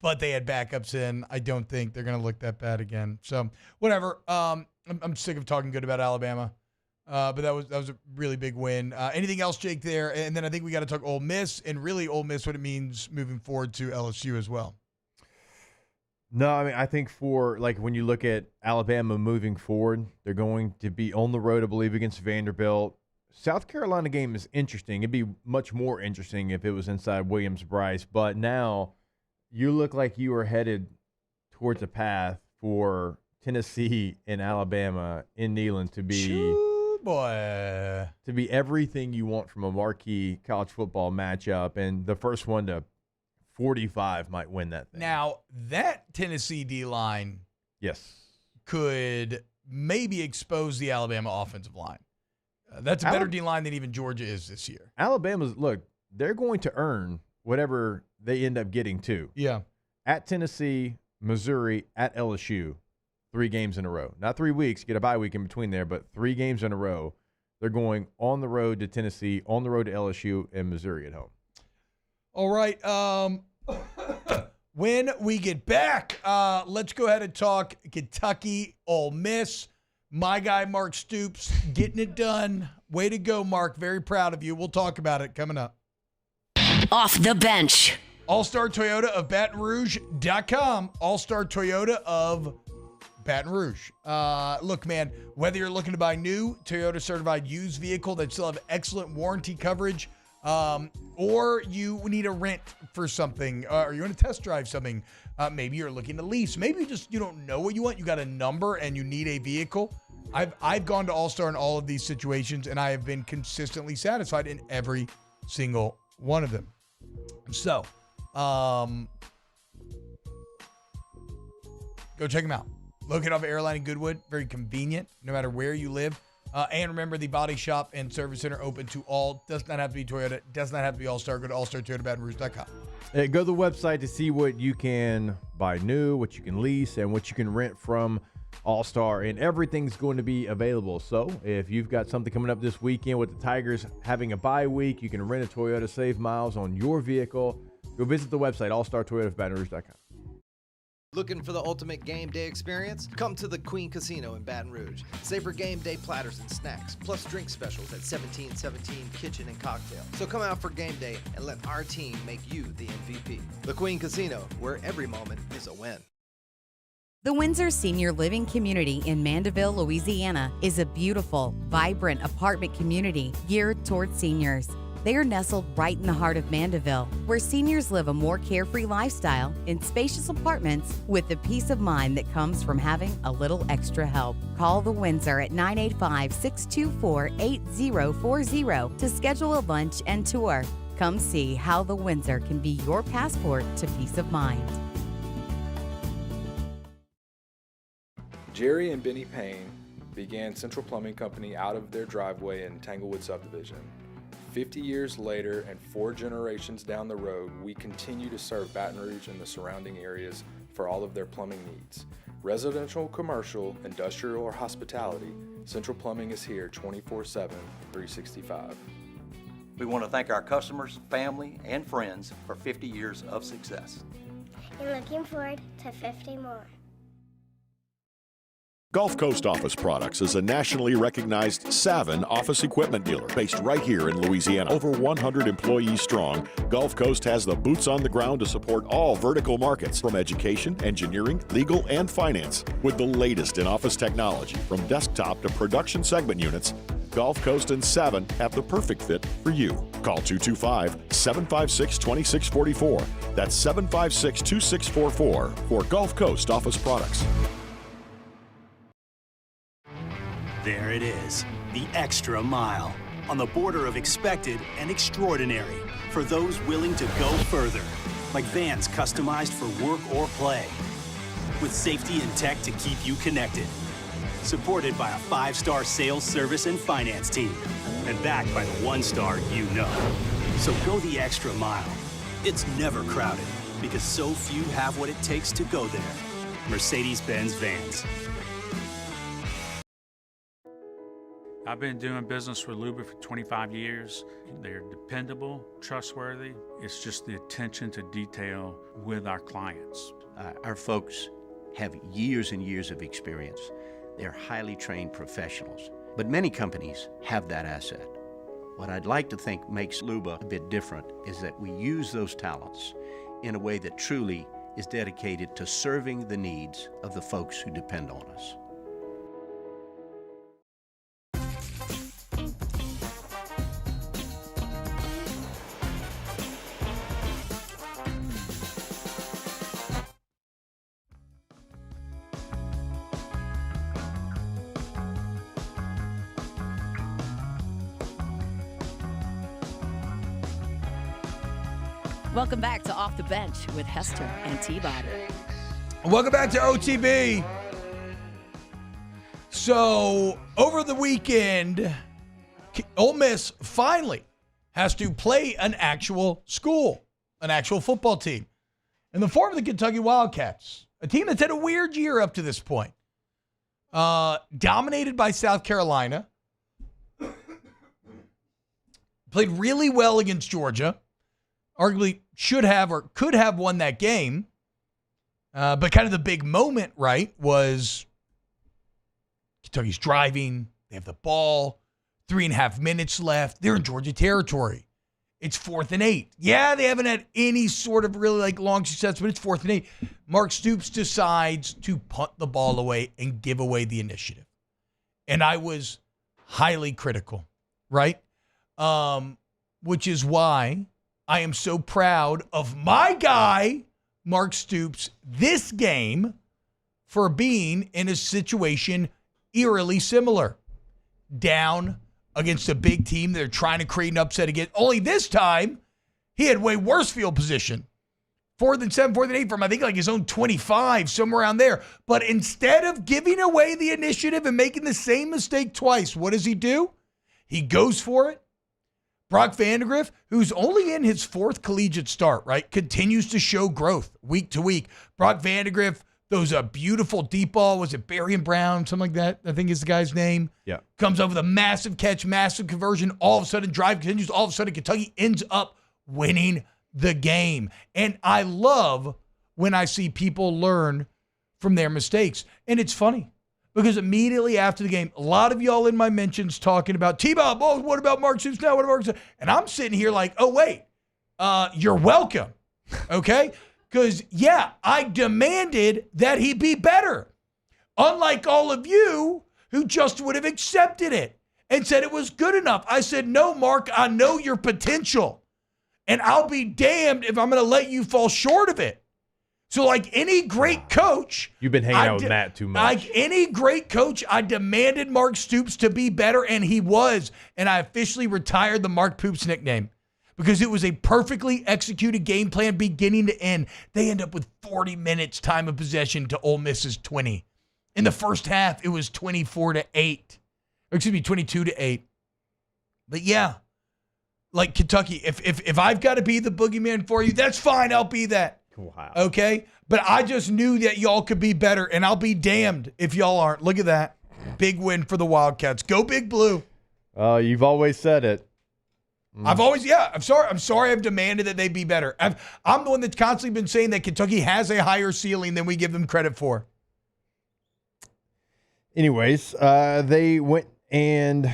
Speaker 8: but they had backups in. I don't think they're going to look that bad again. So whatever. I'm sick of talking good about Alabama, but that was a really big win. Anything else, Jake? There, and then I think we got to talk Ole Miss and really Ole Miss, what it means moving forward to LSU as well.
Speaker 9: No, I mean, I think for, like, when you look at Alabama moving forward, they're going to be on the road, I believe, against Vanderbilt. South Carolina game is interesting. It'd be much more interesting if it was inside Williams-Brice. But now you look like you are headed towards a path for Tennessee and Alabama in Neyland to be everything you want from a marquee college football matchup. And the first one to 45 might win that thing.
Speaker 8: Now, that Tennessee D-line could maybe expose the Alabama offensive line. That's a better D-line than even Georgia is this year.
Speaker 9: Alabama's, look, they're going to earn whatever they end up getting to.
Speaker 8: Yeah.
Speaker 9: At Tennessee, Missouri, at LSU, 3 games in a row. Not 3 weeks, get a bye week in between there, but 3 games in a row. They're going on the road to Tennessee, on the road to LSU, and Missouri at home.
Speaker 8: All right. When we get back, let's go ahead and talk Kentucky, Ole Miss. My guy, Mark Stoops, getting it done. Way to go, Mark. Very proud of you. We'll talk about it coming up.
Speaker 4: Off the bench.
Speaker 8: All-Star Toyota of Baton Rouge.com. All-Star Toyota of Baton Rouge. Look, man, whether you're looking to buy new Toyota certified used vehicle that still have excellent warranty coverage, or you need a rent for something, or you want to test drive something, maybe you're looking to lease, maybe you don't know what you want, you got a number and you need a vehicle. I've gone to All-Star in all of these situations, and I have been consistently satisfied in every single one of them. So, go check them out. Located off Airline in Goodwood, very convenient, no matter where you live. And remember, the body shop and service center open to all. Does not have to be Toyota. Does not have to be All-Star. Go to allstartoyotabatonrouge.com.
Speaker 9: Go to the website to see what you can buy new, what you can lease, and what you can rent from All-Star. And everything's going to be available. So if you've got something coming up this weekend with the Tigers having a bye week, you can rent a Toyota, save miles on your vehicle. Go visit the website, allstartoyotabatonrouge.com.
Speaker 7: Looking for the ultimate game day experience? Come to the Queen Casino in Baton Rouge. Savor game day platters and snacks, plus drink specials at 1717 Kitchen and Cocktail. So come out for game day and let our team make you the MVP. The Queen Casino, where every moment is a win.
Speaker 10: The Windsor Senior Living Community in Mandeville, Louisiana is a beautiful, vibrant apartment community geared towards seniors. They are nestled right in the heart of Mandeville, where seniors live a more carefree lifestyle in spacious apartments with the peace of mind that comes from having a little extra help. Call the Windsor at 985-624-8040 to schedule a lunch and tour. Come see how the Windsor can be your passport to peace of mind.
Speaker 21: Jerry and Benny Payne began Central Plumbing Company out of their driveway in Tanglewood subdivision. 50 years later and 4 generations down the road, we continue to serve Baton Rouge and the surrounding areas for all of their plumbing needs. Residential, commercial, industrial, or hospitality, Central Plumbing is here 24/7, 365.
Speaker 11: We want to thank our customers, family, and friends for 50 years of success.
Speaker 23: And looking forward to 50 more.
Speaker 14: Gulf Coast Office Products is a nationally recognized Savin office equipment dealer based right here in Louisiana. Over 100 employees strong, Gulf Coast has the boots on the ground to support all vertical markets, from education, engineering, legal, and finance. With the latest in office technology, from desktop to production segment units, Gulf Coast and Savin have the perfect fit for you. Call 225-756-2644. That's 756-2644 for Gulf Coast Office Products.
Speaker 17: There it is, the extra mile, on the border of expected and extraordinary, for those willing to go further, like vans customized for work or play, with safety and tech to keep you connected, supported by a 5-star sales, service, and finance team, and backed by the 1-star you know. So go the extra mile. It's never crowded, because so few have what it takes to go there. Mercedes-Benz Vans.
Speaker 15: I've been doing business with Luba for 25 years. They're dependable, trustworthy. It's just the attention to detail with our clients.
Speaker 16: Our folks have years and years of experience. They're highly trained professionals, but many companies have that asset. What I'd like to think makes Luba a bit different is that we use those talents in a way that truly is dedicated to serving the needs of the folks who depend on us.
Speaker 4: Welcome back to Off the Bench with Hester and T-Body.
Speaker 8: Welcome back to OTB. So, over the weekend, Ole Miss finally has to play an actual school, an actual football team, in the form of the Kentucky Wildcats, a team that's had a weird year up to this point. Dominated by South Carolina. Played really well against Georgia. Arguably should have or could have won that game. But kind of the big moment, right, was Kentucky's driving. They have the ball. 3.5 minutes left. They're in Georgia territory. It's 4th and 8. Yeah, they haven't had any sort of really long success, but it's 4th and 8. Mark Stoops decides to punt the ball away and give away the initiative. And I was highly critical, right? Which is why I am so proud of my guy, Mark Stoops, this game for being in a situation eerily similar. Down against a big team they're trying to create an upset against. Only this time, he had way worse field position. 4th and 7, 4th and 8 from, I think, his own 25, somewhere around there. But instead of giving away the initiative and making the same mistake twice, what does he do? He goes for it. Brock Vandagriff, who's only in his 4th collegiate start, right, continues to show growth week to week. Brock Vandagriff throws a beautiful deep ball. Was it Barry and Brown? Something like that, I think is the guy's name.
Speaker 9: Yeah.
Speaker 8: Comes up with a massive catch, massive conversion. All of a sudden, drive continues. All of a sudden, Kentucky ends up winning the game. And I love when I see people learn from their mistakes. And it's funny. Because immediately after the game, a lot of y'all in my mentions talking about T-Bob, oh, what about Mark Stoops now? What about Mark Stoops? And I'm sitting here like, oh, wait, you're welcome, okay? Because, yeah, I demanded that he be better. Unlike all of you who just would have accepted it and said it was good enough. I said, no, Mark, I know your potential. And I'll be damned if I'm going to let you fall short of it. So like any great coach.
Speaker 9: You've been hanging out with Matt too much.
Speaker 8: Like any great coach, I demanded Mark Stoops to be better, and he was. And I officially retired the Mark Poops nickname because it was a perfectly executed game plan beginning to end. They end up with 40 minutes time of possession to Ole Miss's 20. In the first half, it was 24-8. Or excuse me, 22-8. But yeah, like Kentucky, if I've got to be the boogeyman for you, that's fine. I'll be that.
Speaker 9: Wow.
Speaker 8: Okay? But I just knew that y'all could be better, and I'll be damned if y'all aren't. Look at that. Big win for the Wildcats. Go Big Blue.
Speaker 9: You've always said it.
Speaker 8: I'm sorry I've demanded that they be better. I'm the one that's constantly been saying that Kentucky has a higher ceiling than we give them credit for.
Speaker 9: Anyways, they went and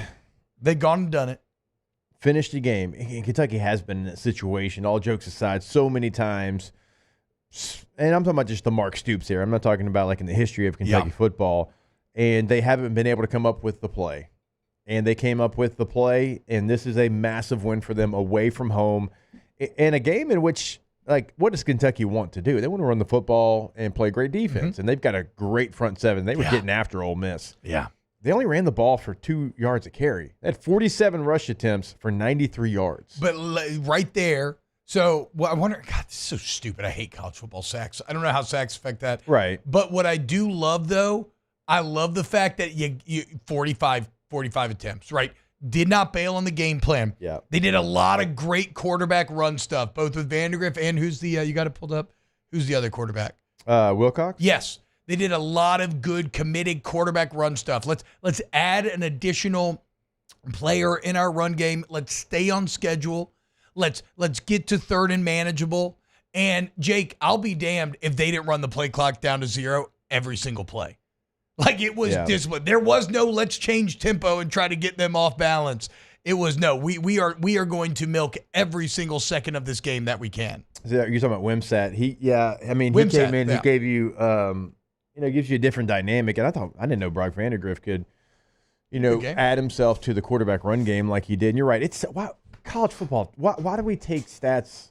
Speaker 8: they've gone and done it.
Speaker 9: Finished the game. And Kentucky has been in that situation, all jokes aside, so many times. And I'm talking about just the Mark Stoops here. I'm not talking about like in the history of Kentucky football. And they haven't been able to come up with the play. And they came up with the play, and this is a massive win for them away from home. In a game in which, like, what does Kentucky want to do? They want to run the football and play great defense. And they've got a great front seven. They were getting after Ole Miss.
Speaker 8: Yeah.
Speaker 9: They only ran the ball for 2 yards a carry. They had 47 rush attempts for 93 yards.
Speaker 8: But right there, so I wonder, God, this is so stupid. I hate college football sacks. I don't know how sacks affect that.
Speaker 9: Right.
Speaker 8: But what I do love, though, I love the fact that you 45 attempts, right? Did not bail on the game plan.
Speaker 9: Yeah.
Speaker 8: They did a lot of great quarterback run stuff, both with Vandegrift and who's the, you got it pulled up? Who's the other quarterback?
Speaker 9: Wilcox?
Speaker 8: Yes. They did a lot of good committed quarterback run stuff. Let's add an additional player in our run game. Let's stay on schedule. Let's get to third and manageable. And Jake, I'll be damned if they didn't run the play clock down to 0 every single play. Like it was discipline. There was no let's change tempo and try to get them off balance. It was no, we are going to milk every single second of this game that we can.
Speaker 9: You're talking about Wimsatt. He came in, he gave you gives you a different dynamic. And I didn't know Brock Vandegrift could, add himself to the quarterback run game like he did. And you're right. It's college football. Why do we take stats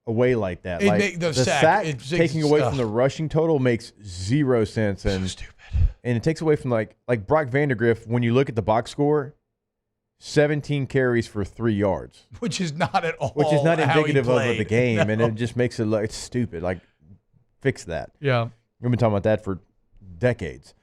Speaker 9: away like that? The sack taking away from the rushing total makes zero sense. And
Speaker 8: so stupid.
Speaker 9: And it takes away from like Brock Vandegrift, when you look at the box score, 17 carries for 3 yards.
Speaker 8: Which is not at all
Speaker 9: Which is not indicative of the game.
Speaker 8: No.
Speaker 9: And it just makes it look, it's stupid. Like, fix that.
Speaker 8: Yeah.
Speaker 9: We've been talking about that for decades.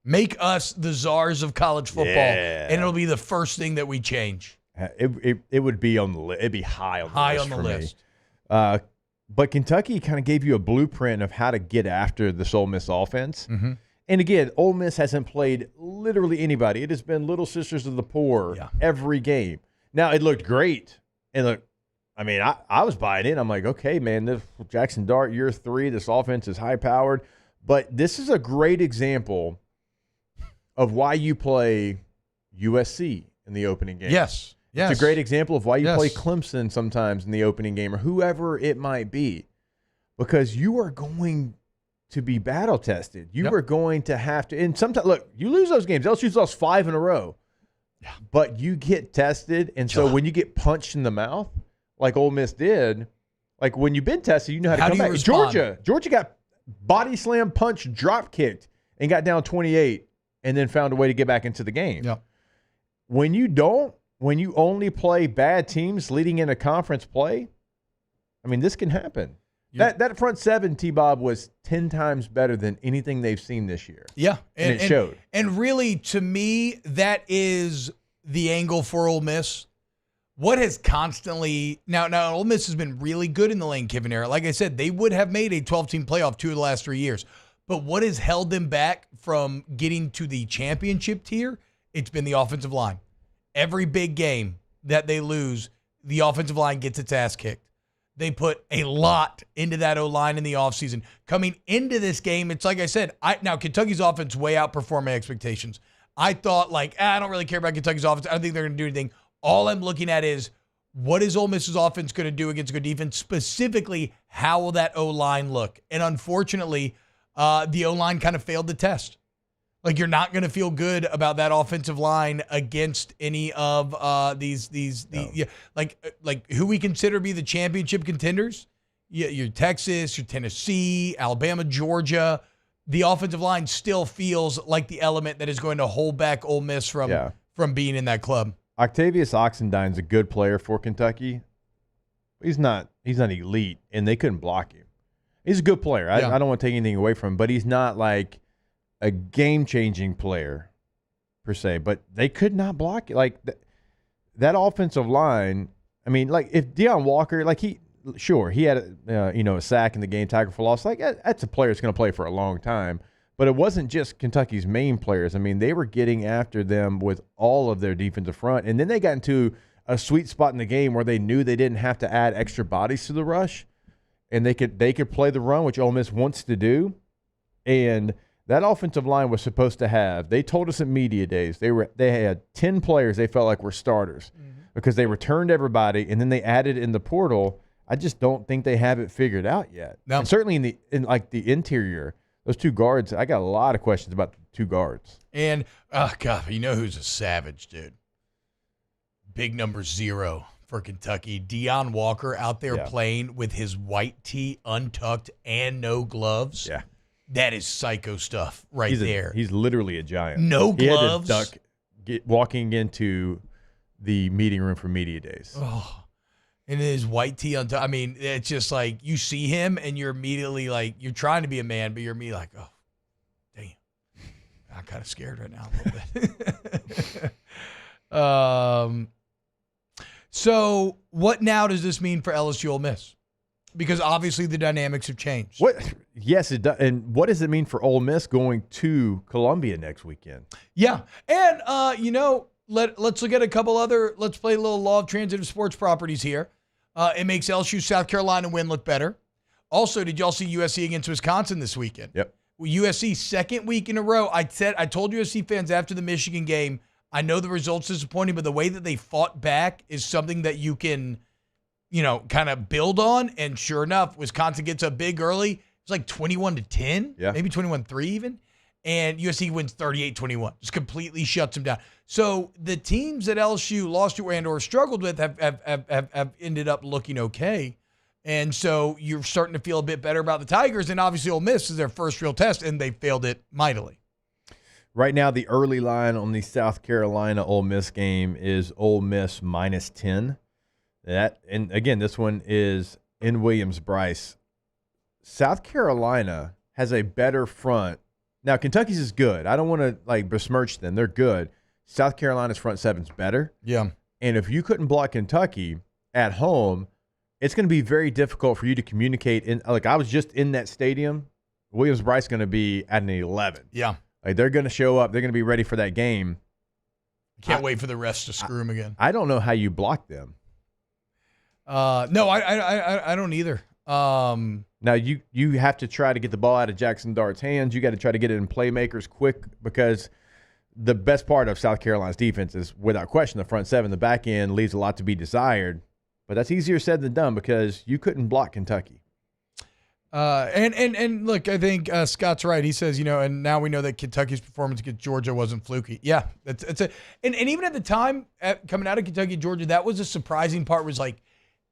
Speaker 8: Make us the czars of college football, and it'll be the first thing that we change.
Speaker 9: It would be on the list. It'd be high on the list. But Kentucky kind of gave you a blueprint of how to get after this Ole Miss offense.
Speaker 8: Mm-hmm.
Speaker 9: And again, Ole Miss hasn't played literally anybody. It has been Little Sisters of the Poor every game. Now, it looked great. And look, I mean, I was buying it. I'm like, okay, man, this Jackson Dart, year 3, this offense is high-powered. But this is a great example of why you play USC in the opening game.
Speaker 8: Yes. Yes.
Speaker 9: It's a great example of why you play Clemson sometimes in the opening game or whoever it might be, because you are going to be battle tested. You are going to have to, and sometimes, look, you lose those games. LSU's lost 5 in a row, but you get tested. And so when you get punched in the mouth, like Ole Miss did, like when you've been tested, you know how to come back. Georgia got body slam, punch, drop kicked, and got down 28, and then found a way to get back into the game.
Speaker 8: Yeah.
Speaker 9: When you only play bad teams leading into conference play, I mean, this can happen. That front seven, T-Bob, was 10 times better than anything they've seen this year.
Speaker 8: Yeah.
Speaker 9: And it showed.
Speaker 8: And really, to me, that is the angle for Ole Miss. What has constantly – now Ole Miss has been really good in the Lane Kiffin era. Like I said, they would have made a 12-team playoff 2 of the last 3 years. But what has held them back from getting to the championship tier? It's been the offensive line. Every big game that they lose, the offensive line gets its ass kicked. They put a lot into that O-line in the offseason. Coming into this game, it's like I said, now Kentucky's offense way outperformed my expectations. I thought, I don't really care about Kentucky's offense. I don't think they're going to do anything. All I'm looking at is, what is Ole Miss's offense going to do against a good defense? Specifically, how will that O-line look? And unfortunately, the O-line kind of failed the test. Like, you're not going to feel good about that offensive line against any of like who we consider to be the championship contenders. Your Texas, your Tennessee, Alabama, Georgia. The offensive line still feels like the element that is going to hold back Ole Miss from being in that club.
Speaker 9: Octavius Oxendine's a good player for Kentucky. He's not elite, and they couldn't block him. He's a good player. I don't want to take anything away from him, but he's not like a game-changing player per se, but they could not block it. Like that offensive line, I mean, like if Deion Walker, sure, he had a sack in the game, tackle for loss. Like that's a player that's going to play for a long time. But it wasn't just Kentucky's main players. I mean, they were getting after them with all of their defensive front, and then they got into a sweet spot in the game where they knew they didn't have to add extra bodies to the rush, and they could play the run, which Ole Miss wants to do. And that offensive line was supposed to have. They told us at media days they had 10 players they felt like were starters because they returned everybody, and then they added in the portal. I just don't think they have it figured out yet. No. And certainly in the interior. Those two guards, I got a lot of questions about the two guards.
Speaker 8: And, God, you know who's a savage, dude? Big number 0 for Kentucky. Deion Walker out there playing with his white tee untucked and no gloves.
Speaker 9: Yeah.
Speaker 8: That is psycho stuff there.
Speaker 9: He's literally a giant.
Speaker 8: No gloves.
Speaker 9: He had to duck walking into the meeting room for media days.
Speaker 8: Oh. And his white tee on top. I mean, it's just like you see him and you're immediately like, you're trying to be a man, but you're immediately like, oh, damn. I'm kind of scared right now a little bit. So what now does this mean for LSU Ole Miss? Because obviously the dynamics have changed.
Speaker 9: Yes, it does. And what does it mean for Ole Miss going to Columbia next weekend?
Speaker 8: Yeah. And, let's look at a couple other, let's play a little law of transitive sports properties here. It makes LSU South Carolina win look better. Also, did y'all see USC against Wisconsin this weekend?
Speaker 9: Yep.
Speaker 8: USC second week in a row. I told USC fans after the Michigan game, I know the results disappointing, but the way that they fought back is something that you can, kind of build on. And sure enough, Wisconsin gets up big early. It's like 21-10, maybe 21-3 even. And USC wins 38-21. Just completely shuts them down. So the teams that LSU lost to and or struggled with have ended up looking okay. And so you're starting to feel a bit better about the Tigers. And obviously Ole Miss is their first real test, and they failed it mightily.
Speaker 9: Right now, the early line on the South Carolina Ole Miss game is Ole Miss -10. And again, this one is in Williams-Brice. South Carolina has a better front. Now, Kentucky's is good. I don't want to besmirch them. They're good. South Carolina's front seven's better.
Speaker 8: Yeah.
Speaker 9: And if you couldn't block Kentucky at home, it's going to be very difficult for you to communicate. I was just in that stadium. Williams-Brice is going to be at an 11.
Speaker 8: Yeah.
Speaker 9: They're going to show up. They're going to be ready for that game.
Speaker 8: Can't wait for the refs to screw them again.
Speaker 9: I don't know how you block them.
Speaker 8: No, I don't either.
Speaker 9: Now, you have to try to get the ball out of Jackson Dart's hands. You got to try to get it in playmakers quick because the best part of South Carolina's defense is, without question, the front seven. The back end leaves a lot to be desired. But that's easier said than done because you couldn't block Kentucky.
Speaker 8: And look, I think Scott's right. He says, and now we know that Kentucky's performance against Georgia wasn't fluky. Yeah, and even at the time coming out of Kentucky, Georgia, that was a surprising part. Was like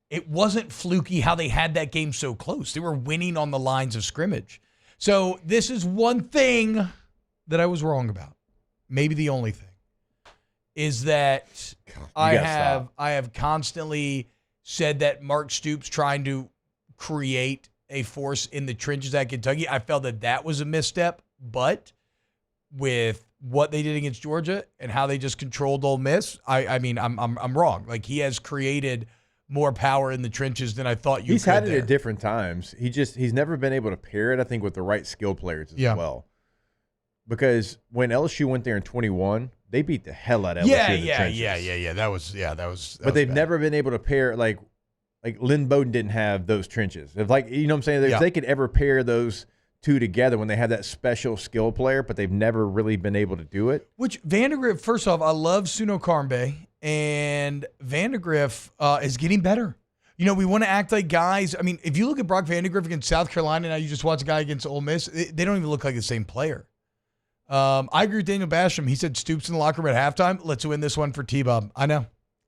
Speaker 8: it wasn't fluky how they had that game so close. They were winning on the lines of scrimmage. So this is one thing that I was wrong about. Maybe the only thing is that I have constantly said that Mark Stoops trying to create a force in the trenches at Kentucky. I felt that was a misstep, but with what they did against Georgia and how they just controlled Ole Miss, I'm wrong. Like he has created more power in the trenches than I thought
Speaker 9: He's had it at different times. He's never been able to pair it, I think, with the right skill players as well. Because when LSU went there in 21, they beat the hell out of LSU in the trenches.
Speaker 8: That was.
Speaker 9: But they've never been able to pair like Lynn Bowden didn't have those trenches. If you know what I'm saying? If they could ever pair those two together when they have that special skill player, but they've never really been able to do it.
Speaker 8: Which Vandegrift, first off, I love Suno Karmbe, and Vandegrift is getting better. We want to act like guys. I mean, if you look at Brock Vandegrift against South Carolina, now you just watch a guy against Ole Miss, they don't even look like the same player. I agree with Daniel Basham. He said Stoops in the locker room at halftime. Let's win this one for T-Bob. I know.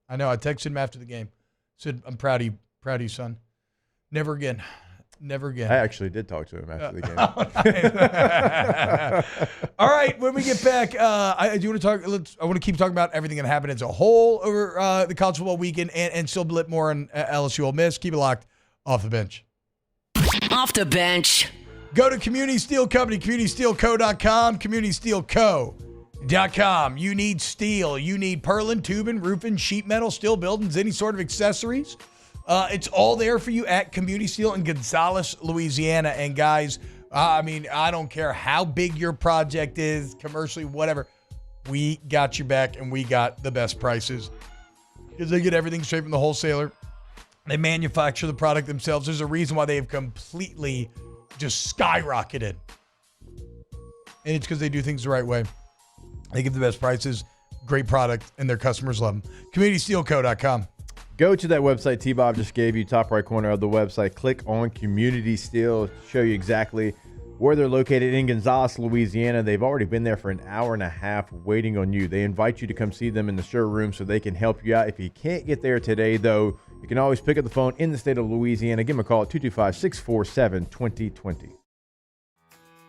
Speaker 8: I texted him after the game. Said, I'm proud of you, son. Never again. I
Speaker 9: actually did talk to him after the game.
Speaker 8: All right, when we get back, I want to keep talking about everything that happened as a whole over the college football weekend and still blip more on LSU Ole Miss. Keep it locked. Off the bench.
Speaker 4: Off the bench.
Speaker 8: Go to Community Steel Company, communitysteelco.com, communitysteelco.com. You need steel. You need purlin, tubing, roofing, sheet metal, steel buildings, any sort of accessories. It's all there for you at Community Steel in Gonzales, Louisiana. And guys, I don't care how big your project is, commercially, whatever. We got your back, and we got the best prices because they get everything straight from the wholesaler. They manufacture the product themselves. There's a reason why they have completely just skyrocketed. And it's because they do things the right way. They give the best prices, great product, and their customers love them. CommunitySteelCo.com.
Speaker 9: Go to that website T-Bob just gave you, top right corner of the website. Click on Community Steel, show you exactly where they're located in Gonzales, Louisiana. They've already been there for an hour and a half waiting on you. They invite you to come see them in the showroom so they can help you out. If you can't get there today, though, you can always pick up the phone in the state of Louisiana. Give them a call at 225-647-2020.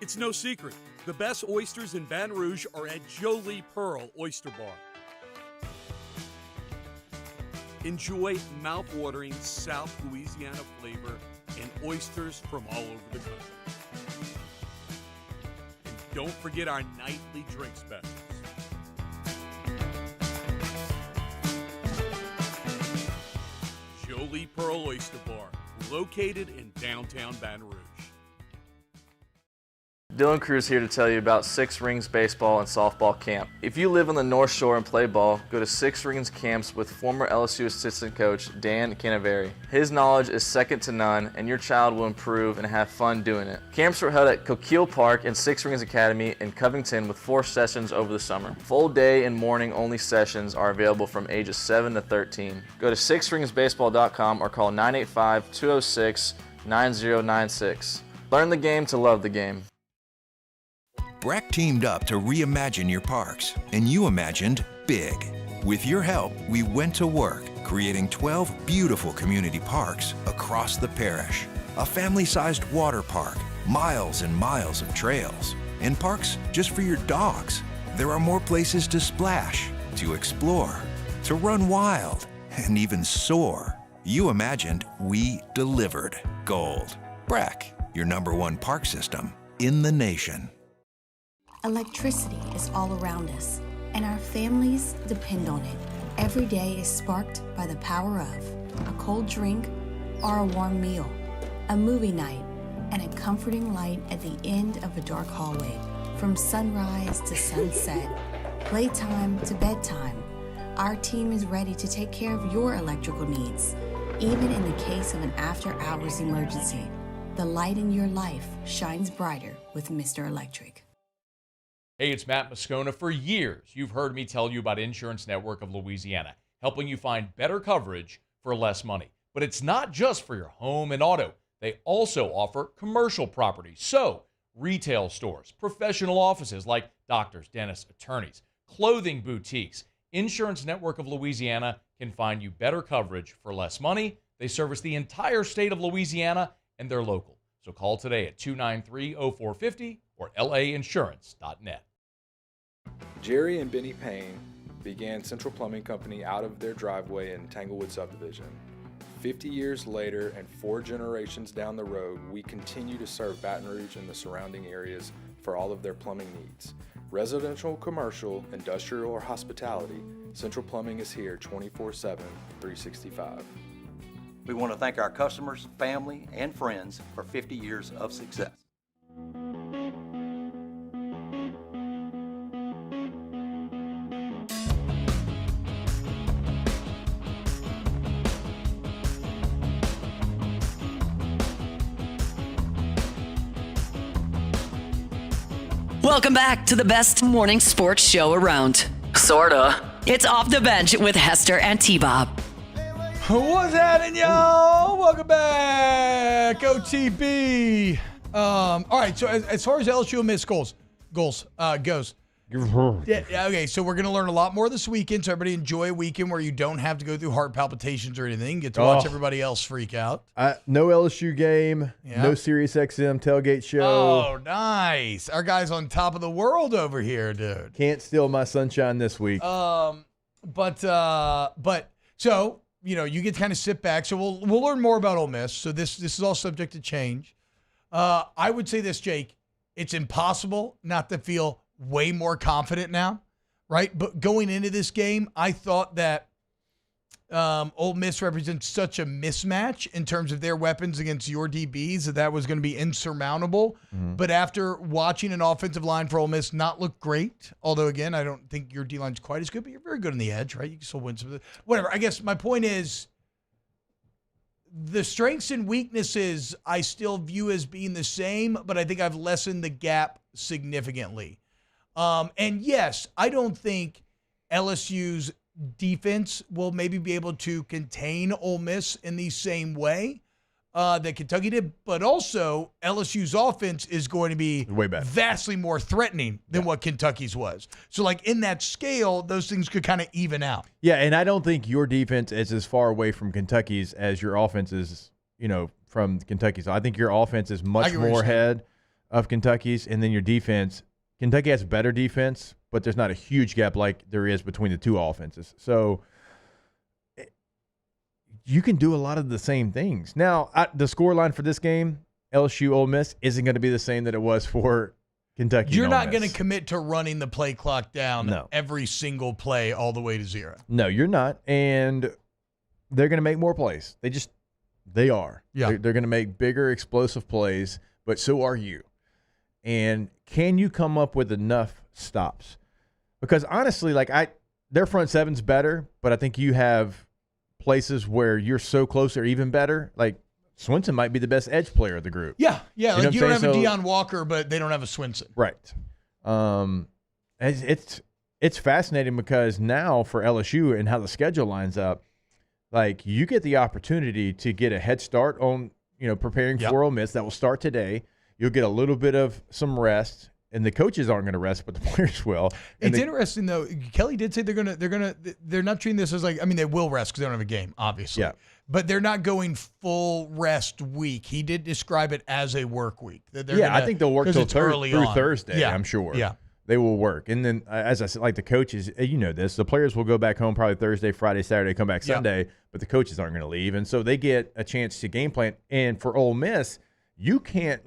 Speaker 12: It's no secret. The best oysters in Baton Rouge are at Jolie Pearl Oyster Bar. Enjoy mouth-watering South Louisiana flavor and oysters from all over the country. And don't forget our nightly drink specials. Jolie Pearl Oyster Bar, located in downtown Baton Rouge.
Speaker 1: Dylan Cruz here to tell you about Six Rings Baseball and Softball Camp. If you live on the North Shore and play ball, go to Six Rings Camps with former LSU assistant coach Dan Canaveri. His knowledge is second to none, and your child will improve and have fun doing it. Camps were held at Coquille Park and Six Rings Academy in Covington with 4 sessions over the summer. Full day and morning only sessions are available from ages 7 to 13. Go to sixringsbaseball.com or call 985-206-9096. Learn the game to love the game.
Speaker 13: Breck teamed up to reimagine your parks, and you imagined big. With your help, we went to work, creating 12 beautiful community parks across the parish. A family-sized water park, miles and miles of trails, and parks just for your dogs. There are more places to splash, to explore, to run wild, and even soar. You imagined, we delivered. Gold. Breck, your #1 park system in the nation.
Speaker 19: Electricity is all around us, and our families depend on it. Every day is sparked by the power of a cold drink or a warm meal, a movie night, and a comforting light at the end of a dark hallway. From sunrise to sunset, playtime to bedtime, our team is ready to take care of your electrical needs, even in the case of an after-hours emergency. The light in your life shines brighter with Mr. Electric.
Speaker 20: Hey, it's Matt Moscona. For years, you've heard me tell you about Insurance Network of Louisiana, helping you find better coverage for less money. But it's not just for your home and auto. They also offer commercial property. So, retail stores, professional offices like doctors, dentists, attorneys, clothing boutiques. Insurance Network of Louisiana can find you better coverage for less money. They service the entire state of Louisiana, and they're local. So call today at 293-0450 or lainsurance.net.
Speaker 21: Jerry and Benny Payne began Central Plumbing Company out of their driveway in Tanglewood subdivision. 50 years later and 4 generations down the road, we continue to serve Baton Rouge and the surrounding areas for all of their plumbing needs. Residential, commercial, industrial, or hospitality, Central Plumbing is here 24/7, 365.
Speaker 11: We want to thank our customers, family, and friends for 50 years of success.
Speaker 4: Welcome back to the best morning sports show around. Sorta. It's Off the Bench with Hester and T-Bob.
Speaker 8: What's happening, y'all? Welcome back, OTB. All right, so as far as LSU and Miss goes, yeah, okay, so we're going to learn a lot more this weekend, so everybody enjoy a weekend where you don't have to go through heart palpitations or anything. Get to watch everybody else freak out.
Speaker 9: No LSU game, no Sirius XM tailgate show.
Speaker 8: Oh, nice. Our guy's on top of the world over here, dude.
Speaker 9: Can't steal my sunshine this week.
Speaker 8: So, you know, you get to kind of sit back. So we'll learn more about Ole Miss. So this is all subject to change. I would say this, Jake. It's impossible not to feel way more confident now, right? But going into this game, I thought that Ole Miss represents such a mismatch in terms of their weapons against your DBs that was going to be insurmountable.
Speaker 9: Mm-hmm.
Speaker 8: But after watching an offensive line for Ole Miss not look great, although, again, I don't think your D-line's quite as good, but you're very good on the edge, right? You can still win some of the – whatever. I guess my point is the strengths and weaknesses I still view as being the same, but I think I've lessened the gap significantly. And, yes, I don't think LSU's – defense will maybe be able to contain Ole Miss in the same way that Kentucky did, but also LSU's offense is going to be
Speaker 9: way better,
Speaker 8: vastly more threatening than what Kentucky's was. So, like, in that scale, those things could kind of even out.
Speaker 9: Yeah, and I don't think your defense is as far away from Kentucky's as your offense is, from Kentucky's. I think your offense is much more ahead of Kentucky's, and then your defense, Kentucky has better defense, but there's not a huge gap like there is between the two offenses. So you can do a lot of the same things. Now, the scoreline for this game, LSU Ole Miss, isn't going to be the same that it was for Kentucky.
Speaker 8: You're not going to commit to running the play clock down every single play all the way to 0.
Speaker 9: No, you're not. And they're going to make more plays. They are.
Speaker 8: Yeah.
Speaker 9: They're going to make bigger, explosive plays, but so are you. And can you come up with enough stops? Because honestly, their front seven's better, but I think you have places where you're so close or even better. Like Swinson might be the best edge player of the group.
Speaker 8: Yeah.
Speaker 9: You know
Speaker 8: Like you don't have a Deion Walker, but they don't have a Swinson.
Speaker 9: Right. It's fascinating because now for LSU and how the schedule lines up, like you get the opportunity to get a head start on preparing for Ole Miss. That will start today. You'll get a little bit of some rest. And the coaches aren't going to rest, but the players will.
Speaker 8: It's interesting though. Kelly did say they're not treating this as they will rest because they don't have a game, obviously.
Speaker 9: Yeah.
Speaker 8: But they're not going full rest week. He did describe it as a work week.
Speaker 9: I think they'll work through Thursday.
Speaker 8: Yeah.
Speaker 9: I'm sure.
Speaker 8: Yeah.
Speaker 9: They will work, and then as I said, like the coaches, the players will go back home probably Thursday, Friday, Saturday, come back Sunday, but the coaches aren't going to leave, and so they get a chance to game plan. And for Ole Miss, you can't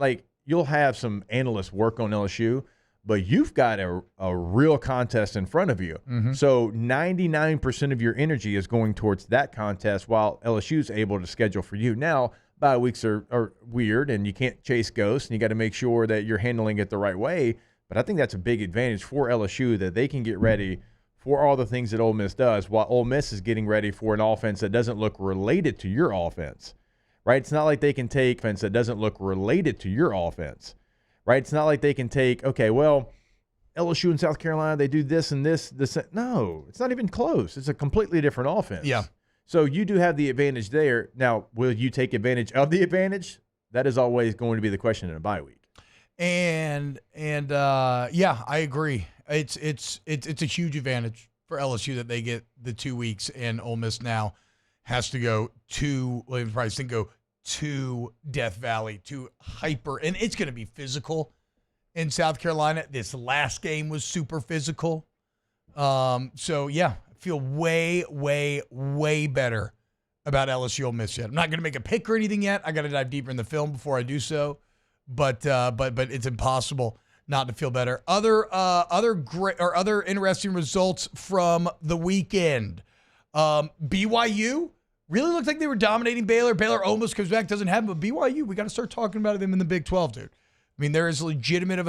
Speaker 9: you'll have some analysts work on LSU, but you've got a real contest in front of you.
Speaker 8: Mm-hmm.
Speaker 9: So 99% of your energy is going towards that contest while LSU's able to schedule for you. Now, bye weeks are weird, and you can't chase ghosts, and you got to make sure that you're handling it the right way. But I think that's a big advantage for LSU that they can get ready for all the things that Ole Miss does while Ole Miss is getting ready for an offense that doesn't look related to your offense. Right? It's not like they can take offense that doesn't look related to your offense, right? It's not like they can take, okay, well, LSU and South Carolina, they do this and this. No, it's not even close. It's a completely different offense.
Speaker 8: Yeah.
Speaker 9: So you do have the advantage there. Now, will you take advantage of the advantage? That is always going to be the question in a bye week.
Speaker 8: And I agree. It's a huge advantage for LSU that they get the 2 weeks, and Ole Miss now has to go to Death Valley, to hyper, and it's going to be physical in South Carolina. This last game was super physical. I feel way, way, way better about LSU Ole Miss yet. I'm not going to make a pick or anything yet. I got to dive deeper in the film before I do so, but it's impossible not to feel better. Other interesting results from the weekend. BYU really looked like they were dominating Baylor. Baylor almost comes back, doesn't happen, but BYU, we got to start talking about them in the Big 12, dude. I mean, they're as legitimate of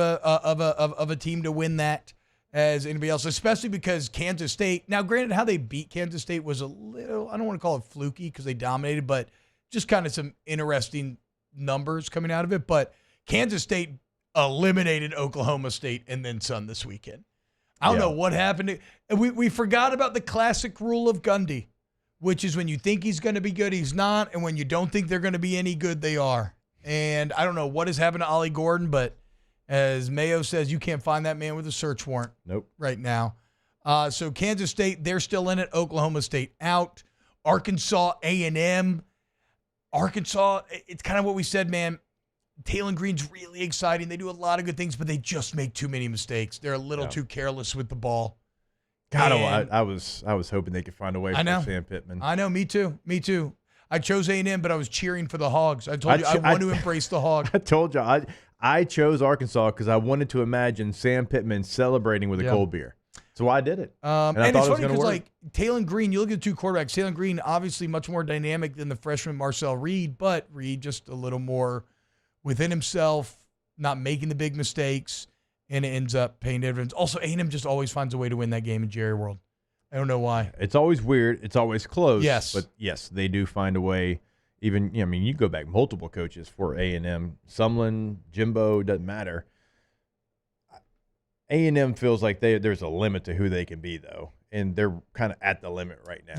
Speaker 8: a team to win that as anybody else, especially because Kansas State. Now, granted, how they beat Kansas State was a little, I don't want to call it fluky because they dominated, but just kind of some interesting numbers coming out of it. But Kansas State eliminated Oklahoma State and then some this weekend. I don't know what happened. We forgot about the classic rule of Gundy, which is when you think he's going to be good, he's not. And when you don't think they're going to be any good, they are. And I don't know what has happened to Ollie Gordon, but as Mayo says, you can't find that man with a search warrant right now. So Kansas State, they're still in it. Oklahoma State out. Arkansas A&M. Arkansas, it's kind of what we said, man. Taylon Green's really exciting. They do a lot of good things, but they just make too many mistakes. They're a little too careless with the ball.
Speaker 9: God, I was hoping they could find a way for Sam Pittman.
Speaker 8: I know, me too. I chose A&M, but I was cheering for the Hogs. I told you I want to embrace the Hog.
Speaker 9: I told you I chose Arkansas because I wanted to imagine Sam Pittman celebrating with a cold beer. That's why I did it.
Speaker 8: And
Speaker 9: I
Speaker 8: it's
Speaker 9: thought it was
Speaker 8: funny
Speaker 9: going to
Speaker 8: because,
Speaker 9: work.
Speaker 8: like, Taylon Green, you look at the two quarterbacks. Taylon Green, obviously much more dynamic than the freshman Marcel Reed, but Reed just a little more within himself, not making the big mistakes, and it ends up paying dividends. Also, A&M just always finds a way to win that game in Jerry World. I don't know why.
Speaker 9: It's always weird. It's always close.
Speaker 8: Yes.
Speaker 9: But, yes, they do find a way. Even, I mean, you go back multiple coaches for A&M. Sumlin, Jimbo, doesn't matter. A&M feels like there's a limit to who they can be, though, and they're kind of at the limit right now.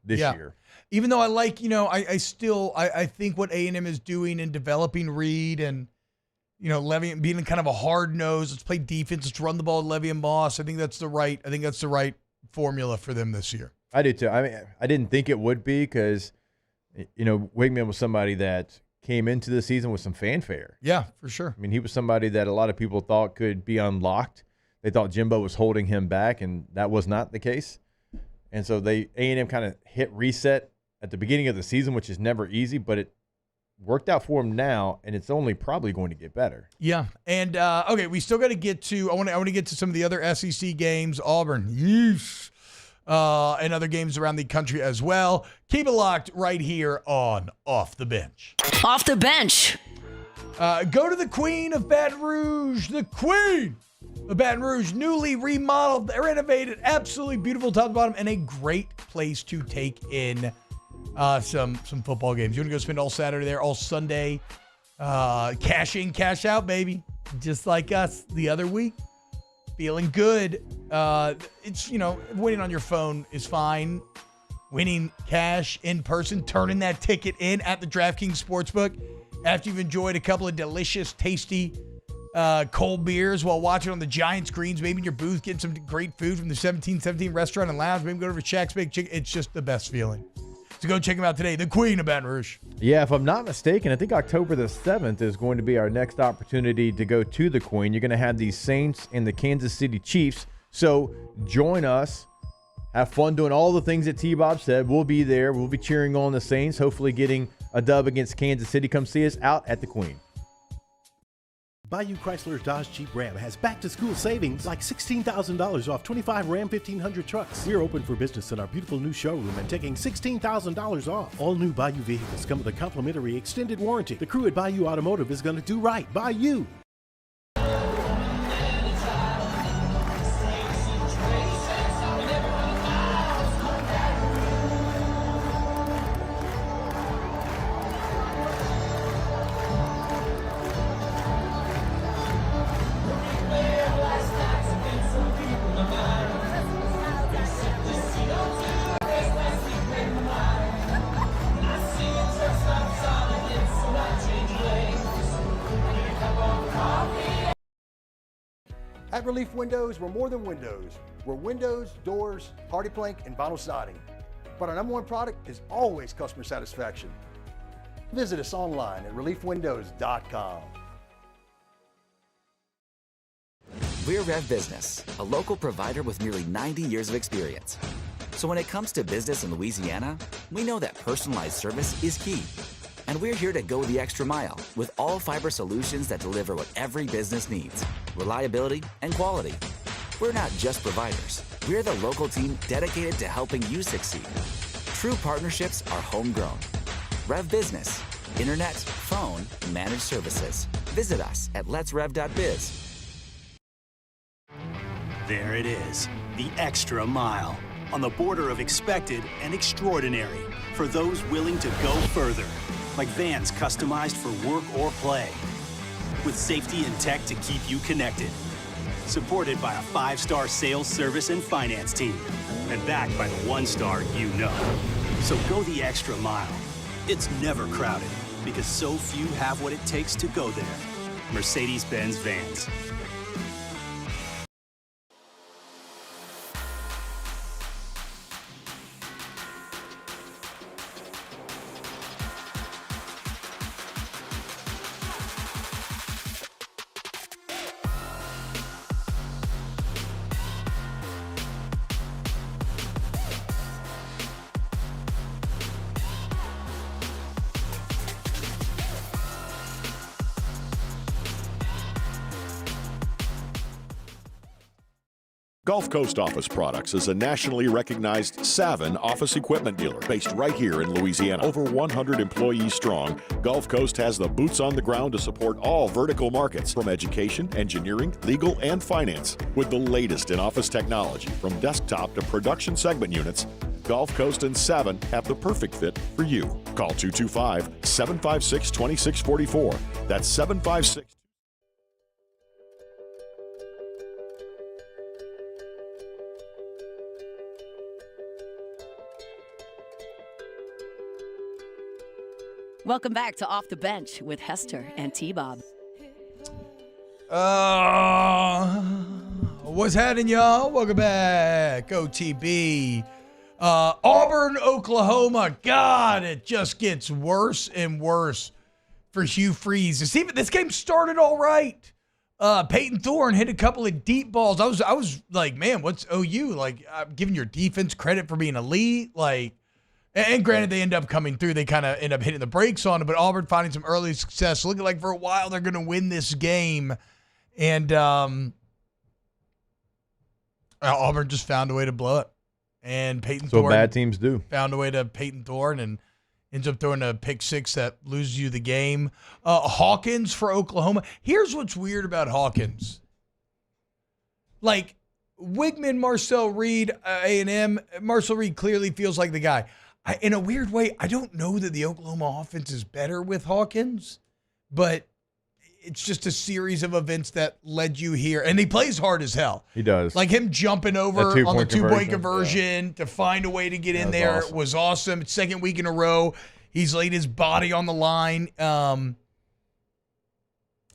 Speaker 9: This year.
Speaker 8: Even though I like, I think what A&M is doing in developing Reed and, Levy being kind of a hard nose. Let's play defense. Let's run the ball with Levy and Moss. I think that's the right formula for them this year.
Speaker 9: I do too. I mean, I didn't think it would be because, Wigman was somebody that came into the season with some fanfare.
Speaker 8: Yeah, for sure.
Speaker 9: I mean, he was somebody that a lot of people thought could be unlocked. They thought Jimbo was holding him back, and that was not the case. And so A&M kind of hit reset at the beginning of the season, which is never easy, but it worked out for him now, and it's only probably going to get better.
Speaker 8: Yeah, and okay, we still got to get to. I want to get to some of the other SEC games. Auburn, yeesh, and other games around the country as well. Keep it locked right here on Off the Bench.
Speaker 4: Off the bench.
Speaker 8: Go to the Queen of Baton Rouge. The Queen of Baton Rouge, newly remodeled, renovated, absolutely beautiful top to bottom, and a great place to take in some football games. You want to go spend all Saturday there, all Sunday, cash in, cash out, baby, just like us the other week. Feeling good. It's, winning on your phone is fine. Winning cash in person, turning that ticket in at the DraftKings Sportsbook after you've enjoyed a couple of delicious, tasty cold beers while watching on the giant screens, maybe in your booth, getting some great food from the 1717 restaurant and lounge, maybe go over to Shaq's Big Chicken. It's just the best feeling. So go check them out today. The Queen of Baton Rouge.
Speaker 9: Yeah, if I'm not mistaken, I think October the 7th is going to be our next opportunity to go to the Queen. You're going to have the Saints and the Kansas City Chiefs. So join us. Have fun doing all the things that T-Bob said. We'll be there. We'll be cheering on the Saints, hopefully getting a dub against Kansas City. Come see us out at the Queen.
Speaker 2: Bayou Chrysler Dodge Jeep Ram has back-to-school savings like $16,000 off 25 Ram 1500 trucks. We're open for business in our beautiful new showroom and taking $16,000 off. All new Bayou vehicles come with a complimentary extended warranty. The crew at Bayou Automotive is going to do right by you.
Speaker 18: At Relief Windows, we're more than windows. We're windows, doors, hardy plank, and vinyl siding. But our number one product is always customer satisfaction. Visit us online at reliefwindows.com.
Speaker 22: We're Rev Business, a local provider with nearly 90 years of experience. So when it comes to business in Louisiana, we know that personalized service is key. And we're here to go the extra mile with all fiber solutions that deliver what every business needs: reliability and quality. We're not just providers. We're the local team dedicated to helping you succeed. True partnerships are homegrown. Rev Business, internet, phone, managed services. Visit us at letsrev.biz.
Speaker 17: There it is, the extra mile, on the border of expected and extraordinary, for those willing to go further. Like vans customized for work or play, with safety and tech to keep you connected. Supported by a 5-star sales, service, and finance team, and backed by the 1-star you know. So go the extra mile. It's never crowded, because so few have what it takes to go there. Mercedes-Benz Vans.
Speaker 14: Gulf Coast Office Products is a nationally recognized Savin office equipment dealer based right here in Louisiana. Over 100 employees strong, Gulf Coast has the boots on the ground to support all vertical markets from education, engineering, legal, and finance. With the latest in office technology from desktop to production segment units, Gulf Coast and Savin have the perfect fit for you. Call 225-756-2644. That's 756.
Speaker 4: Welcome back to Off the Bench with Hester and T-Bob.
Speaker 8: What's happening, y'all? Welcome back. OTB. Auburn, Oklahoma. God, it just gets worse and worse for Hugh Freeze. This game started all right. Peyton Thorne hit a couple of deep balls. I was like, man, what's OU? Like, I'm giving your defense credit for being elite. Like, and granted, they end up coming through. They kind of end up hitting the brakes on it, but Auburn finding some early success. Looking like for a while they're going to win this game. And Auburn just found a way to blow it. And Peyton Thorne.
Speaker 9: So bad teams do.
Speaker 8: Found a way to Peyton Thorne and ends up throwing a pick six that loses you the game. Hawkins for Oklahoma. Here's what's weird about Hawkins. Like, Wigman, Marcel Reed, A&M, Marcel Reed clearly feels like the guy. In a weird way, I don't know that the Oklahoma offense is better with Hawkins, but it's just a series of events that led you here. And he plays hard as hell.
Speaker 9: He does.
Speaker 8: Like him jumping over on the two-point conversion to find a way to get in there was awesome. Second week in a row, he's laid his body on the line.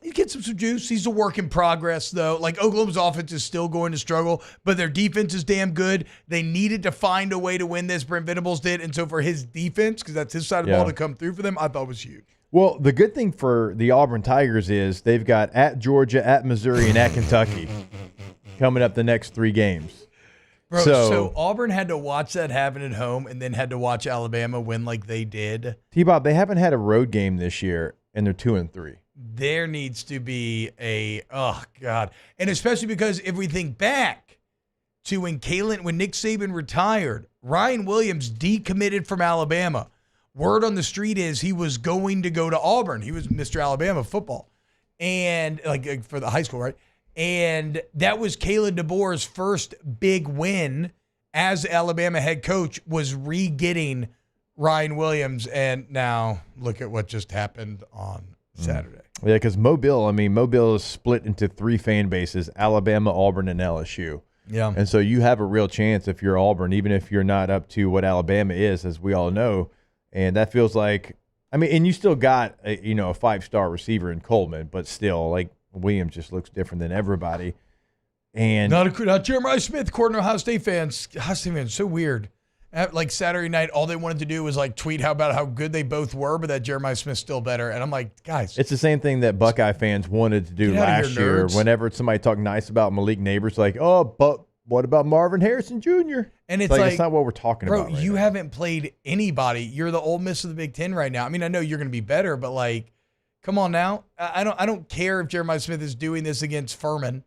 Speaker 8: He gets some juice. He's a work in progress, though. Like, Oklahoma's offense is still going to struggle, but their defense is damn good. They needed to find a way to win this. Brent Venables did. And so for his defense, because that's his side of the ball, to come through for them, I thought was huge.
Speaker 9: Well, the good thing for the Auburn Tigers is they've got at Georgia, at Missouri, and at Kentucky coming up the next 3 games.
Speaker 8: Bro, so Auburn had to watch that happen at home and then had to watch Alabama win like they did.
Speaker 9: T-Bob, they haven't had a road game this year, and they're 2-3.
Speaker 8: There needs to be oh, God. And especially because if we think back to when Nick Saban retired, Ryan Williams decommitted from Alabama. Word on the street is he was going to go to Auburn. He was Mr. Alabama football. And like for the high school, right? And that was Kalen DeBoer's first big win as Alabama head coach, was re-getting Ryan Williams. And now look at what just happened on Saturday.
Speaker 9: Yeah, because Mobile is split into 3 fan bases: Alabama, Auburn, and LSU.
Speaker 8: Yeah.
Speaker 9: And so you have a real chance if you're Auburn, even if you're not up to what Alabama is, as we all know. And that feels like, and you still got a 5-star receiver in Coleman, but still, like, Williams just looks different than everybody. And
Speaker 8: not Jeremiah Smith, according to Ohio State fans. Ohio State fans, so weird. Like Saturday night, all they wanted to do was like tweet about how good they both were, but that Jeremiah Smith's still better. And I'm like, guys,
Speaker 9: it's the same thing that Buckeye fans wanted to do last year. Whenever somebody talked nice about Malik Neighbors, like, oh, but what about Marvin Harrison Jr.?
Speaker 8: And it's like
Speaker 9: that's not what we're talking about.
Speaker 8: Bro, you haven't played anybody. You're the Ole Miss of the Big Ten right now. I mean, I know you're going to be better, but like, come on now. I don't care if Jeremiah Smith is doing this against Furman.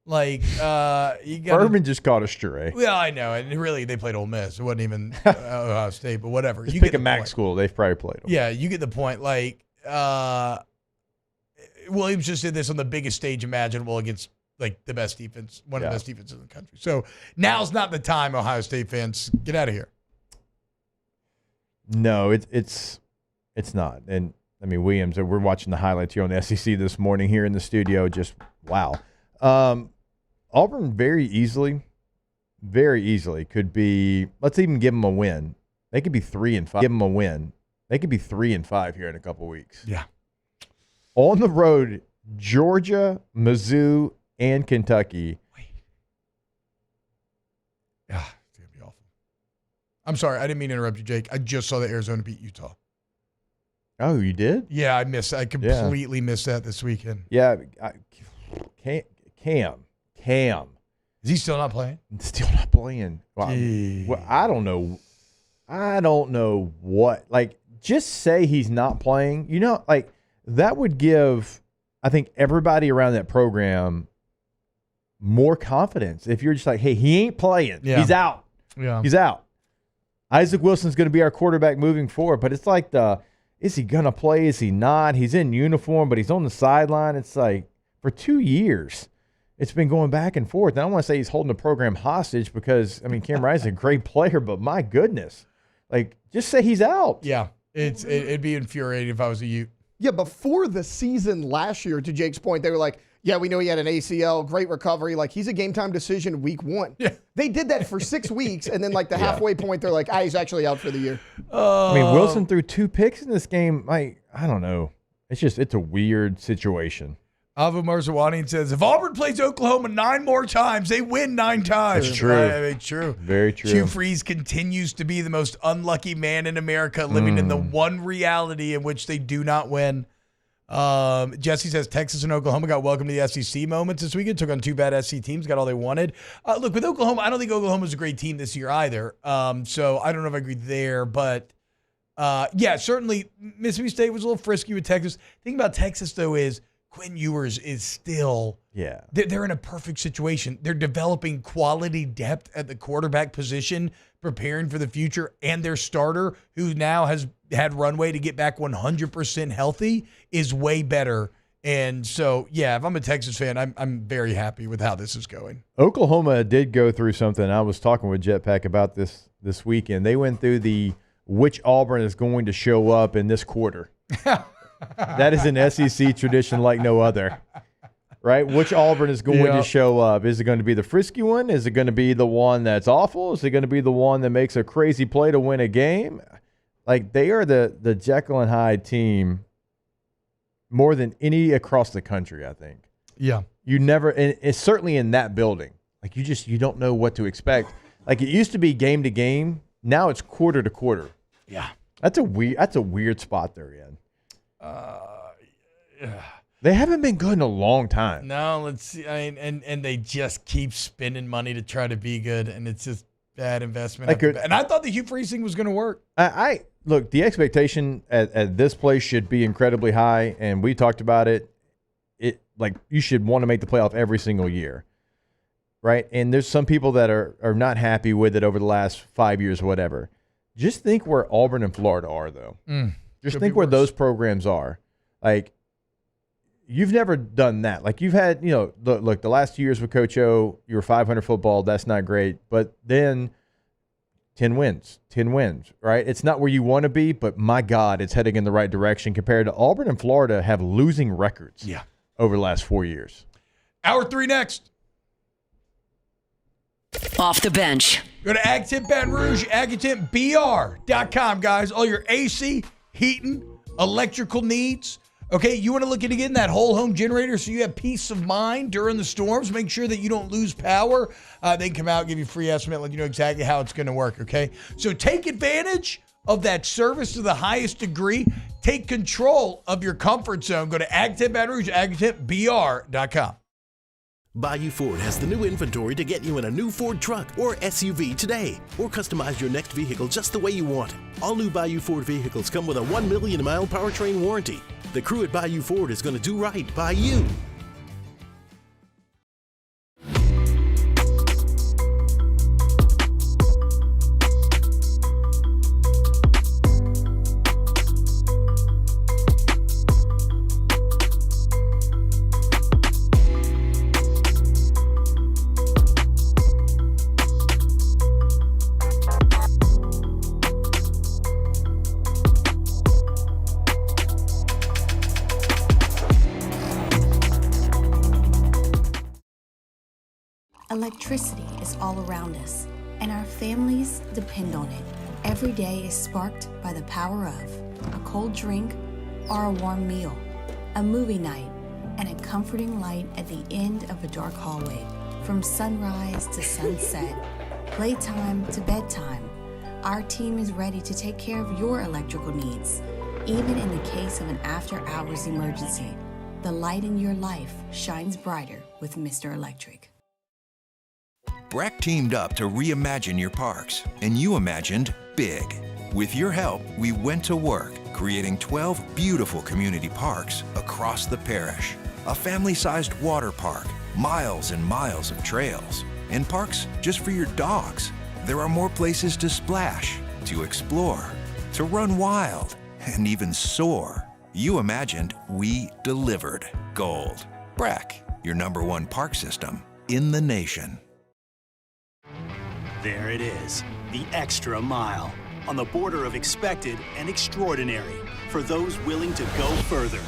Speaker 8: Like,
Speaker 9: Furman just caught a stray.
Speaker 8: Well, I know, and really they played Ole Miss. It wasn't even Ohio State, but whatever.
Speaker 9: Just pick a MAC school. They've probably played them.
Speaker 8: Yeah, you get the point. Like, Williams just did this on the biggest stage imaginable against like the best defense, one of the best defenses in the country. So now's not the time, Ohio State fans. Get out of here.
Speaker 9: No, it's not. And Williams, we're watching the highlights here on the SEC this morning here in the studio. Just wow. Auburn very easily could be. Let's even give them a win. They could be 3-5. Give them a win. They could be 3-5 here in a couple weeks.
Speaker 8: Yeah.
Speaker 9: On the road, Georgia, Mizzou, and Kentucky.
Speaker 8: Yeah, it's gonna be awful. I'm sorry, I didn't mean to interrupt you, Jake. I just saw that Arizona beat Utah.
Speaker 9: Oh, you did?
Speaker 8: Yeah, I missed. I completely missed that this weekend.
Speaker 9: Yeah, Cam.
Speaker 8: Is he still not playing?
Speaker 9: Still not playing. Well, I don't know. I don't know what. Like, just say he's not playing. Like, that would give, I think, everybody around that program more confidence. If you're just like, hey, he ain't playing.
Speaker 8: Yeah.
Speaker 9: He's out.
Speaker 8: Yeah.
Speaker 9: He's out. Isaac Wilson's going to be our quarterback moving forward. But it's like is he going to play? Is he not? He's in uniform, but he's on the sideline. It's like for 2 years, it's been going back and forth. And I don't want to say he's holding the program hostage because, I mean, Cam Rising's a great player, but my goodness. Like, just say he's out.
Speaker 8: Yeah. It'd be infuriating if I was a Ute.
Speaker 3: Yeah, before the season last year, to Jake's point, they were like, yeah, we know he had an ACL, great recovery. Like, he's a game-time decision week 1.
Speaker 8: Yeah.
Speaker 3: They did that for 6 weeks, and then, like, the halfway point, they're like, he's actually out for the year.
Speaker 9: I mean, Wilson threw 2 picks in this game. Like, I don't know. It's a weird situation.
Speaker 8: Avu Marzawani says, if Auburn plays Oklahoma 9 more times, they win 9 times.
Speaker 9: That's true.
Speaker 8: I mean, true.
Speaker 9: Very true.
Speaker 8: Hugh Freeze continues to be the most unlucky man in America, living in the one reality in which they do not win. Jesse says Texas and Oklahoma got welcome to the SEC moments this weekend. Took on 2 bad SEC teams, got all they wanted. Look, with Oklahoma, I don't think Oklahoma's a great team this year either. So I don't know if I agree there, but yeah, certainly Mississippi State was a little frisky with Texas. The thing about Texas, though, is Quinn Ewers is still they're in a perfect situation. They're developing quality depth at the quarterback position, preparing for the future, and their starter, who now has had runway to get back 100% healthy, is way better. And so, yeah, if I'm a Texas fan, I'm very happy with how this is going.
Speaker 9: Oklahoma did go through something. I was talking with Jetpack about this weekend. They went through which Auburn is going to show up in this quarter. That is an SEC tradition like no other, right? Which Auburn is going to show up? Is it going to be the frisky one? Is it going to be the one that's awful? Is it going to be the one that makes a crazy play to win a game? Like, they are the Jekyll and Hyde team more than any across the country, I think.
Speaker 8: Yeah.
Speaker 9: You never, and it's certainly in that building. Like, you don't know what to expect. Like, it used to be game to game. Now it's quarter to quarter.
Speaker 8: Yeah.
Speaker 9: That's a weird spot they're in. They haven't been good in a long time.
Speaker 8: No, let's see. I mean, and they just keep spending money to try to be good, and it's just bad investment. And I thought the Hugh Freeze thing was going to work.
Speaker 9: I look, the expectation at this place should be incredibly high, and we talked about it. Like, you should want to make the playoff every single year, right? And there's some people that are not happy with it over the last 5 years, whatever. Just think where Auburn and Florida are, though. Just think where those programs are. Like, you've never done that. Like, you've had, look, the last 2 years with Coach O, you were 500 football. That's not great. But then 10 wins, right? It's not where you want to be, but my God, it's heading in the right direction compared to Auburn and Florida have losing records over the last 4 years.
Speaker 8: Hour 3 next.
Speaker 4: Off the bench.
Speaker 8: Go to AgTip Baton Rouge, AgTipBR.com, guys. All your AC, heating, electrical needs. Okay, you want to look into getting that whole home generator so you have peace of mind during the storms. Make sure that you don't lose power. They can come out, give you a free estimate, let you know exactly how it's going to work, okay? So take advantage of that service to the highest degree. Take control of your comfort zone. Go to AgTip Baton Rouge, AgTipBR.com.
Speaker 5: Bayou Ford has the new inventory to get you in a new Ford truck or SUV today, or customize your next vehicle just the way you want it. All new Bayou Ford vehicles come with a 1 million mile powertrain warranty. The crew at Bayou Ford is going to do right by you.
Speaker 19: Electricity is all around us, and our families depend on it. Every day is sparked by the power of a cold drink or a warm meal, a movie night, and a comforting light at the end of a dark hallway. From sunrise to sunset, playtime to bedtime, our team is ready to take care of your electrical needs. Even in the case of an after-hours emergency, the light in your life shines brighter with Mr. Electric.
Speaker 13: Breck teamed up to reimagine your parks, and you imagined big. With your help, we went to work, creating 12 beautiful community parks across the parish. A family-sized water park, miles and miles of trails, and parks just for your dogs. There are more places to splash, to explore, to run wild, and even soar. You imagined, we delivered. Gold. Brack, your #1 park system in the nation.
Speaker 17: There it is, the extra mile, on the border of expected and extraordinary, for those willing to go further,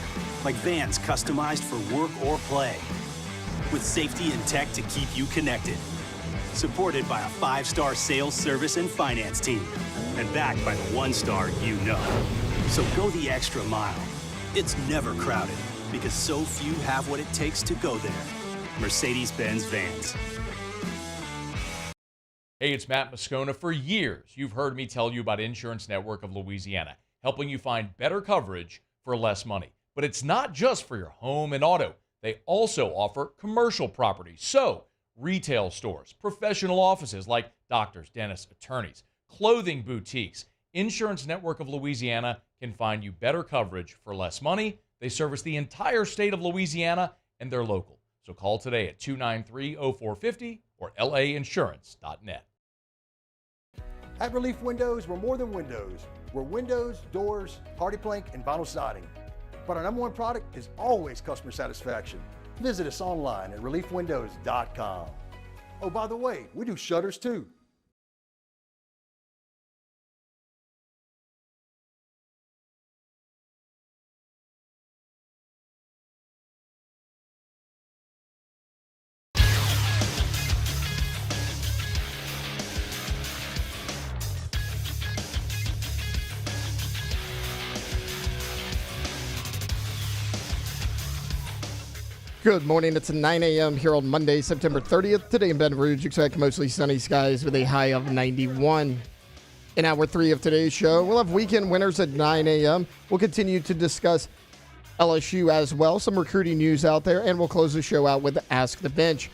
Speaker 17: like vans customized for work or play, with safety and tech to keep you connected. Supported by a 5-star sales, service, and finance team, and backed by the 1-star you know. So go the extra mile. It's never crowded, because so few have what it takes to go there. Mercedes-Benz Vans.
Speaker 20: Hey, it's Matt Moscona. For years, you've heard me tell you about Insurance Network of Louisiana, helping you find better coverage for less money. But it's not just for your home and auto. They also offer commercial property. So, retail stores, professional offices like doctors, dentists, attorneys, clothing boutiques. Insurance Network of Louisiana can find you better coverage for less money. They service the entire state of Louisiana, and they're local. So call today at 293-0450 or lainsurance.net.
Speaker 18: At Relief Windows, we're more than windows. We're windows, doors, hardy plank, and vinyl siding. But our #1 product is always customer satisfaction. Visit us online at reliefwindows.com. Oh, by the way, we do shutters too.
Speaker 3: Good morning. It's 9 a.m. here on Monday, September 30th. Today in Baton Rouge, expect mostly sunny skies with a high of 91. In hour 3 of today's show, we'll have weekend winners at 9 a.m. We'll continue to discuss LSU as well, some recruiting news out there, and we'll close the show out with Ask the Bench.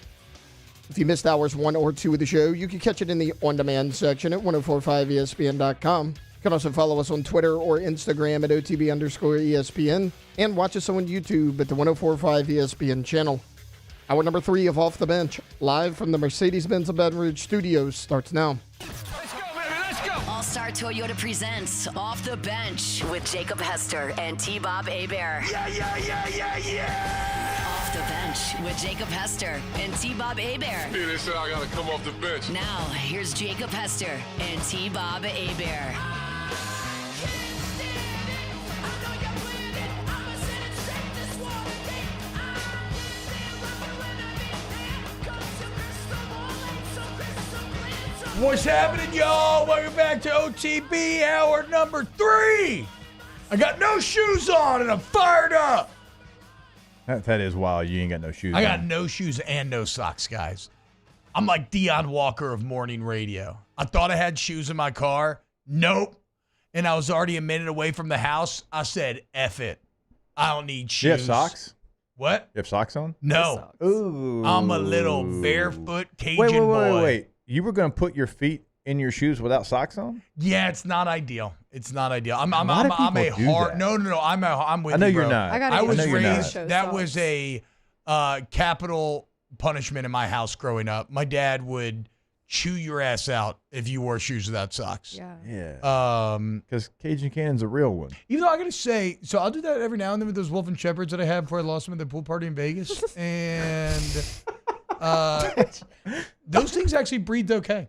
Speaker 3: If you missed hours 1 or 2 of the show, you can catch it in the on-demand section at 1045ESPN.com. You can also follow us on Twitter or Instagram at OTB_ESPN and watch us on YouTube at the 1045 ESPN channel. Hour number 3 of Off the Bench, live from the Mercedes-Benz of Baton Rouge studios, starts now.
Speaker 4: All-Star Toyota presents Off the Bench with Jacob Hester and T-Bob Hebert. Off the Bench with Jacob Hester and T-Bob Hebert.
Speaker 6: Yeah, they said I gotta come off the bench.
Speaker 4: Now, here's Jacob Hester and T-Bob Hebert.
Speaker 8: What's happening, y'all? Welcome back to OTB, hour number 3. I got no shoes on and I'm fired up.
Speaker 9: That is wild. You ain't got no shoes
Speaker 8: I got
Speaker 9: on.
Speaker 8: no shoes and no socks, guys. I'm like Deion Walker of morning radio. I thought I had shoes in my car. Nope. And I was already a minute away from the house. I said, F it. I don't need shoes.
Speaker 9: You have socks?
Speaker 8: What?
Speaker 9: You have socks on?
Speaker 8: No.
Speaker 9: Ooh.
Speaker 8: I'm a little barefoot Cajun boy.
Speaker 9: Wait. You were going to put your feet in your shoes without socks on?
Speaker 8: Yeah, it's not ideal. It's not ideal. I'm
Speaker 9: A
Speaker 8: a
Speaker 9: lot of people do
Speaker 8: hard.
Speaker 9: that.
Speaker 8: No. I'm with you.
Speaker 9: I know
Speaker 8: bro.
Speaker 9: you're not.
Speaker 8: I was
Speaker 9: know you're
Speaker 8: raised.
Speaker 9: not.
Speaker 8: That was a capital punishment in my house growing up. My dad would chew your ass out if you wore shoes without socks.
Speaker 9: Yeah. Because Cajun Cannon's a real one.
Speaker 8: Even though I got to say, so I'll do that every now and then with those Wolf and Shepherds that I had before I lost them at the pool party in Vegas. And those things actually breathed okay.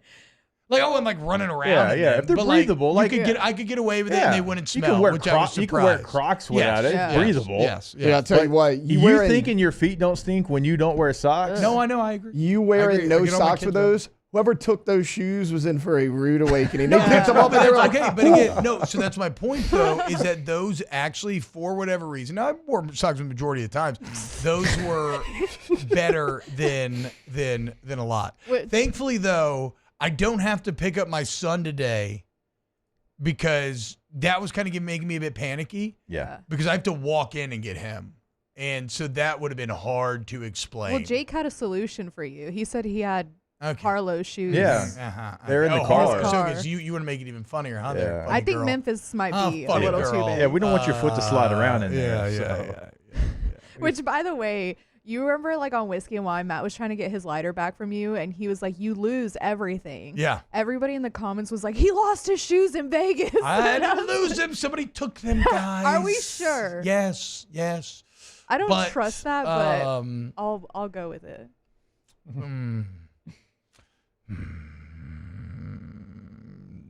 Speaker 8: Like I wasn't like running around. in them,
Speaker 9: if they're
Speaker 8: but,
Speaker 9: breathable,
Speaker 8: I could get away with it and they wouldn't smell.
Speaker 9: You can wear,
Speaker 8: which I was surprised.
Speaker 9: you can wear Crocs without it. It's breathable.
Speaker 8: Yes.
Speaker 3: Yeah, I'll tell you what.
Speaker 9: You thinking your feet don't stink when you don't wear socks?
Speaker 8: No, I know. I agree.
Speaker 3: You wearing no socks with those? Whoever took those shoes was in for a rude awakening. They picked them up and they were like,
Speaker 8: okay, but again, no. So that's my point, though, is that those actually, for whatever reason, now I wore socks the majority of the times. Those were better than a lot. Thankfully, though, I don't have to pick up my son today because that was kind of making me a bit panicky.
Speaker 9: Yeah.
Speaker 8: Because I have to walk in and get him. And so that would have been hard to explain.
Speaker 7: Well, Jake had a solution for you. He said he had Harlow shoes.
Speaker 9: Yeah. They're in the car.
Speaker 8: So you want to make it even funnier, huh? There,
Speaker 7: I think
Speaker 8: girl.
Speaker 7: Memphis might be a little too big.
Speaker 9: Yeah, we don't want your foot to slide around in there.
Speaker 8: Yeah.
Speaker 7: Which, by the way, You remember, like, on Whiskey and Wine, Matt was trying to get his lighter back from you, and he was like, you lose everything.
Speaker 8: Yeah.
Speaker 7: Everybody in the comments was like, he lost his shoes in Vegas.
Speaker 8: I didn't lose them. Somebody took them, guys.
Speaker 7: Are we sure?
Speaker 8: Yes.
Speaker 7: I don't trust that, but I'll go with it.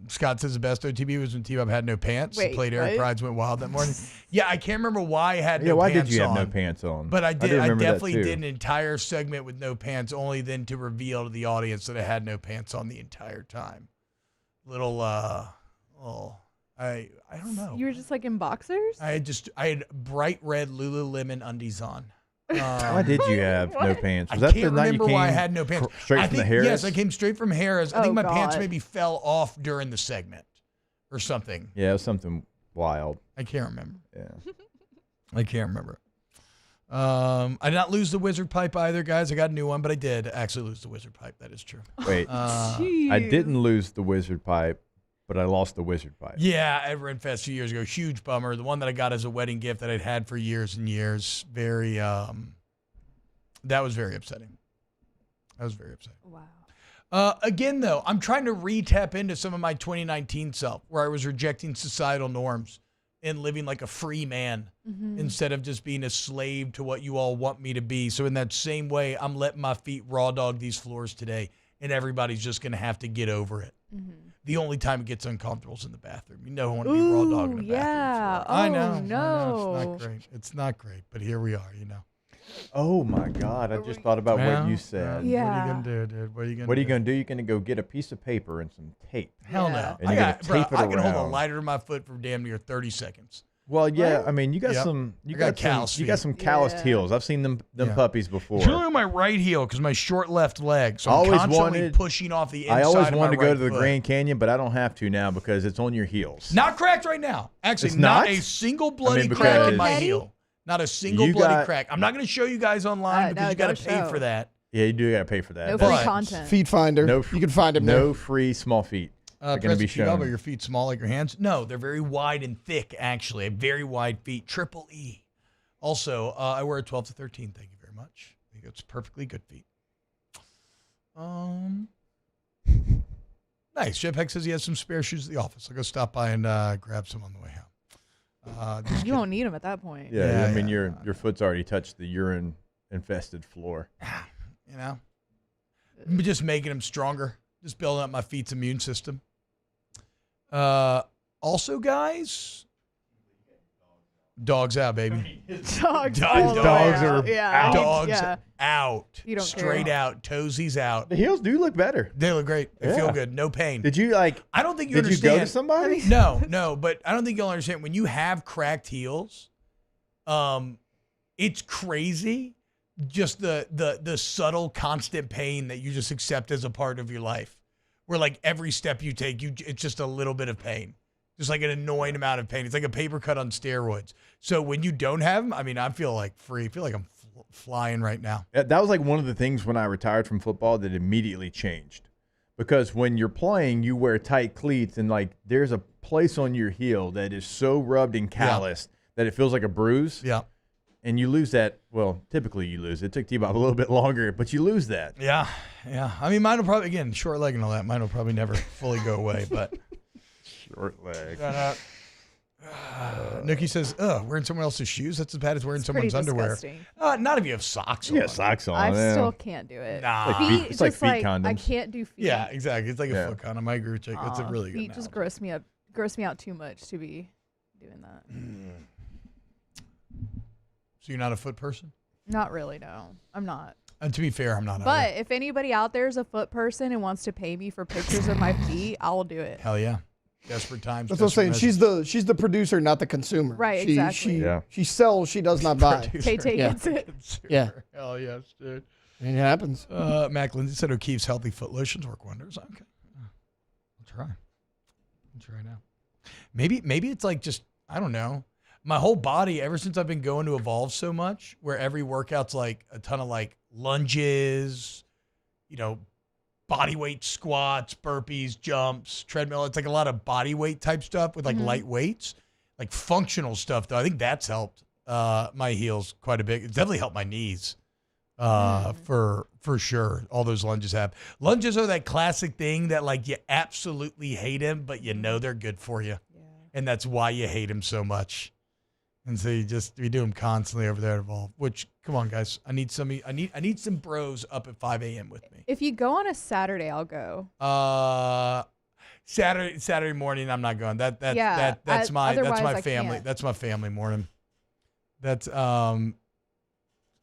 Speaker 8: Scott says the best OTB was when T-Bob had no pants.
Speaker 7: Wait,
Speaker 8: He played Eric
Speaker 7: what?
Speaker 8: Prides Went Wild that morning. Yeah, I can't remember why I had
Speaker 9: Yeah,
Speaker 8: no
Speaker 9: why
Speaker 8: pants
Speaker 9: did you have
Speaker 8: on.
Speaker 9: no pants on?
Speaker 8: But I did. I
Speaker 9: remember that
Speaker 8: definitely
Speaker 9: too.
Speaker 8: did an entire segment with no pants, only then to reveal to the audience that I had no pants on the entire time. I don't know.
Speaker 7: You were just like in boxers?
Speaker 8: I had bright red Lululemon undies on.
Speaker 9: Why did you have no pants? Was
Speaker 8: I
Speaker 9: that
Speaker 8: can't
Speaker 9: the night you
Speaker 8: remember
Speaker 9: came
Speaker 8: why I had no pants.
Speaker 9: straight from the Harris?
Speaker 8: Yes, I came straight from Harris. I think my pants
Speaker 7: God.
Speaker 8: maybe fell off during the segment or something.
Speaker 9: Yeah, it was something wild.
Speaker 8: I can't remember.
Speaker 9: Yeah.
Speaker 8: I can't remember. I did not lose the wizard pipe either, guys. I got a new one, but I did actually lose the wizard pipe. That is true.
Speaker 9: Wait, I didn't lose the wizard pipe, but I lost the wizard pipe.
Speaker 8: Yeah, at Renfest a few years ago. Huge bummer. The one that I got as a wedding gift that I'd had for years and years. Very, that was very upsetting. Wow. Again, though, I'm trying to re-tap into some of my 2019 self where I was rejecting societal norms and living like a free man instead of just being a slave to what you all want me to be. So in that same way, I'm letting my feet raw dog these floors today, and everybody's just going to have to get over it. The only time it gets uncomfortable is in the bathroom. You know I want to be raw dog in the bathroom.
Speaker 7: Yeah.
Speaker 8: I know.
Speaker 7: No.
Speaker 8: It's not great. It's not great, but here we are, you know.
Speaker 9: Oh my God! I just thought about what you said.
Speaker 7: Yeah.
Speaker 8: What are you gonna do, dude? What are you gonna
Speaker 9: do? You're gonna go get a piece of paper and some tape.
Speaker 8: Hell no.
Speaker 9: And you're gonna tape it
Speaker 8: I can hold a
Speaker 9: around.
Speaker 8: lighter in my foot for damn near 30 seconds.
Speaker 9: Well, yeah. I mean, you got
Speaker 8: Yep.
Speaker 9: some. You
Speaker 8: I got
Speaker 9: got
Speaker 8: calloused
Speaker 9: some. You got
Speaker 8: feet.
Speaker 9: some calloused heels. I've seen them puppies before.
Speaker 8: It's really on my right heel because my short left leg. So
Speaker 9: I
Speaker 8: I'm
Speaker 9: always
Speaker 8: constantly
Speaker 9: wanted-
Speaker 8: pushing off the inside
Speaker 9: I always
Speaker 8: of my
Speaker 9: wanted to go
Speaker 8: right
Speaker 9: to the
Speaker 8: foot.
Speaker 9: Grand Canyon, but I don't have to now because it's on your heels.
Speaker 8: Not cracked right now. Actually,
Speaker 9: It's
Speaker 8: not
Speaker 9: not?
Speaker 8: a single
Speaker 9: I
Speaker 8: bloody
Speaker 9: mean,
Speaker 8: crack in
Speaker 9: because-
Speaker 8: my heel. Not a single
Speaker 9: You
Speaker 8: bloody
Speaker 9: got-
Speaker 8: crack. I'm not going to show you guys online because
Speaker 7: no,
Speaker 8: you got
Speaker 7: don't
Speaker 8: to pay
Speaker 7: show.
Speaker 8: for that.
Speaker 9: Yeah, you do got to pay for that.
Speaker 7: No
Speaker 8: But-
Speaker 7: free content.
Speaker 3: Feet finder.
Speaker 9: No,
Speaker 3: You can find him
Speaker 9: no
Speaker 3: there.
Speaker 9: free small feet. They're going to be
Speaker 8: President T-Bob,
Speaker 9: shown.
Speaker 8: Are your feet small like your hands? No, they're very wide and thick, actually. I have very wide feet. Triple E. Also, I wear a 12 to 13. Thank you very much. I think it's perfectly good feet. Nice. Jeff Heck says he has some spare shoes at the office. I'll go stop by and grab some on the way home.
Speaker 7: You won't need them at that point.
Speaker 9: Yeah, I mean your foot's already touched the urine infested floor.
Speaker 8: You know, I'm just making them stronger, just building up my feet's immune system. Also, guys, dogs out, baby.
Speaker 7: Dogs
Speaker 8: Dogs
Speaker 7: all the way
Speaker 8: are
Speaker 7: out. Yeah.
Speaker 8: out. Dogs
Speaker 7: Yeah.
Speaker 8: out.
Speaker 7: You don't
Speaker 8: Straight
Speaker 7: care.
Speaker 8: out. Toesies out.
Speaker 9: The heels do look better.
Speaker 8: They look great. They
Speaker 9: Yeah.
Speaker 8: feel good. No pain.
Speaker 9: Did you
Speaker 8: I don't think you
Speaker 9: Did
Speaker 8: understand.
Speaker 9: you go to somebody?
Speaker 8: No, but I don't think you'll understand. When you have cracked heels, it's crazy. Just the subtle, constant pain that you just accept as a part of your life. Where like every step you take, it's just a little bit of pain. Just like an annoying amount of pain. It's like a paper cut on steroids. So when you don't have them, I mean, I feel like free. I feel like I'm flying right now.
Speaker 9: That was like one of the things when I retired from football that immediately changed. Because when you're playing, you wear tight cleats and like there's a place on your heel that is so rubbed and calloused that it feels like a bruise.
Speaker 8: Yeah.
Speaker 9: And you lose that. Well, typically you lose. It took T-Bob a little bit longer, but you lose that.
Speaker 8: Yeah. I mean, mine will probably, again, short leg and all that, mine will probably never fully go away, but.
Speaker 9: Short leg.
Speaker 8: Nookie says, wearing someone else's shoes? That's as bad as wearing someone's
Speaker 7: pretty
Speaker 8: underwear.
Speaker 7: disgusting.
Speaker 8: Not if you have socks on.
Speaker 9: Yeah, socks on.
Speaker 7: I
Speaker 9: yeah.
Speaker 7: still can't do it.
Speaker 8: Nah.
Speaker 9: Like
Speaker 7: Feet,
Speaker 9: feet- it's like
Speaker 7: just
Speaker 9: feet
Speaker 7: I
Speaker 9: condoms.
Speaker 7: can't do feet.
Speaker 8: Yeah, exactly. It's like
Speaker 9: Yeah.
Speaker 8: a foot condom. I agree with Jake. That's a really good
Speaker 7: Feet just gross me out too much to be doing that.
Speaker 8: So you're not a foot person?
Speaker 7: Not really, no. I'm not.
Speaker 8: And to be fair, I'm not either.
Speaker 7: But if anybody out there is a foot person and wants to pay me for pictures of my feet, I will do it.
Speaker 8: Hell yeah. Desperate times.
Speaker 3: That's what I'm saying.
Speaker 8: desperate
Speaker 3: She's the producer, not the consumer.
Speaker 7: Right,
Speaker 3: She-
Speaker 7: exactly.
Speaker 3: She sells. She does not buy.
Speaker 7: Tay gets it.
Speaker 3: Yeah.
Speaker 8: Hell yes, dude.
Speaker 3: It happens.
Speaker 8: Mac Lindsay said O'Keefe's healthy foot lotions work wonders. Okay. I'll try. I'll try now. Maybe it's like just, I don't know. My whole body, ever since I've been going to Evolve so much, where every workout's like a ton of like lunges, body weight squats, burpees, jumps, treadmill. It's like a lot of body weight type stuff with like light weights, like functional stuff though. I think that's helped my heels quite a bit. It's definitely helped my knees. for sure. All those lunges have. Lunges are that classic thing that like you absolutely hate them, but you know they're good for you. Yeah. And that's why you hate them so much. And so you do them constantly over there at Evolve, which, come on, guys. I need some bros up at 5 a.m. with me.
Speaker 7: If you go on a Saturday, I'll go.
Speaker 8: Saturday morning, I'm not going. That's my family. That's my family morning. That's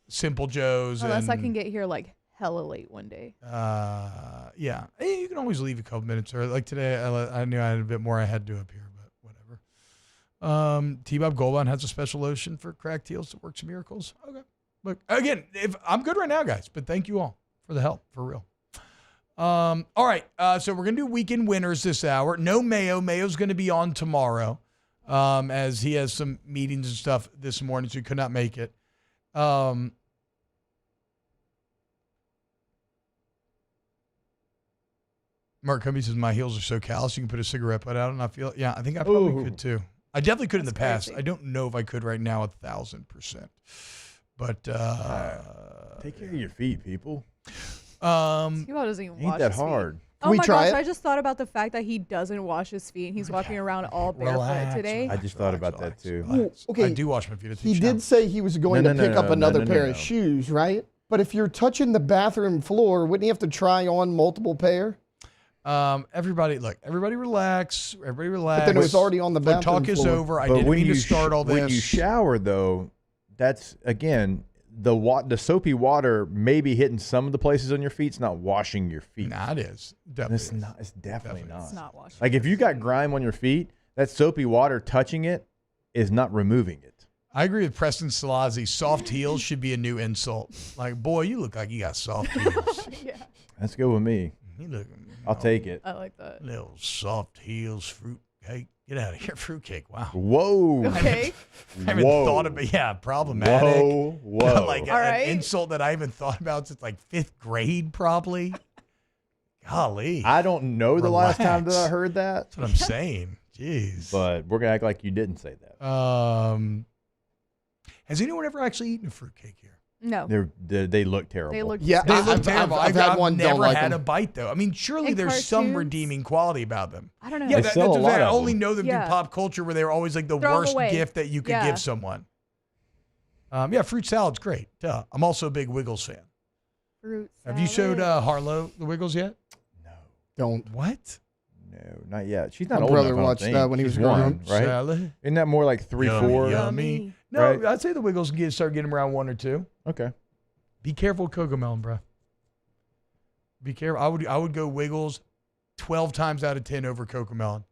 Speaker 8: Simple Joe's.
Speaker 7: Unless I can get here like hella late one day.
Speaker 8: Yeah. Hey, you can always leave a couple minutes early. Like today, I knew I had a bit more I had to do up here, but whatever. T-Bob Goldbond has a special lotion for cracked heels that works miracles. Okay. Look, again, if I'm good right now, guys, but thank you all for the help, for real. All right. So we're going to do weekend winners this hour. No Mayo. Mayo's going to be on tomorrow as he has some meetings and stuff this morning, so he could not make it. Mark Cumby says, my heels are so callous, you can put a cigarette butt out and I feel, yeah, I think I probably could too. I definitely could in the past. Crazy. I don't know if I could right now 1,000%. But
Speaker 9: take care of your feet, people.
Speaker 7: T-Bob doesn't even wash
Speaker 9: that
Speaker 7: his
Speaker 9: hard.
Speaker 7: Feet. Oh my gosh, I just thought about the fact that he doesn't wash his feet and he's walking around all barefoot today.
Speaker 9: I just thought about that too.
Speaker 3: Okay.
Speaker 8: I do wash my feet.
Speaker 3: He did say he was going to pick up another pair of shoes, right? But if you're touching the bathroom floor, wouldn't he have to try on multiple pair?
Speaker 8: Everybody relax. Everybody relax.
Speaker 3: But then it was already on the bathroom
Speaker 8: talk is
Speaker 9: floor.
Speaker 8: over. I didn't mean to start all this.
Speaker 9: When you shower, though, that's, again, the soapy water may be hitting some of the places on your feet. It's not washing your feet.
Speaker 8: Nah, it is.
Speaker 9: It's definitely not.
Speaker 7: It's not washing.
Speaker 9: Like, if you got grime on your feet, that soapy water touching it is not removing it.
Speaker 8: I agree with Preston Salazzi. Soft heels should be a new insult. Like, boy, you look like you got soft heels.
Speaker 7: Yeah.
Speaker 9: Let's go with me. I'll take it.
Speaker 7: I like that.
Speaker 8: Little soft heels, fruit cake. Get out of here, fruit cake. Wow.
Speaker 9: Whoa.
Speaker 7: Okay.
Speaker 8: I haven't thought about problematic.
Speaker 9: Whoa.
Speaker 8: Like an insult that I haven't thought about since like 5th grade, probably. Golly.
Speaker 9: I don't know the last time that I heard that.
Speaker 8: That's what I'm saying. Jeez.
Speaker 9: But we're gonna act like you didn't say that.
Speaker 8: Has anyone ever actually eaten a fruit cake here?
Speaker 7: No.
Speaker 9: They look terrible.
Speaker 7: They look
Speaker 8: terrible.
Speaker 3: I've had one.
Speaker 8: Never had a bite though. I mean, surely there's some redeeming quality about them.
Speaker 7: I don't know.
Speaker 8: Yeah,
Speaker 9: I
Speaker 8: only know them through pop culture where they were always like the worst gift that you could give someone. Fruit salad's great. Duh. I'm also a big Wiggles fan.
Speaker 7: Fruit salad.
Speaker 8: Have you showed Harlow the Wiggles yet?
Speaker 9: No.
Speaker 3: Don't.
Speaker 8: What?
Speaker 9: No, not yet. She's not
Speaker 3: My
Speaker 9: old
Speaker 3: brother
Speaker 9: enough.
Speaker 3: watched that when he was growing up.
Speaker 9: Right?
Speaker 8: Salad.
Speaker 9: Isn't that more like 3, 4?
Speaker 8: Yummy. No,
Speaker 9: right?
Speaker 8: I'd say the Wiggles can start getting them around 1 or 2.
Speaker 9: Okay.
Speaker 8: Be careful with Cocomelon, bro. Be careful. I would go Wiggles 12 times out of 10 over Cocomelon.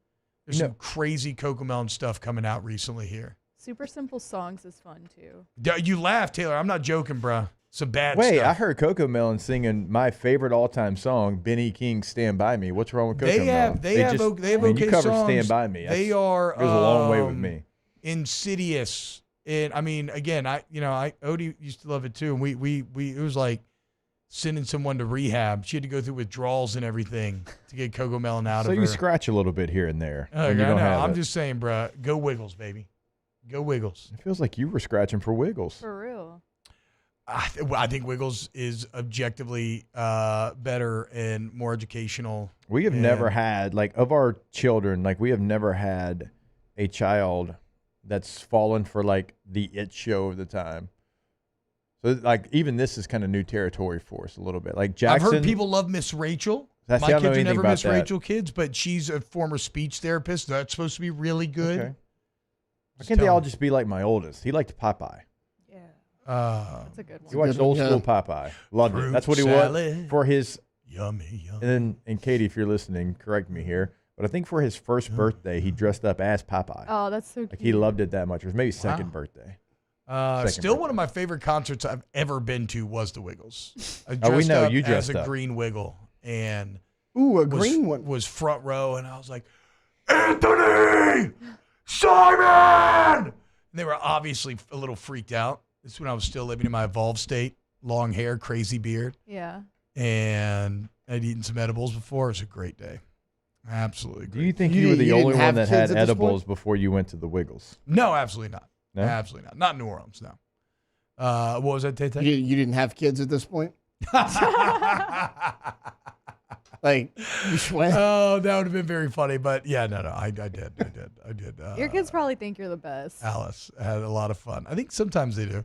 Speaker 8: There's some crazy Cocomelon stuff coming out recently here.
Speaker 7: Super Simple Songs is fun too.
Speaker 8: You laugh, Taylor. I'm not joking, bro. Some bad stuff.
Speaker 9: Wait, I heard Cocomelon singing my favorite all-time song, Benny King's "Stand By Me." What's wrong with Cocomelon?
Speaker 8: They have okay
Speaker 9: you cover
Speaker 8: songs.
Speaker 9: "Stand By Me."
Speaker 8: They are
Speaker 9: goes a long way with me.
Speaker 8: Insidious. And I mean, again, Odie used to love it too. And we it was like sending someone to rehab. She had to go through withdrawals and everything to get Cocomelon out of her.
Speaker 9: So you scratch a little bit here and there.
Speaker 8: I'm just saying, bro. Go Wiggles, baby. Go Wiggles.
Speaker 9: It feels like you were scratching for Wiggles.
Speaker 7: For real.
Speaker 8: I think Wiggles is objectively better and more educational.
Speaker 9: We have never had, like, of our children, like, we have never had a child that's fallen for, like, the it show of the time. So, like, even this is kind of new territory for us a little bit. Like, Jackson.
Speaker 8: I've heard people love Miss Rachel. My kids are never Miss Rachel kids, but she's a former speech therapist. That's supposed to be really good.
Speaker 9: Okay. Why can't they all just be like my oldest? He liked Popeye.
Speaker 7: That's a good one.
Speaker 9: He watched old school Popeye. Loved it. That's what he wanted for his.
Speaker 8: Yummy.
Speaker 9: And Katie, if you're listening, correct me here. But I think for his first birthday, he dressed up as Popeye.
Speaker 7: Oh, that's so cute.
Speaker 9: Like, he loved it that much. It was maybe second birthday.
Speaker 8: One of my favorite concerts I've ever been to was the Wiggles. I
Speaker 9: we know
Speaker 8: up
Speaker 9: you dressed
Speaker 8: as a
Speaker 9: up.
Speaker 8: green Wiggle, and
Speaker 3: green one
Speaker 8: was front row, and I was like, Anthony, Simon. And they were obviously a little freaked out. This is when I was still living in my evolved state, long hair, crazy beard.
Speaker 7: Yeah.
Speaker 8: And I'd eaten some edibles before. It was a great day. Absolutely great.
Speaker 9: Do you think you were the only one that had edibles before you went to the Wiggles?
Speaker 8: No, absolutely not.
Speaker 9: No?
Speaker 8: Absolutely not. Not in New Orleans, no. What was that, Tay-Tay?
Speaker 3: You didn't have kids at this point? Like,
Speaker 8: oh, that would have been very funny. But yeah, no, I did.
Speaker 7: Your kids probably think you're the best.
Speaker 8: Alice had a lot of fun. I think sometimes they do,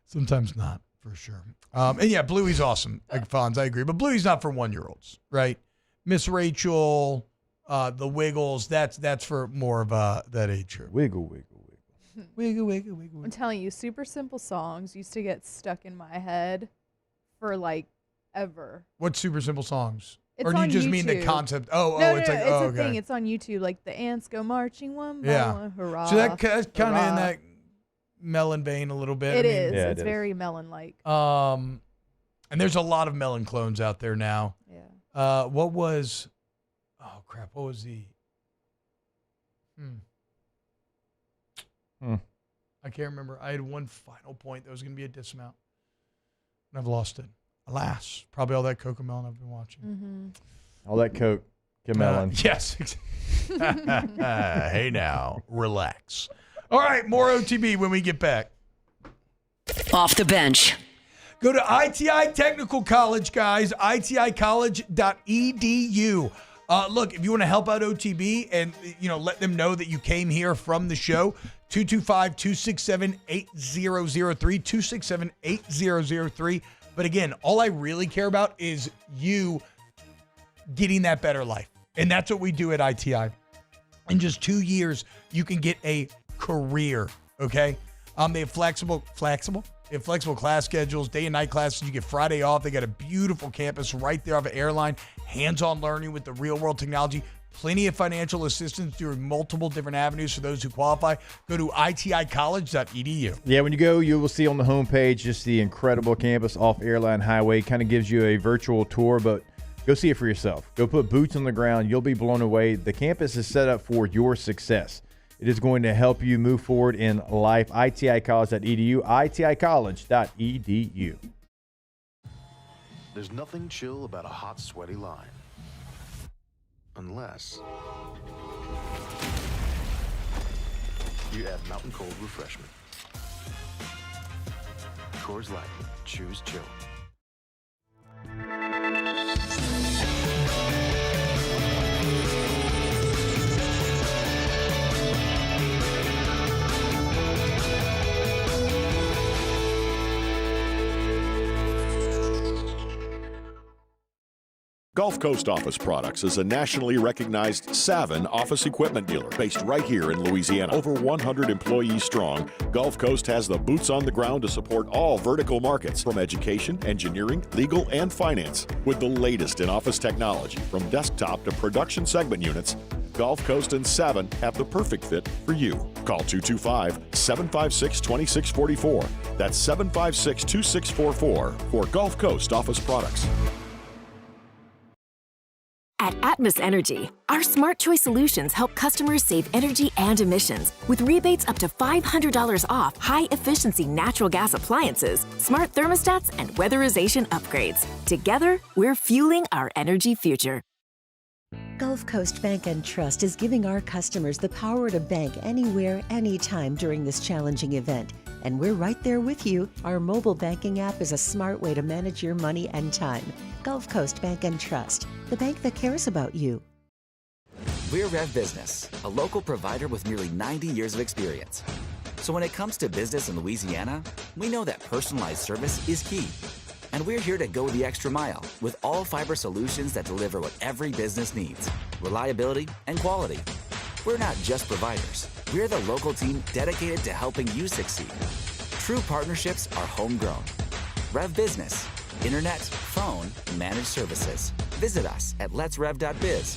Speaker 8: sometimes not, for sure. And yeah, Bluey's awesome. Like Fonz, I agree. But Bluey's not for 1-year-olds, right? Miss Rachel, the Wiggles, that's for more of that age group.
Speaker 9: Wiggle.
Speaker 8: Wiggle.
Speaker 7: I'm telling you, super simple songs used to get stuck in my head for like ever.
Speaker 8: What super simple songs?
Speaker 7: It's
Speaker 8: or do you
Speaker 7: on
Speaker 8: just mean the
Speaker 7: YouTube.
Speaker 8: concept?
Speaker 7: No,
Speaker 8: it's like,
Speaker 7: it's a
Speaker 8: okay.
Speaker 7: thing. It's on YouTube. Like the ants go marching one by one, hurrah.
Speaker 8: So that's kind of in
Speaker 7: hurrah.
Speaker 8: that melon vein a little bit.
Speaker 7: It is. Yeah, it's very melon-like.
Speaker 8: And there's a lot of melon clones out there now.
Speaker 7: Yeah.
Speaker 8: What was? Oh crap! What was the? I can't remember. I had one final point that was going to be a dismount, and I've lost it. Alas, probably all that Cocomelon I've been watching.
Speaker 7: Mm-hmm.
Speaker 9: All that Coke, Melon.
Speaker 8: Yes. Hey now, relax. All right, more OTB when we get back.
Speaker 4: Off the bench.
Speaker 8: Go to ITI Technical College, guys. iticollege.edu. Look, if you want to help out OTB and let them know that you came here from the show, 225-267-8003, 267-8003. But again, all I really care about is you getting that better life. And that's what we do at ITI. In just 2 years, you can get a career, okay? They have flexible class schedules, day and night classes. You get Friday off. They got a beautiful campus right there off of Airline, hands-on learning with the real-world technology. Plenty of financial assistance through multiple different avenues for those who qualify. Go to iticollege.edu.
Speaker 9: Yeah, when you go, you will see on the homepage just the incredible campus off Airline Highway. Kind of gives you a virtual tour, but go see it for yourself. Go put boots on the ground. You'll be blown away. The campus is set up for your success. It is going to help you move forward in life. iticollege.edu, iticollege.edu.
Speaker 10: There's nothing chill about a hot, sweaty line. Unless you add Mountain Cold Refreshment. Coors Light. Choose chill.
Speaker 14: Gulf Coast Office Products is a nationally recognized Savin office equipment dealer based right here in Louisiana. Over 100 employees strong, Gulf Coast has the boots on the ground to support all vertical markets, from education, engineering, legal, and finance. With the latest in office technology, from desktop to production segment units, Gulf Coast and Savin have the perfect fit for you. Call 225-756-2644. That's 756-2644 for Gulf Coast Office Products.
Speaker 15: At Atmos Energy, our Smart Choice solutions help customers save energy and emissions with rebates up to $500 off high-efficiency natural gas appliances, smart thermostats, and weatherization upgrades. Together, we're fueling our energy future.
Speaker 23: Gulf Coast Bank and Trust is giving our customers the power to bank anywhere, anytime during this challenging event. And we're right there with you. Our mobile banking app is a smart way to manage your money and time. Gulf Coast Bank and Trust, the bank that cares about you.
Speaker 22: We're Rev Business, a local provider with nearly 90 years of experience. So when it comes to business in Louisiana, we know that personalized service is key. And we're here to go the extra mile with all fiber solutions that deliver what every business needs: reliability and quality. We're not just providers. We're the local team dedicated to helping you succeed. True partnerships are homegrown. Rev Business, internet, phone, managed services. Visit us at letsrev.biz.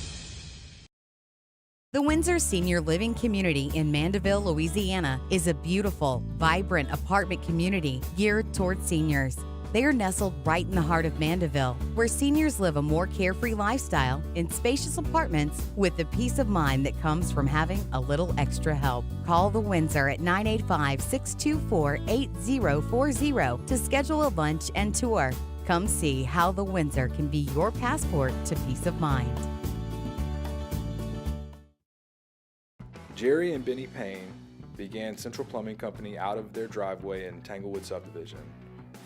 Speaker 24: The Windsor Senior Living Community in Mandeville, Louisiana is a beautiful, vibrant apartment community geared toward seniors. They are nestled right in the heart of Mandeville, where seniors live a more carefree lifestyle in spacious apartments with the peace of mind that comes from having a little extra help. Call the Windsor at 985-624-8040 to schedule a lunch and tour. Come see how the Windsor can be your passport to peace of mind.
Speaker 21: Jerry and Benny Payne began Central Plumbing Company out of their driveway in Tanglewood subdivision.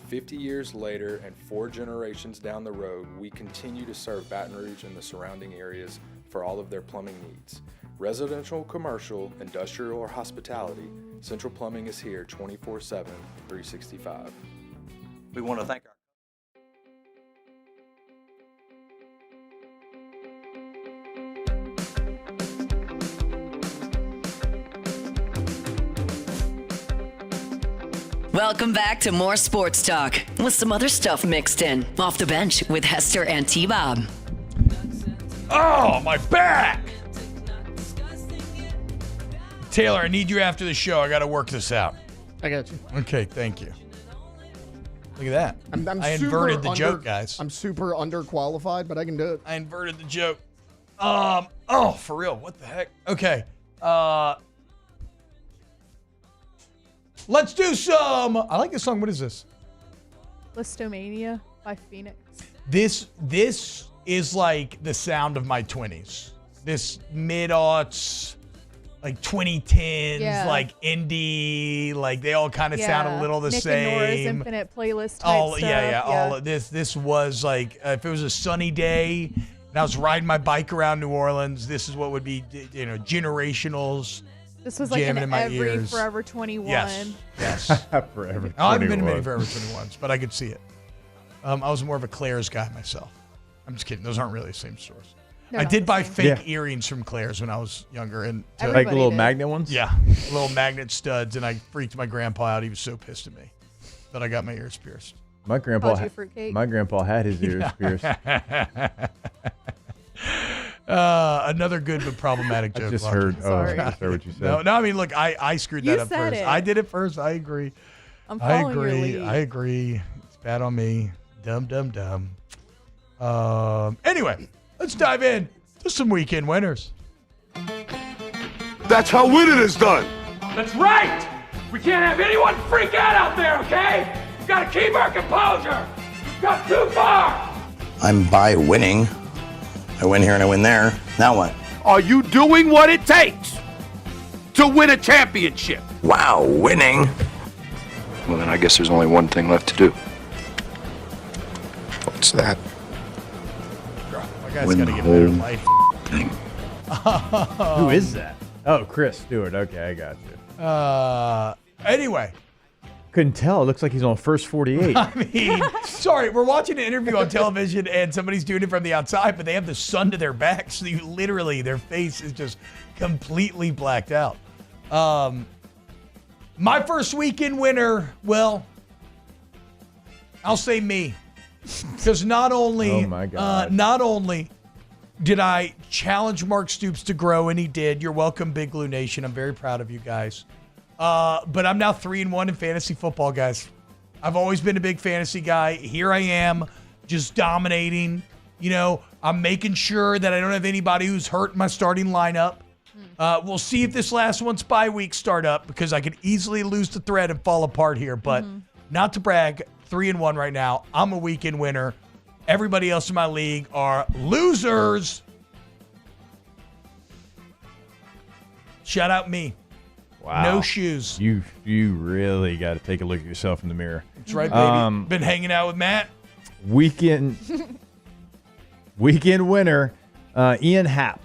Speaker 21: 50 years later and 4 generations down the road, we continue to serve Baton Rouge and the surrounding areas for all of their plumbing needs. Residential, commercial, industrial, or hospitality, Central Plumbing is here 24/7, 365.
Speaker 1: We want to thank our
Speaker 4: Welcome back to more sports talk with some other stuff mixed in. Off the bench with Hester and T-Bob.
Speaker 8: Oh, my back! Taylor, I need you after the show. I got to work this out.
Speaker 3: I got you.
Speaker 8: Okay, thank you. Look at that. I
Speaker 3: super
Speaker 8: inverted the joke, guys.
Speaker 3: I'm super underqualified, but I can do it.
Speaker 8: I inverted the joke. For real. What the heck? Okay. Let's do some. I like this song. What is this?
Speaker 7: Listomania by Phoenix.
Speaker 8: This is like the sound of my 20s. This mid-aughts, like 2010s, like indie, like they all kind of sound a little the
Speaker 7: Nick
Speaker 8: same.
Speaker 7: And Nora's Infinite Playlist type stuff.
Speaker 8: Yeah. All of this. This was like if it was a sunny day and I was riding my bike around New Orleans, this is what would be, generationals.
Speaker 7: This was like
Speaker 8: jamming
Speaker 7: an
Speaker 8: in my
Speaker 7: every
Speaker 8: ears.
Speaker 7: Forever 21.
Speaker 8: Yes.
Speaker 9: Forever 21.
Speaker 8: I haven't been to many Forever 21s, but I could see it. I was more of a Claire's guy myself. I'm just kidding. Those aren't really the same stores. I did buy fake earrings from Claire's when I was younger. And
Speaker 9: like little magnet ones?
Speaker 8: Yeah. Little magnet studs. And I freaked my grandpa out. He was so pissed at me that I got my ears pierced.
Speaker 9: My grandpa had his ears pierced.
Speaker 8: Another good but problematic joke.
Speaker 9: I just heard what you said.
Speaker 8: No, I mean, look, I screwed that up
Speaker 7: said
Speaker 8: first.
Speaker 7: it.
Speaker 8: I did it first. I agree.
Speaker 7: I'm following your lead.
Speaker 8: I agree. It's bad on me. Dumb. Anyway, let's dive in to some weekend winners.
Speaker 6: That's how winning is done.
Speaker 11: That's right! We can't have anyone freak out there, okay? We've got to keep our composure. We've got too far.
Speaker 1: I'm by winning. I win here and I win there. Now what?
Speaker 11: Are you doing what it takes to win a championship?
Speaker 1: Wow, winning. Well, then I guess there's only one thing left to do. What's that?
Speaker 8: My guy's got to get better life.
Speaker 1: Thing.
Speaker 9: Who is that? Oh, Chris Stewart. Okay, I got you.
Speaker 8: Anyway.
Speaker 9: Couldn't tell. It looks like he's on first 48.
Speaker 8: I mean, sorry, we're watching an interview on television and somebody's doing it from the outside, but they have the sun to their back, so you literally, their face is just completely blacked out. My first weekend winner, well, I'll say me. Because not only did I challenge Mark Stoops to grow, and he did. You're welcome, Big Blue Nation. I'm very proud of you guys. But I'm now 3-1 in fantasy football, guys. I've always been a big fantasy guy. Here I am, just dominating. I'm making sure that I don't have anybody who's hurt my starting lineup. We'll see if this last one's bye week start up, because I could easily lose the thread and fall apart here. But not to brag, 3-1 right now. I'm a weekend winner. Everybody else in my league are losers. Shout out me.
Speaker 9: Wow.
Speaker 8: No shoes.
Speaker 9: You really got to take a look at yourself in the mirror.
Speaker 8: That's right, baby. Been hanging out with Matt.
Speaker 9: Weekend winner, Ian Happ,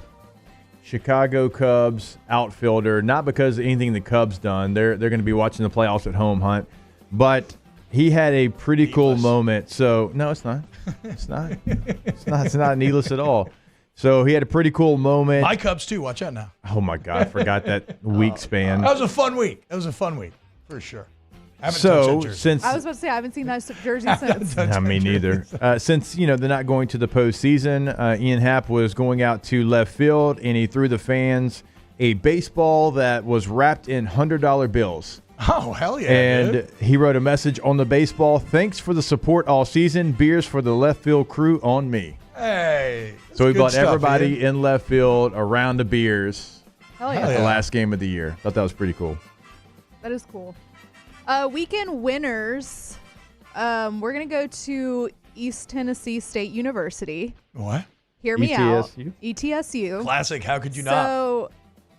Speaker 9: Chicago Cubs outfielder. Not because of anything the Cubs done. They're going to be watching the playoffs at home, Hunt. But he had a pretty cool moment. So no, it's not. It's not. It's not needless at all. So he had a pretty cool moment.
Speaker 8: My Cubs too. Watch out now.
Speaker 9: Oh my God, I forgot that week span.
Speaker 8: That was a fun week. For sure.
Speaker 9: So since
Speaker 7: I was about to say I haven't seen that jersey since.
Speaker 9: Me neither. Since they're not going to the postseason, Ian Happ was going out to left field and he threw the fans a baseball that was wrapped in $100 bills.
Speaker 8: Oh, hell yeah.
Speaker 9: And
Speaker 8: dude.
Speaker 9: He wrote a message on the baseball. Thanks for the support all season. Beers for the left field crew on me.
Speaker 8: Hey.
Speaker 9: So he bought everybody in left field a round of beers
Speaker 7: at
Speaker 9: the last game of the year. Thought that was pretty cool.
Speaker 7: That is cool. Weekend winners. We're going to go to East Tennessee State University.
Speaker 8: What?
Speaker 7: Hear me out. ETSU.
Speaker 8: Classic. How could you not?
Speaker 7: So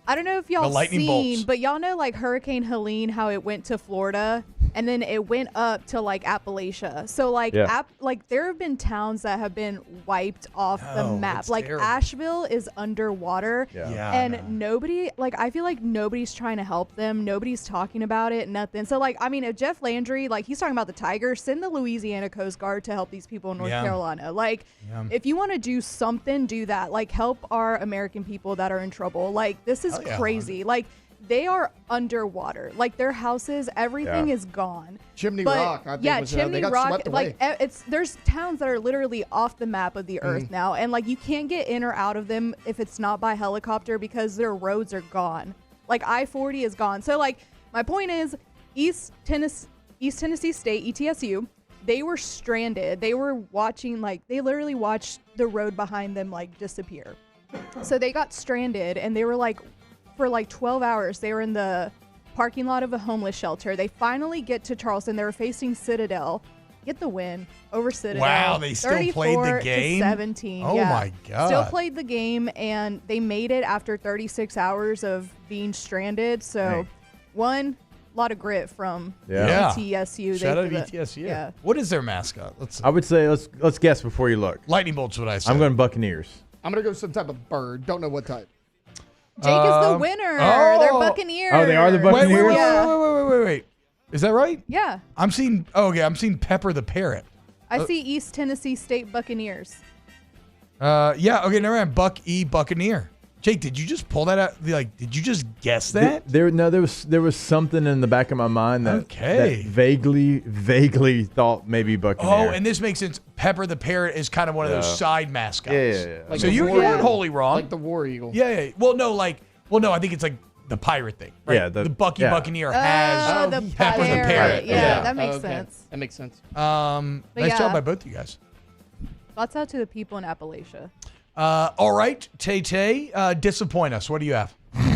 Speaker 7: I don't know if y'all
Speaker 8: lightning
Speaker 7: seen,
Speaker 8: bolts.
Speaker 7: but y'all know like Hurricane Helene, how it went to Florida and then it went up to like Appalachia. So like there have been towns that have been wiped off the map.
Speaker 8: that's
Speaker 7: Like
Speaker 8: terrible.
Speaker 7: Asheville is underwater, and nobody I feel like nobody's trying to help them. Nobody's talking about it. Nothing. So like I mean, if Jeff Landry he's talking about the Tigers, send the Louisiana Coast Guard to help these people in North Carolina. Like if you want to do something, do that. Like help our American people that are in trouble. Like this is crazy. Like they are underwater. Like their houses, everything is gone.
Speaker 3: Chimney Rock, I think was,
Speaker 7: Chimney
Speaker 3: they got
Speaker 7: Rock.
Speaker 3: swept away.
Speaker 7: Like there's towns that are literally off the map of the earth now, and like you can't get in or out of them if it's not by helicopter because their roads are gone. Like I-40 is gone. So like my point is, East Tennessee State, ETSU, they were stranded. They were watching they literally watched the road behind them disappear. So they got stranded, and they were for 12 hours, they were in the parking lot of a homeless shelter. They finally get to Charleston. They were facing Citadel. Get the win over Citadel.
Speaker 8: Wow, they still played the game?
Speaker 7: 34-17.
Speaker 8: Oh, my God.
Speaker 7: Still played the game, and they made it after 36 hours of being stranded. So, a lot of grit from ETSU.
Speaker 8: Shout out ETSU.
Speaker 7: Yeah.
Speaker 8: What is their mascot?
Speaker 9: I would say let's guess before you look.
Speaker 8: Lightning bolts, what I said.
Speaker 9: I'm going Buccaneers.
Speaker 3: I'm going to go some type of bird. Don't know what type.
Speaker 7: Jake is the winner. They're Buccaneers.
Speaker 9: Oh, they are the Buccaneers?
Speaker 8: Wait. Is that right?
Speaker 7: Yeah.
Speaker 8: I'm seeing Pepper the Parrot.
Speaker 7: I see East Tennessee State Buccaneers.
Speaker 8: Okay, never mind. Buccaneer. Jake, did you just pull that out? Did you just guess that?
Speaker 9: There was something in the back of my mind that vaguely thought maybe Buccaneer.
Speaker 8: Oh, and this makes sense. Pepper the Parrot is kind of one of those side mascots.
Speaker 9: Yeah.
Speaker 3: Like
Speaker 8: so
Speaker 3: the
Speaker 8: you
Speaker 3: War
Speaker 8: weren't
Speaker 3: Eagle.
Speaker 8: wholly wrong.
Speaker 3: Like the War Eagle.
Speaker 8: Yeah. Well, no, I think it's like the pirate thing. Right?
Speaker 9: Yeah,
Speaker 8: the Buccaneer has
Speaker 7: the
Speaker 8: Pepper the Parrot.
Speaker 7: Yeah, that makes
Speaker 3: Okay.
Speaker 7: sense.
Speaker 3: That makes sense.
Speaker 8: Nice job by both you guys.
Speaker 7: Lots out to the people in Appalachia.
Speaker 8: All right, Tay, disappoint us. What do you have?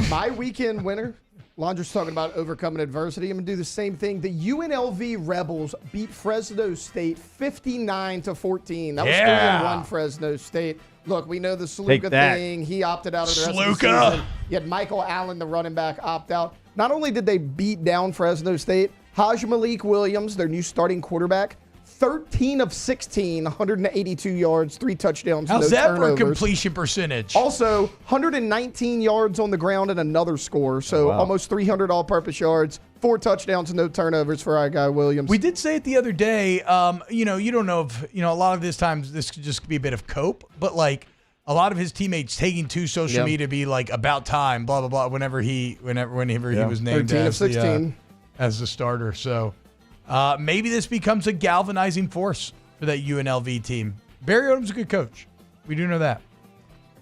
Speaker 3: My weekend winner, Londra's talking about overcoming adversity. I'm going to do the same thing. The UNLV Rebels beat Fresno State 59-14. That was 3-1 Fresno State. Look, we know the Sluka thing. He opted out of the rest of the season. You had Michael Allen, the running back, opt out. Not only did they beat down Fresno State, Haj Malik Williams, their new starting quarterback, 13 of 16, 182 yards, 3 touchdowns,
Speaker 8: How's
Speaker 3: no
Speaker 8: that
Speaker 3: turnovers.
Speaker 8: for completion percentage?
Speaker 3: Also, 119 yards on the ground and another score. So almost 300 all-purpose yards, 4 touchdowns and no turnovers for our guy Williams.
Speaker 8: We did say it the other day. You don't know if a lot of this times this could just be a bit of cope, but a lot of his teammates taking to social media to be about time, blah blah blah. Whenever he was named
Speaker 3: 13 of 16
Speaker 8: as the starter. So maybe this becomes a galvanizing force for that UNLV team. Barry Odom's a good coach. We do know that.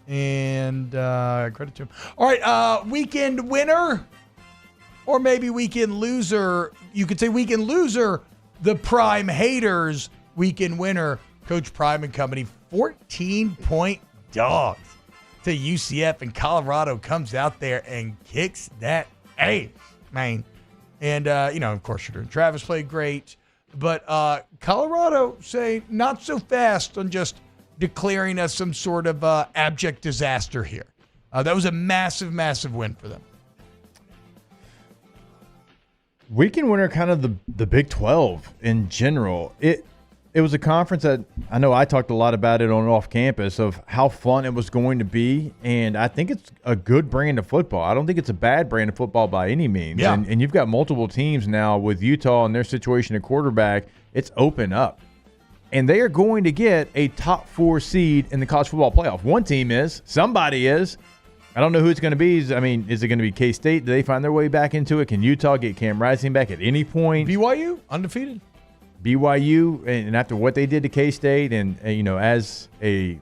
Speaker 8: And credit to him. All right, weekend winner, or maybe weekend loser. You could say weekend loser, the Prime Haters. Weekend winner, Coach Prime and company, 14-point dogs to UCF, and Colorado comes out there and kicks that ass, man. And, of course, you're doing Travis played great. But Colorado, say, not so fast on just declaring us some sort of abject disaster here. That was a massive, massive win for them.
Speaker 9: Weekend winner, kind of the Big 12 in general. It was a conference that I know I talked a lot about it on and off campus of how fun it was going to be, and I think it's a good brand of football. I don't think it's a bad brand of football by any means.
Speaker 8: Yeah.
Speaker 9: And you've got multiple teams now with Utah and their situation at quarterback. It's open up. And they are going to get a top 4 seed in the college football playoff. One team is. Somebody is. I don't know who it's going to be. I mean, is it going to be K-State? Do they find their way back into it? Can Utah get Cam Rising back at any point?
Speaker 8: BYU, undefeated.
Speaker 9: BYU, and after what they did to K-State, and as a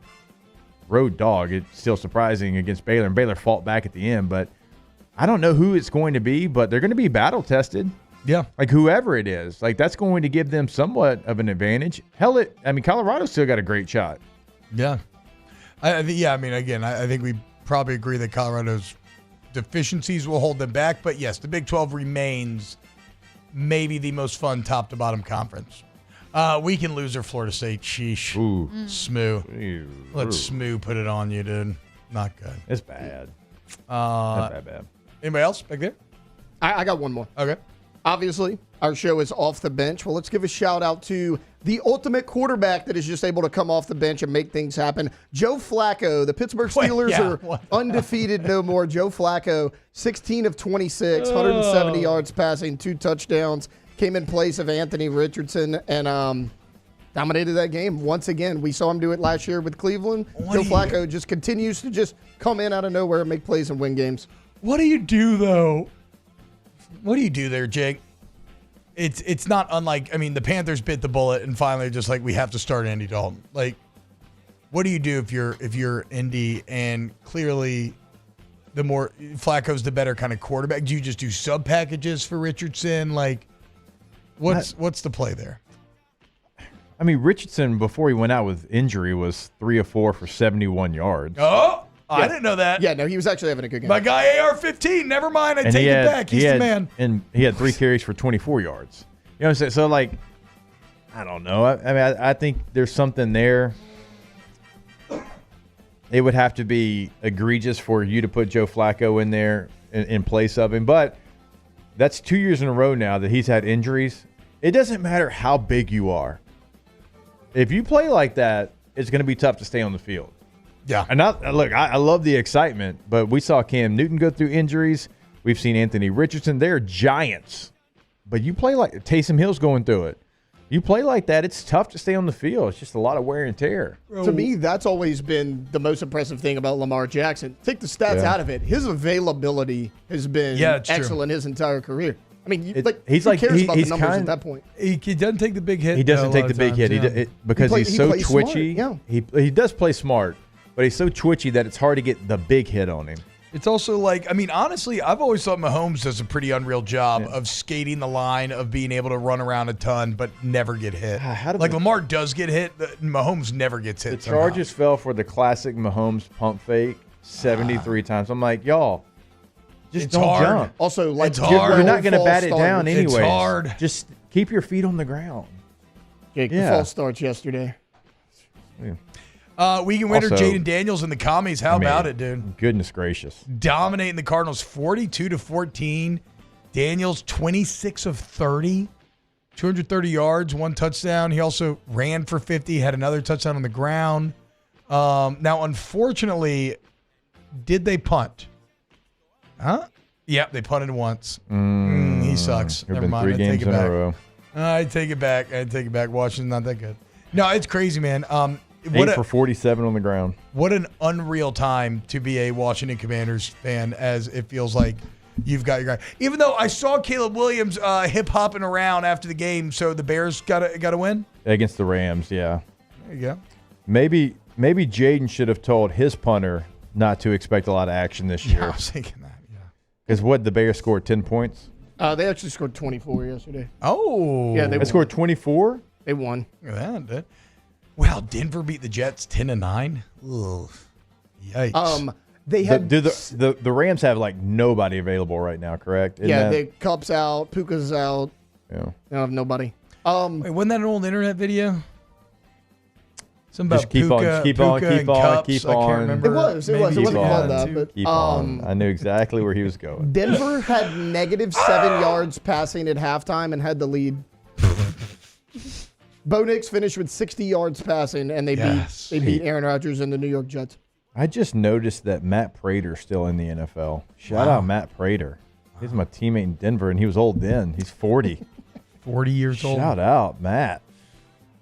Speaker 9: road dog, it's still surprising against Baylor, and Baylor fought back at the end. But I don't know who it's going to be, but they're going to be battle tested.
Speaker 8: Yeah.
Speaker 9: Like whoever it is, that's going to give them somewhat of an advantage. Hell, Colorado's still got a great shot.
Speaker 8: Yeah. I think we probably agree that Colorado's deficiencies will hold them back. But yes, the Big 12 remains maybe the most fun top to bottom conference. Weekend loser, Florida State. Sheesh.
Speaker 9: Ooh.
Speaker 8: Smoo. Let Smoo put it on you, dude. Not good.
Speaker 9: It's bad. Not bad.
Speaker 8: Anybody else back there?
Speaker 3: I got one more.
Speaker 8: Okay.
Speaker 3: Obviously, our show is off the bench. Well, let's give a shout out to the ultimate quarterback that is just able to come off the bench and make things happen. Joe Flacco. The Pittsburgh Steelers are undefeated no more. Joe Flacco, 16 of 26, 170 yards passing, 2 touchdowns. Came in place of Anthony Richardson and dominated that game. Once again, we saw him do it last year with Cleveland. Joe Flacco just continues to just come in out of nowhere and make plays and win games.
Speaker 8: What do you do, though? What do you do there, Jake? It's not unlike, I mean, the Panthers bit the bullet and finally just like, we have to start Andy Dalton. Like, what do you do if you're Indy and clearly the more Flacco's the better kind of quarterback? Do you just do sub packages for Richardson? Like, what's the play there?
Speaker 9: I mean, Richardson, before he went out with injury, was 3 of 4 for 71 yards.
Speaker 8: Oh, I didn't know that.
Speaker 3: Yeah, no, he was actually having a good game.
Speaker 8: My guy AR-15, never mind. I take it back. He's the man.
Speaker 9: And he had 3 carries for 24 yards. You know what I'm saying? So, like, I don't know. I think there's something there. It would have to be egregious for you to put Joe Flacco in there in place of him. But that's 2 years in a row now that he's had injuries. It doesn't matter how big you are. If you play like that, it's going to be tough to stay on the field.
Speaker 8: Yeah.
Speaker 9: And I love the excitement, but we saw Cam Newton go through injuries. We've seen Anthony Richardson. They're giants. But you play like Taysom Hill's going through it. You play like that, it's tough to stay on the field. It's just a lot of wear and tear.
Speaker 3: To me, that's always been the most impressive thing about Lamar Jackson. Take the stats out of it. His availability has been excellent his entire career. I mean, who cares about the numbers at that point?
Speaker 8: He doesn't take the big hit.
Speaker 9: He doesn't take the big hit because he's so twitchy.
Speaker 3: Smart, yeah.
Speaker 9: He does play smart, but he's so twitchy that it's hard to get the big hit on him.
Speaker 8: It's also like, I mean, honestly, I've always thought Mahomes does a pretty unreal job of skating the line, of being able to run around a ton, but never get hit. Like Lamar does get hit, Mahomes never gets hit.
Speaker 9: The Chargers fell for the classic Mahomes pump fake 73 times. I'm like, y'all, just don't jump.
Speaker 3: Also, like,
Speaker 8: it's hard.
Speaker 9: You're not going to bat it down anyway.
Speaker 8: It's hard.
Speaker 9: Just keep your feet on the ground.
Speaker 3: Jake, the false starts yesterday.
Speaker 8: Weekend winner Jaden Daniels in the commies. How about it, dude?
Speaker 9: Goodness gracious.
Speaker 8: Dominating the Cardinals 42-14. Daniels 26 of 30. 230 yards, 1 touchdown. He also ran for 50, had another touchdown on the ground. Now, unfortunately, did they punt? Huh? Yep, they punted once. He sucks. Never mind.
Speaker 9: 3 games in a row.
Speaker 8: I take it back. Washington's not that good. No, it's crazy, man.
Speaker 9: 8 for 47 on the ground.
Speaker 8: What an unreal time to be a Washington Commanders fan, as it feels like you've got your guy. Even though I saw Caleb Williams hip-hopping around after the game, so the Bears got to win?
Speaker 9: Against the Rams, yeah.
Speaker 8: There you go.
Speaker 9: Maybe Jaden should have told his punter not to expect a lot of action this year.
Speaker 8: I was thinking that, yeah.
Speaker 9: Because the Bears scored 10 points?
Speaker 3: They actually scored 24 yesterday.
Speaker 8: Oh.
Speaker 3: Yeah,
Speaker 9: they scored 24?
Speaker 3: They won.
Speaker 8: Look at that. Wow, Denver beat the Jets 10-9. Ugh. Yikes.
Speaker 3: They had
Speaker 9: the Rams have like nobody available right now, correct?
Speaker 3: The Cup's out, Puka's out.
Speaker 9: Yeah.
Speaker 3: They don't have nobody.
Speaker 8: Wait, wasn't that an old internet video? Something about
Speaker 9: just keep
Speaker 8: Puka,
Speaker 9: on.
Speaker 8: I can't remember.
Speaker 3: It wasn't called that, but
Speaker 9: keep on. I knew exactly where he was going.
Speaker 3: Denver had -7 yards passing at halftime and had the lead. Bo Nix finished with 60 yards passing, and they beat Aaron Rodgers and the New York Jets.
Speaker 9: I just noticed that Matt Prater's still in the NFL. Shout out Matt Prater. He's my teammate in Denver, and he was old then. He's 40.
Speaker 8: 40 years old.
Speaker 9: Shout out, Matt.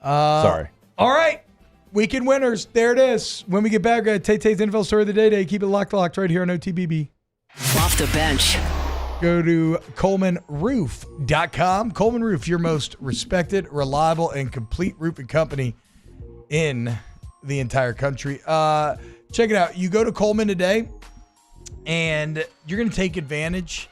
Speaker 9: Sorry.
Speaker 8: All right. Weekend winners. There it is. When we get back, we're going to Tay-Tay's NFL Story of the Day. Keep it locked right here on OTBB.
Speaker 4: Off the bench.
Speaker 8: Go to ColemanRoof.com. Coleman Roof, your most respected, reliable, and complete roofing company in the entire country. Check it out. You go to Coleman today, and you're going to take advantage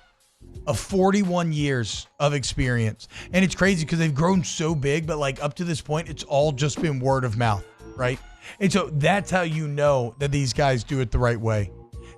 Speaker 8: of 41 years of experience. And it's crazy because they've grown so big, but like up to this point, it's all just been word of mouth, right? And so that's how you know that these guys do it the right way.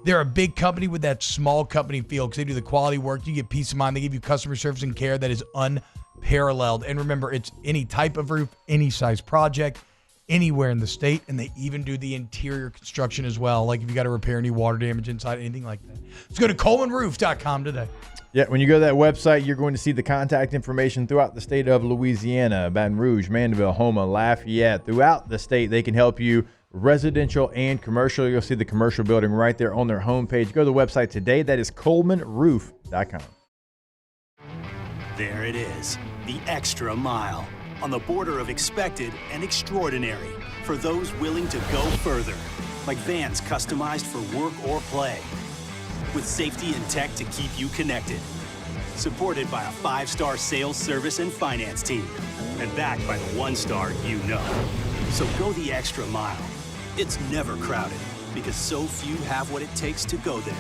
Speaker 8: They're a big company with that small company feel because they do the quality work. You get peace of mind. They give you customer service and care that is unparalleled. And remember, it's any type of roof, any size project, anywhere in the state, and they even do the interior construction as well. Like if you got to repair any water damage inside, anything like that. Let's go to ColemanRoof.com today.
Speaker 9: Yeah, when you go to that website, you're going to see the contact information throughout the state of Louisiana, Baton Rouge, Mandeville, Houma, Lafayette. Throughout the state, they can help you residential and commercial. You'll see the commercial building right there on their homepage. Go to the website today. That is ColemanRoof.com.
Speaker 17: There it is, the extra mile. On the border of expected and extraordinary for those willing to go further, like vans customized for work or play, with safety and tech to keep you connected, supported by a 5-star sales, service, and finance team, and backed by the 1-star you know. So go the extra mile. It's never crowded because so few have what it takes to go there.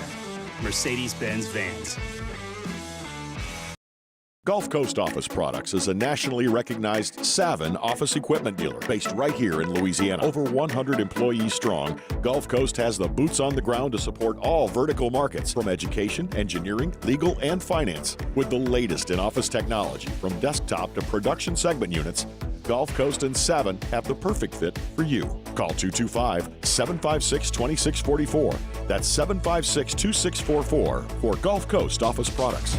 Speaker 17: Mercedes-Benz Vans.
Speaker 14: Gulf Coast Office Products is a nationally recognized Savin office equipment dealer based right here in Louisiana. Over 100 employees strong, Gulf Coast has the boots on the ground to support all vertical markets, from education, engineering, legal, and finance. With the latest in office technology, from desktop to production segment units, Gulf Coast and Savin have the perfect fit for you. Call 225-756-2644. That's 756-2644 for Gulf Coast Office Products.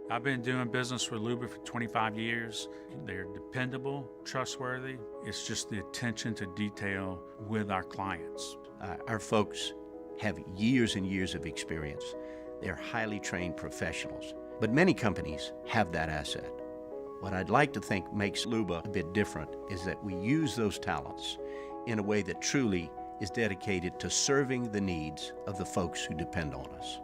Speaker 2: I've been doing business with Luba for 25 years. They're dependable, trustworthy. It's just the attention to detail with our clients.
Speaker 5: Our folks have years and years of experience. They're highly trained professionals, but many companies have that asset. What I'd like to think makes Luba a bit different is that we use those talents in a way that truly is dedicated to serving the needs of the folks who depend on us.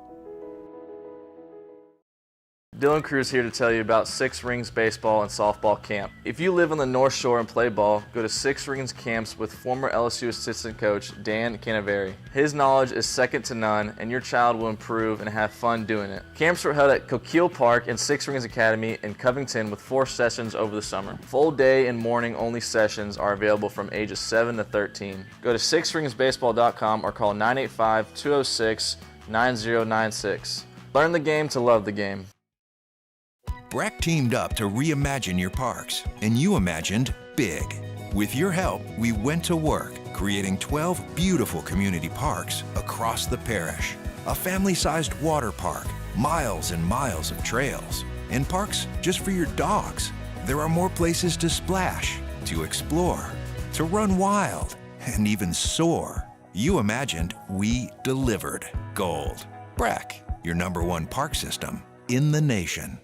Speaker 12: Dylan Cruz here to tell you about Six Rings Baseball and Softball Camp. If you live on the North Shore and play ball, go to Six Rings Camps with former LSU assistant coach Dan Canaveri. His knowledge is second to none, and your child will improve and have fun doing it. Camps were held at Coquille Park and Six Rings Academy in Covington with 4 sessions over the summer. Full day and morning only sessions are available from ages 7 to 13. Go to sixringsbaseball.com or call 985-206-9096. Learn the game to love the game.
Speaker 13: Breck teamed up to reimagine your parks, and you imagined big. With your help, we went to work, creating 12 beautiful community parks across the parish. A family-sized water park, miles and miles of trails, and parks just for your dogs. There are more places to splash, to explore, to run wild, and even soar. You imagined, we delivered. Gold. Breck, your #1 park system in the nation.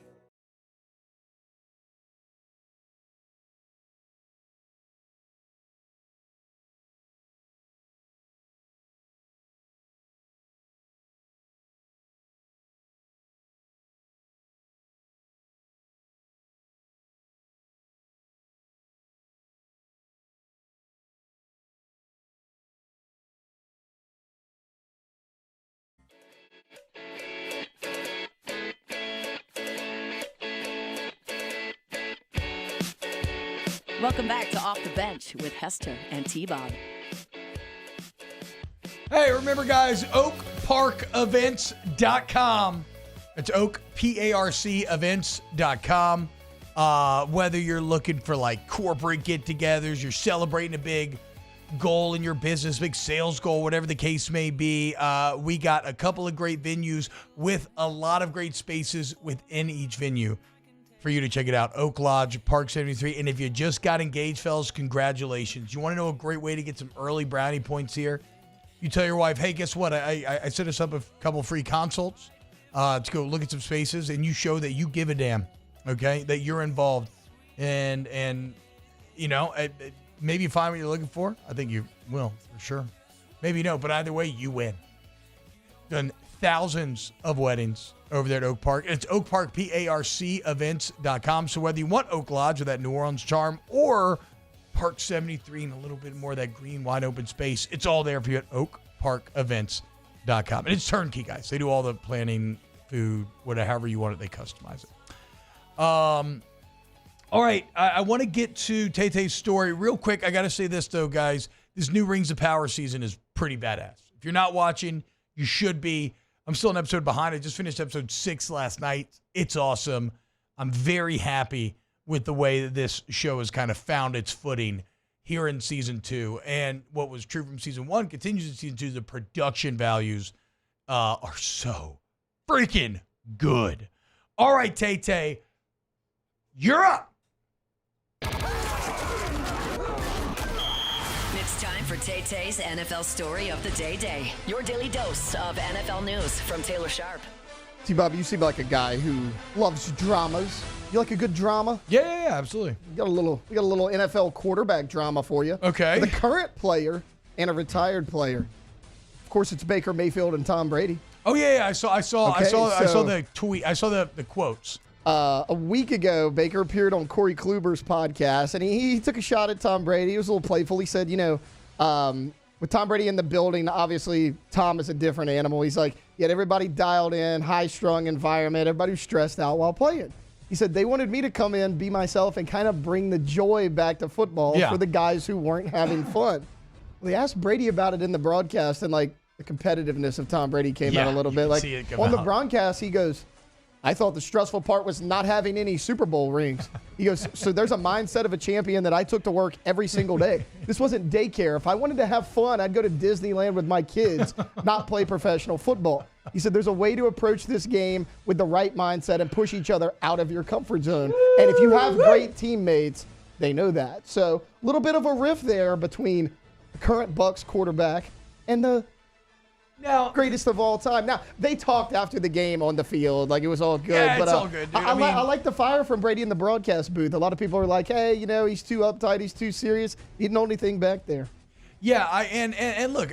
Speaker 4: Welcome back to Off the Bench with Hester and T-Bob.
Speaker 8: Hey, remember, guys, oakparkevents.com. It's oakparcevents.com. Whether you're looking for like corporate get-togethers, you're celebrating a big goal in your business, big sales goal, whatever the case may be, we got a couple of great venues with a lot of great spaces within each venue for you to check it out. Oak Lodge, Park 73. And if you just got engaged, fellas, congratulations. You want to know a great way to get some early brownie points here? You tell your wife, hey, guess what? I set us up a couple free consults to go look at some spaces, and you show that you give a damn, okay, that you're involved. And you know, maybe you find what you're looking for. I think you will, for sure. Maybe no, but either way, you win. Done thousands of weddings over there at Oak Park. It's oakparcevents.com. So whether you want Oak Lodge with that New Orleans charm or Park 73 and a little bit more of that green, wide open space, it's all there for you at oakparkevents.com. And it's turnkey, guys. They do all the planning, food, whatever, however you want it, they customize it. All right, I want to get to Tay-Tay's story real quick. I got to say this, though, guys. This new Rings of Power season is pretty badass. If you're not watching, you should be. I'm still an episode behind. I just finished episode 6 last night. It's awesome. I'm very happy with the way that this show has kind of found its footing here in season 2. And what was true from season 1 continues in season 2. The production values are so freaking good. All right, Tay-Tay, you're up.
Speaker 4: It's time for Tay-Tay's NFL Story of the Day. Your daily dose of NFL news from Taylor Sharp.
Speaker 3: T-Bob, you seem like a guy who loves dramas. You like a good drama?
Speaker 8: Yeah, absolutely.
Speaker 3: We got a little NFL quarterback drama for you.
Speaker 8: Okay.
Speaker 3: With a current player and a retired player. Of course, it's Baker Mayfield and Tom Brady.
Speaker 8: Oh yeah, I saw the tweet. I saw the quotes.
Speaker 3: A week ago, Baker appeared on Corey Kluber's podcast, and he took a shot at Tom Brady. He was a little playful. He said, with Tom Brady in the building, obviously Tom is a different animal. He's like, he had everybody dialed in, high-strung environment, everybody was stressed out while playing. He said, they wanted me to come in, be myself, and kind of bring the joy back to football for the guys who weren't having fun. Well, they asked Brady about it in the broadcast, and the competitiveness of Tom Brady came out a little bit. On the broadcast, he goes, I thought the stressful part was not having any Super Bowl rings. He goes, so there's a mindset of a champion that I took to work every single day. This wasn't daycare. If I wanted to have fun, I'd go to Disneyland with my kids, not play professional football. He said there's a way to approach this game with the right mindset and push each other out of your comfort zone. And if you have great teammates, they know that. So a little bit of a riff there between the current Bucs quarterback and the greatest of all time. Now, they talked after the game on the field. It was all good.
Speaker 8: Yeah,
Speaker 3: but,
Speaker 8: it's all good, dude.
Speaker 3: I like the fire from Brady in the broadcast booth. A lot of people are like, hey, he's too uptight. He's too serious. He didn't know anything back there.
Speaker 8: Yeah, and look,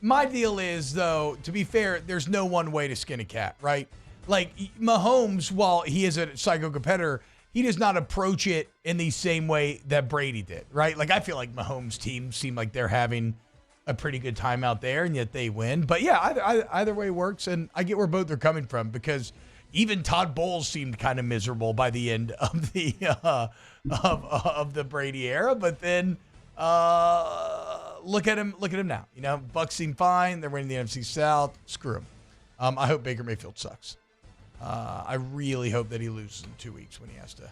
Speaker 8: my deal is, though, to be fair, there's no one way to skin a cat, right? Mahomes, while he is a psycho competitor, he does not approach it in the same way that Brady did, right? I feel like Mahomes' team seem like they're having a pretty good time out there, and yet they win. But yeah, either way works, and I get where both are coming from, because even Todd Bowles seemed kind of miserable by the end of the of the Brady era. But then look at him now. Bucs seem fine. They're winning the NFC South. Screw him. I hope Baker Mayfield sucks. I really hope that he loses in 2 weeks when he has to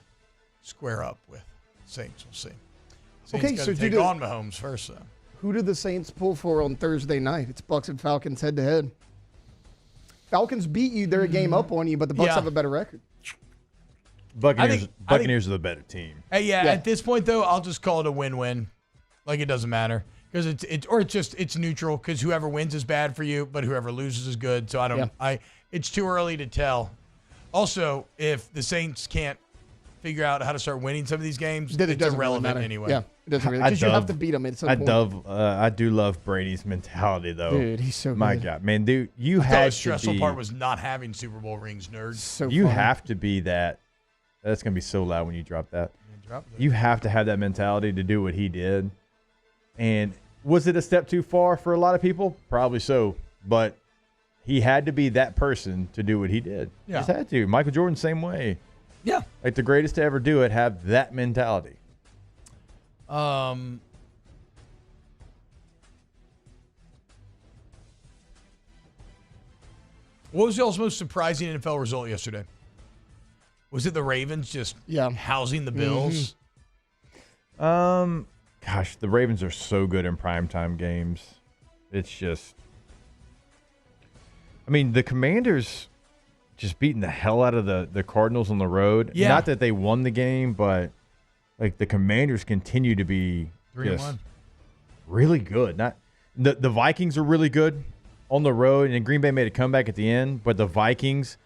Speaker 8: square up with Saints. We'll see. Saints got to take on Mahomes first, though.
Speaker 3: Who did the Saints pull for on Thursday night? It's Bucs and Falcons head-to-head. Falcons beat you. They're a game up on you, but the Bucs have a better record.
Speaker 9: Buccaneers are the better team.
Speaker 8: Hey, at this point, though, I'll just call it a win-win. It doesn't matter. Because it's neutral, because whoever wins is bad for you, but whoever loses is good. So it's too early to tell. Also, if the Saints can't figure out how to start winning some of these games, it's irrelevant anyway.
Speaker 3: Yeah, it doesn't really, because you have to beat them at some point.
Speaker 9: I do love Brady's mentality, though.
Speaker 3: Dude, he's so good.
Speaker 9: My God, man, dude,
Speaker 8: I thought the stressful part was not having Super Bowl rings, nerds.
Speaker 3: So
Speaker 9: you have to be that. That's gonna be so loud when you drop that. You have to have that mentality to do what he did. And was it a step too far for a lot of people? Probably so, but he had to be that person to do what he did.
Speaker 8: Yeah.
Speaker 9: He just had to. Michael Jordan, same way.
Speaker 8: Yeah.
Speaker 9: The greatest to ever do it, have that mentality.
Speaker 8: What was y'all's most surprising NFL result yesterday? Was it the Ravens just housing the Bills?
Speaker 9: Gosh, the Ravens are so good in primetime games. It's just... the Commanders just beating the hell out of the Cardinals on the road.
Speaker 8: Yeah.
Speaker 9: Not that they won the game, but the Commanders continue to be
Speaker 8: 3-1.
Speaker 9: Really good. Not the Vikings are really good on the road, and Green Bay made a comeback at the end, but the Vikings,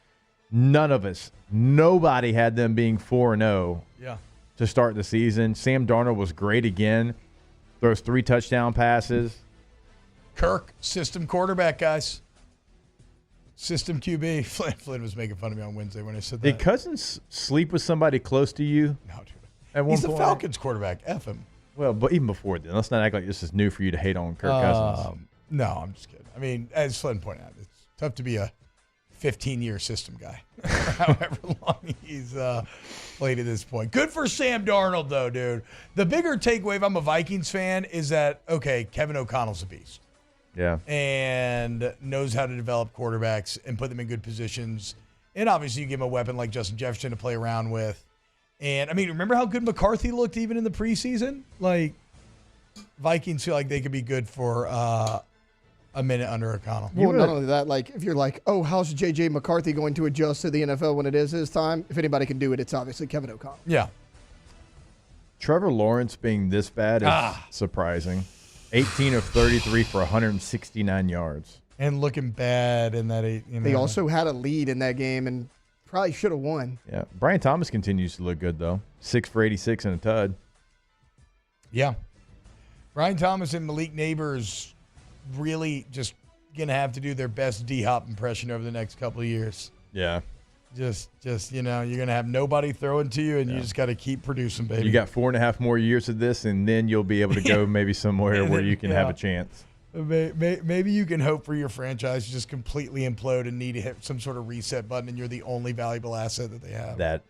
Speaker 9: nobody had them being 4-0 to start the season. Sam Darnold was great again. Throws 3 touchdown passes.
Speaker 8: Kirk, system quarterback, guys. System QB. Flynn was making fun of me on Wednesday when I said that.
Speaker 9: Did Cousins sleep with somebody close to you?
Speaker 8: No, dude.
Speaker 9: At one
Speaker 8: He's
Speaker 9: point?
Speaker 8: the Falcons quarterback. F him.
Speaker 9: Well, but even before then, let's not act like this is new for you to hate on Kirk Cousins.
Speaker 8: No, I'm just kidding. As Flynn pointed out, it's tough to be a 15-year system guy, however long he's played at this point. Good for Sam Darnold, though, dude. The bigger takeaway, if I'm a Vikings fan, is that, okay, Kevin O'Connell's a beast.
Speaker 9: Yeah.
Speaker 8: And knows how to develop quarterbacks and put them in good positions. And obviously you give him a weapon like Justin Jefferson to play around with. And, I mean, remember how good McCarthy looked even in the preseason? Like, Vikings feel like they could be good for a minute under O'Connell.
Speaker 3: Well, not only that, like, if you're like, oh, how's J.J. McCarthy going to adjust to the NFL when it is his time? If anybody can do it, it's obviously Kevin O'Connell.
Speaker 8: Yeah.
Speaker 9: Trevor Lawrence being this bad is surprising. 18 of 33 for 169 yards.
Speaker 8: And looking bad in that,
Speaker 3: They also had a lead in that game and probably should have won.
Speaker 9: Yeah. Brian Thomas continues to look good, though. 6 for 86 and a tud.
Speaker 8: Yeah. Brian Thomas and Malik Neighbors really just going to have to do their best D-Hop impression over the next couple of years.
Speaker 9: Yeah.
Speaker 8: Just you're going to have nobody throwing to you, and you just got to keep producing, baby.
Speaker 9: You got 4.5 more years of this, and then you'll be able to go maybe somewhere where you can have a chance.
Speaker 8: Maybe you can hope for your franchise to just completely implode and need to hit some sort of reset button, and you're the only valuable asset that they have.
Speaker 9: That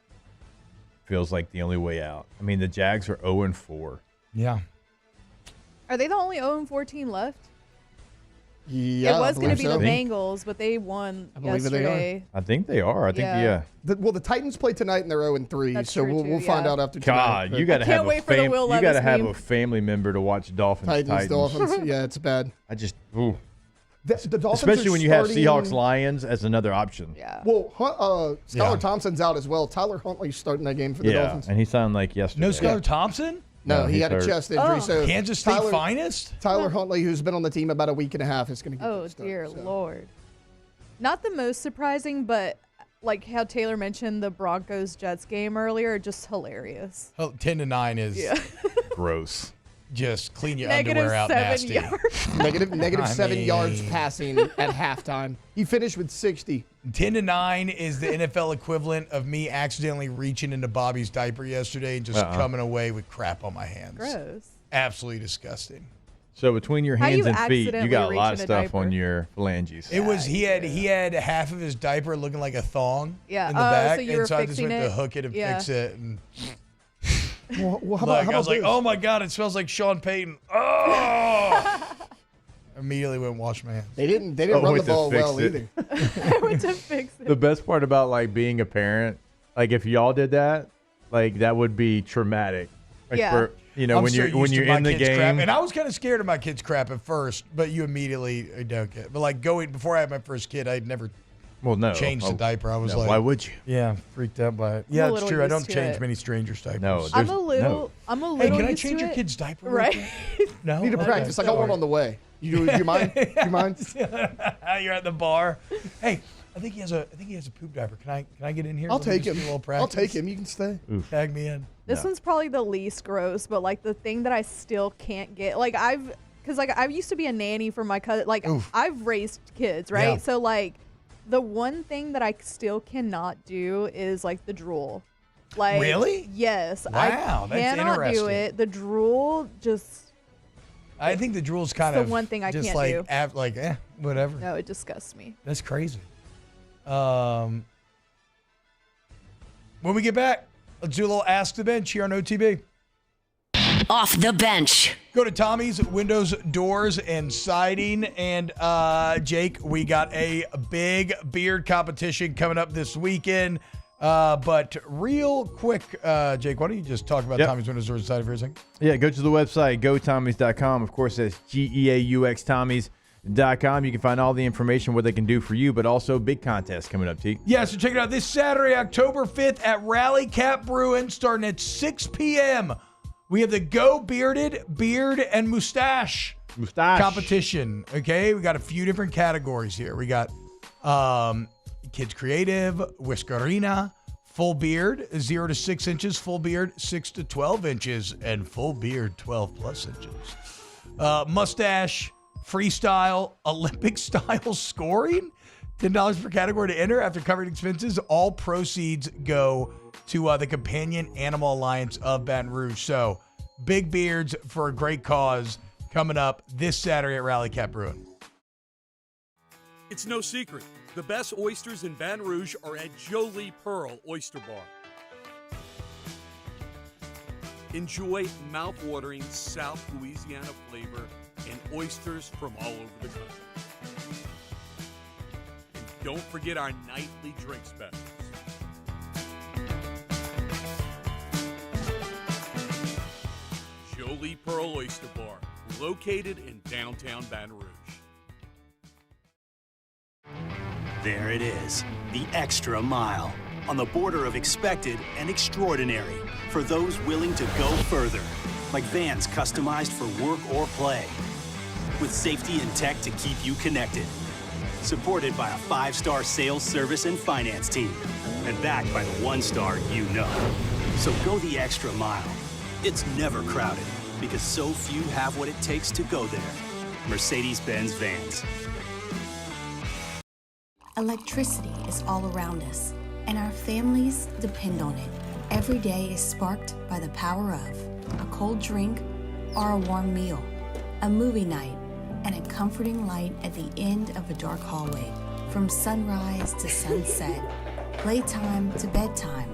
Speaker 9: feels like the only way out. I mean, the Jags are 0-4.
Speaker 8: Yeah.
Speaker 7: Are they the only 0-4 team left?
Speaker 3: Yeah,
Speaker 7: it was going to be
Speaker 3: so.
Speaker 7: the Bengals, but they won yesterday.
Speaker 9: I think they are. I think, yeah.
Speaker 3: The Titans play tonight, and they're 0-3,
Speaker 7: That's
Speaker 3: so
Speaker 7: true
Speaker 3: we'll
Speaker 7: too,
Speaker 3: find out after tonight.
Speaker 9: God, you got to have
Speaker 7: meme.
Speaker 9: a family member to watch Dolphins.
Speaker 3: Dolphins. Yeah, it's bad.
Speaker 9: I just ooh.
Speaker 3: The Dolphins
Speaker 9: especially when you have
Speaker 3: starting,
Speaker 9: Seahawks Lions as another option.
Speaker 7: Yeah.
Speaker 3: Well, Skylar Thompson's out as well. Tyler Huntley's starting that game for the Dolphins.
Speaker 9: And he sounded like yesterday.
Speaker 8: No Skylar Thompson?
Speaker 3: No, he had a chest injury. So
Speaker 8: Kansas State finest?
Speaker 3: Tyler Huntley, who's been on the team about a week and a half, is going to get
Speaker 7: Oh, dear Lord. Not the most surprising, but like how Taylor mentioned the Broncos-Jets game earlier, just hilarious.
Speaker 8: 10-9 is
Speaker 9: gross.
Speaker 8: Just clean your underwear out nasty.
Speaker 3: Negative 7 yards passing at halftime. He finished with 60.
Speaker 8: 10-9 is the NFL equivalent of me accidentally reaching into Bobby's diaper yesterday and just coming away with crap on my hands.
Speaker 7: Gross.
Speaker 8: Absolutely disgusting.
Speaker 9: So between your hands and feet, you got a lot of stuff on your phalanges.
Speaker 8: It was he had half of his diaper looking like a thong in the
Speaker 7: so
Speaker 8: back,
Speaker 7: you were
Speaker 8: and so I just
Speaker 7: fixing
Speaker 8: went
Speaker 7: it?
Speaker 8: to hook it and fix it. And
Speaker 3: well, how
Speaker 8: I
Speaker 3: about
Speaker 8: was like,
Speaker 3: this?
Speaker 8: oh my God, it smells like Sean Payton. Oh! Immediately went and washed my hands.
Speaker 3: They didn't run the ball well either.
Speaker 7: I went to fix it.
Speaker 9: The best part about like being a parent, like if y'all did that, like that would be traumatic. Like
Speaker 7: Yeah.
Speaker 8: I'm
Speaker 9: when
Speaker 8: so
Speaker 9: you're
Speaker 8: used to my
Speaker 9: in the
Speaker 8: kids'
Speaker 9: game.
Speaker 8: crap. And I was kind of scared of my kids' crap at first, but you immediately don't get. But like before I had my first kid, I'd never changed the diaper. I was like,
Speaker 9: why would you?
Speaker 8: Yeah, freaked out by it. Yeah,
Speaker 7: a
Speaker 8: it's
Speaker 7: little
Speaker 8: true. I don't
Speaker 7: used to
Speaker 8: change
Speaker 7: it.
Speaker 8: many strangers' diapers.
Speaker 9: No,
Speaker 7: I'm a little
Speaker 8: Hey, can I
Speaker 7: used
Speaker 8: change
Speaker 7: to
Speaker 8: your
Speaker 7: it.
Speaker 8: kid's diaper?
Speaker 7: Right.
Speaker 8: No.
Speaker 3: Need to practice. I got one on the way. You mind? You mind?
Speaker 8: You're at the bar. Hey, I think he has a poop diaper. Can I get in here?
Speaker 3: I'll
Speaker 8: Let me
Speaker 3: take
Speaker 8: just
Speaker 3: him.
Speaker 8: do a little
Speaker 3: I'll
Speaker 8: practice?
Speaker 3: take him. You can stay.
Speaker 8: Tag me in.
Speaker 7: This one's probably the least gross, but like the thing that I still can't get, like I used to be a nanny for my cousin. Like I've raised kids, right?
Speaker 8: Yeah.
Speaker 7: So like the one thing that I still cannot do is like the drool. Like
Speaker 8: Really?
Speaker 7: Yes.
Speaker 8: Wow,
Speaker 7: I
Speaker 8: that's
Speaker 7: cannot do
Speaker 8: interesting.
Speaker 7: it. The drool just
Speaker 8: I think the drool's kind
Speaker 7: the
Speaker 8: of
Speaker 7: one thing I
Speaker 8: just
Speaker 7: can't
Speaker 8: like
Speaker 7: do.
Speaker 8: Whatever.
Speaker 7: no, it disgusts me.
Speaker 8: That's crazy. When we get back, let's do a little Ask the Bench here on OTB.
Speaker 4: Off the bench.
Speaker 8: Go to Tommy's Windows, Doors, and Siding. And Jake, we got a big beard competition coming up this weekend. But real quick, Jake, why don't you just talk about Tommy's Windows, Doors, and Siding for a second?
Speaker 9: Yeah, go to the website, gotommys.com. Of course, that's GEAUX Tommys.com. You can find all the information, what they can do for you, but also big contest coming up, Teak.
Speaker 8: Yeah, so check it out this Saturday, October 5th at Rally Cap Brewing, starting at 6 p.m. We have the Go Bearded Beard and Mustache competition. Okay, we got a few different categories here. We got Kids Creative, Whiskerina, Full Beard, 0 to 6 inches, Full Beard, 6 to 12 inches, and Full Beard, 12 plus inches. Mustache, Freestyle, Olympic style scoring, $10 per category to enter after covering expenses. All proceeds go to the Companion Animal Alliance of Baton Rouge. So, big beards for a great cause coming up this Saturday at Rally Cap Brewing.
Speaker 16: It's no secret. The best oysters in Baton Rouge are at Jolie Pearl Oyster Bar. Enjoy mouth-watering South Louisiana flavor and oysters from all over the country. And don't forget our nightly drink specials. Holy Pearl Oyster Bar, located in downtown Baton Rouge.
Speaker 17: There it is, the extra mile, on the border of expected and extraordinary, for those willing to go further, like vans customized for work or play, with safety and tech to keep you connected, supported by a 5-star sales, service, and finance team, and backed by the 1-star you know. So go the extra mile. It's never crowded, because so few have what it takes to go there. Mercedes-Benz Vans.
Speaker 10: Electricity is all around us, and our families depend on it. Every day is sparked by the power of a cold drink or a warm meal, a movie night, and a comforting light at the end of a dark hallway. From sunrise to sunset, playtime to bedtime,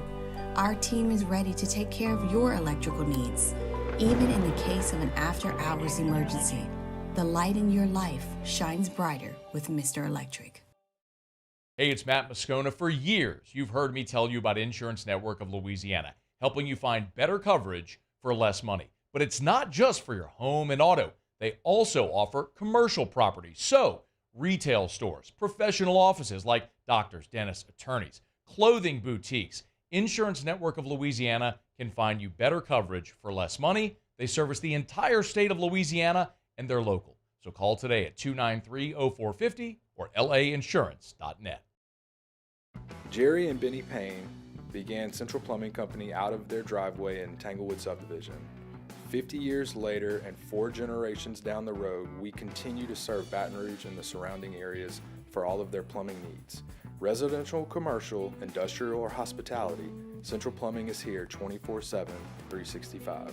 Speaker 10: our team is ready to take care of your electrical needs. Even in the case of an after-hours emergency, the light in your life shines brighter with Mr. Electric.
Speaker 18: Hey, it's Matt Moscona. For years, you've heard me tell you about Insurance Network of Louisiana, helping you find better coverage for less money. But it's not just for your home and auto. They also offer commercial property. So, retail stores, professional offices like doctors, dentists, attorneys, clothing boutiques. Insurance Network of Louisiana can find you better coverage for less money. They service the entire state of Louisiana, and they're local. So call today at 293-0450 or lainsurance.net.
Speaker 21: Jerry and Benny Payne began Central Plumbing Company out of their driveway in Tanglewood subdivision. 50 years later and 4 generations down the road, we continue to serve Baton Rouge and the surrounding areas for all of their plumbing needs. Residential, commercial, industrial, or hospitality, Central Plumbing is here 24/7, 365.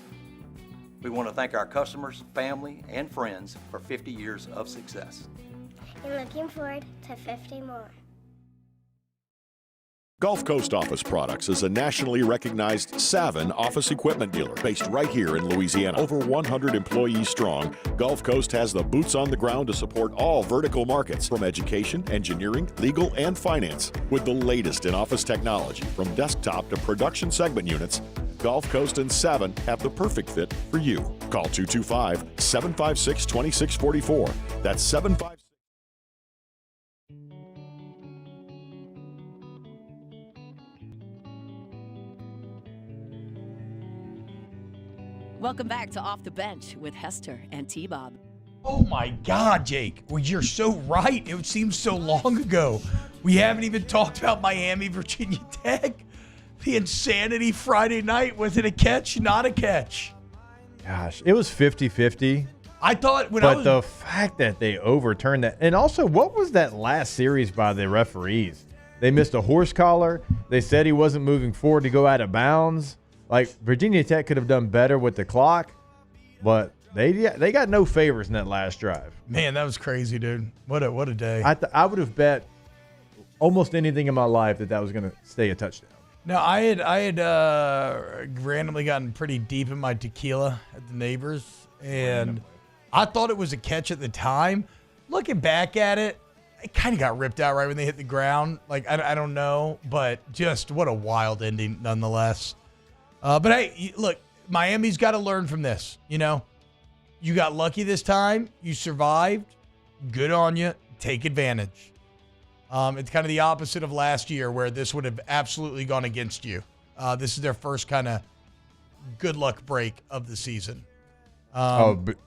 Speaker 19: We want to thank our customers, family, and friends for 50 years of success.
Speaker 20: And looking forward to 50 more.
Speaker 14: Gulf Coast Office Products is a nationally recognized Savin office equipment dealer based right here in Louisiana. Over 100 employees strong, Gulf Coast has the boots on the ground to support all vertical markets, from education, engineering, legal, and finance. With the latest in office technology, from desktop to production segment units, Gulf Coast and Savin have the perfect fit for you. Call 225-756-2644. That's 756.
Speaker 4: Welcome back to Off the Bench with Hester and T-Bob.
Speaker 8: Oh my God, Jake. Well, you're so right. It seems so long ago. We haven't even talked about Miami, Virginia Tech. The insanity Friday night. Was it a catch? Not a catch.
Speaker 9: Gosh, it was 50-50.
Speaker 8: I thought
Speaker 9: But the fact that they overturned that. And also, what was that last series by the referees? They missed a horse collar. They said he wasn't moving forward to go out of bounds. Like, Virginia Tech could have done better with the clock, but they got no favors in that last drive.
Speaker 8: Man, that was crazy, dude. What a day.
Speaker 9: I would have bet almost anything in my life that was going to stay a touchdown.
Speaker 8: No, I had randomly gotten pretty deep in my tequila at the neighbors, and I thought it was a catch at the time. Looking back at it, it kind of got ripped out right when they hit the ground. Like, I don't know, but just what a wild ending nonetheless. But hey, look, Miami's got to learn from this. You know, you got lucky this time. You survived. Good on you. Take advantage. It's kind of the opposite of last year, where this would have absolutely gone against you. This is their first kind of good luck break of the season.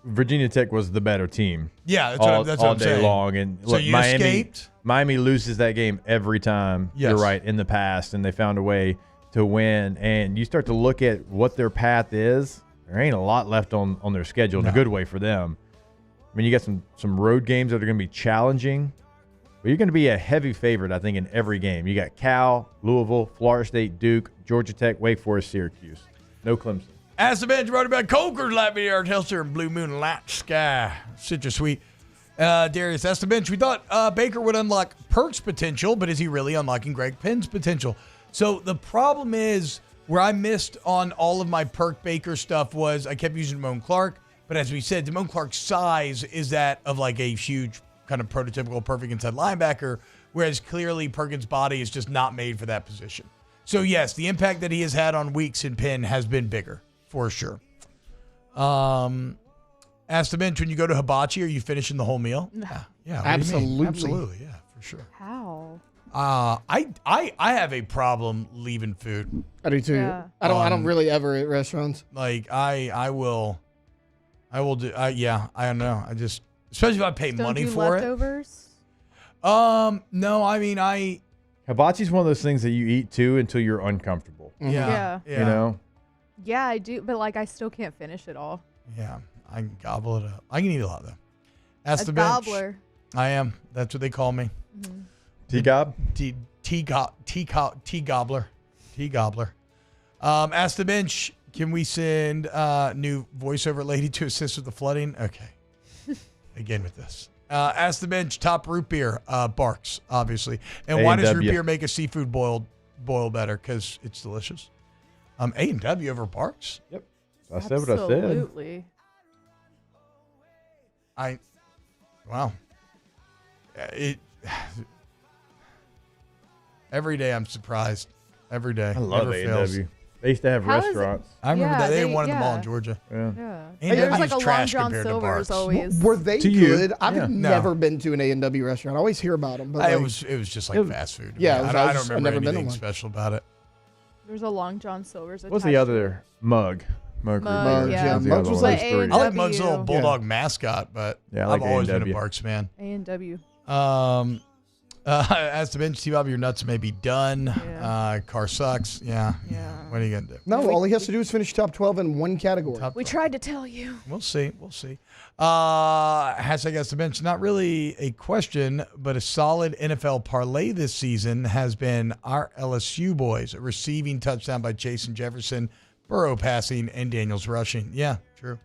Speaker 9: Virginia Tech was the better team.
Speaker 8: Yeah, that's
Speaker 9: all
Speaker 8: what I'm
Speaker 9: day
Speaker 8: saying.
Speaker 9: long. And
Speaker 8: So
Speaker 9: look,
Speaker 8: you escaped?
Speaker 9: Miami loses that game every time.
Speaker 8: Yes.
Speaker 9: You're right, in the past, and they found a way to win. And you start to look at what their path is. There ain't a lot left on their schedule in a good way for them. I mean, you got some road games that are going to be challenging, but you're going to be a heavy favorite, I think, in every game. You got Cal, Louisville, Florida State, Duke, Georgia Tech, Wake Forest, Syracuse. No Clemson.
Speaker 8: As the bench brought about Coker's Light Video Hester and Blue Moon Light Sky. Citrus Sweet. Darius, that's the bench. We thought Baker would unlock Perk's potential, but is he really unlocking Greg Penn's potential? So the problem is, where I missed on all of my Perk Baker stuff was I kept using Damone Clark, but as we said, Damone Clark's size is that of like a huge kind of prototypical perfect inside linebacker, whereas clearly Perkins' body is just not made for that position. So yes, the impact that he has had on Weeks and Penn has been bigger, for sure. Ask the bench, when you go to hibachi, are you finishing the whole meal? Yeah.
Speaker 3: Absolutely.
Speaker 8: Absolutely, yeah, for sure.
Speaker 7: How?
Speaker 8: I have a problem leaving food.
Speaker 3: I do too.
Speaker 7: Yeah.
Speaker 3: I don't really ever at restaurants.
Speaker 8: Like I will do. I don't know. I just, especially if I pay money for
Speaker 7: leftovers?
Speaker 8: No, I mean
Speaker 9: Hibachi's one of those things that you eat too until you're uncomfortable.
Speaker 8: Yeah.
Speaker 9: You know.
Speaker 7: Yeah, I do, but like I still can't finish it all.
Speaker 8: Yeah, I can gobble it up. I can eat a lot though. Ask
Speaker 7: A
Speaker 8: the bench.
Speaker 7: gobbler.
Speaker 8: I am. That's what they call me.
Speaker 7: Mm-hmm.
Speaker 9: T-gob?
Speaker 8: T-gobbler. T-gobbler. Ask the bench, can we send new voiceover lady to assist with the flooding? Okay. Again with this. Ask the bench, top root beer, Barks, obviously. And why does root beer make a seafood boil better? Because it's delicious. A&W over Barks?
Speaker 9: Yep. I said what I said.
Speaker 7: Absolutely.
Speaker 8: Wow. Every day I'm surprised. Every day.
Speaker 9: I love A&W. They used to have restaurants.
Speaker 8: I remember that. They had one in the mall in Georgia.
Speaker 7: Yeah.
Speaker 8: A&W
Speaker 7: There's like
Speaker 8: is
Speaker 7: a Long
Speaker 8: trash
Speaker 7: John
Speaker 8: compared to
Speaker 7: Silver's
Speaker 8: Barks.
Speaker 7: always.
Speaker 3: Were they
Speaker 9: To you.
Speaker 3: good? I've
Speaker 9: Yeah.
Speaker 3: never been to an A&W restaurant. I always hear about them. But
Speaker 8: It was just like fast food.
Speaker 3: Yeah,
Speaker 8: I don't
Speaker 3: I've
Speaker 8: remember
Speaker 3: never been to
Speaker 8: anything
Speaker 3: one.
Speaker 8: special about it.
Speaker 7: There's a Long John Silver's.
Speaker 9: What's the
Speaker 7: attached
Speaker 9: other? Mug.
Speaker 7: Mug,
Speaker 3: yeah.
Speaker 9: That's the
Speaker 3: Mug's
Speaker 9: other
Speaker 3: was
Speaker 9: one.
Speaker 3: like
Speaker 7: A&W.
Speaker 8: I like Mug's little bulldog mascot, but
Speaker 9: Yeah, I like
Speaker 8: I've always been a
Speaker 9: A&W.
Speaker 8: Barks fan.
Speaker 7: A&W.
Speaker 8: As to bench, T-Bob, your nuts may be done.
Speaker 7: Yeah.
Speaker 8: Car sucks. Yeah. What are you going to do?
Speaker 3: No, all he has to do is finish top 12 in one category.
Speaker 7: We tried to tell you.
Speaker 8: We'll see. Hashtag Ask the bench. Not really a question, but a solid NFL parlay this season has been our LSU boys. A receiving touchdown by Jason Jefferson, Burrow passing, and Daniels rushing. Yeah, true.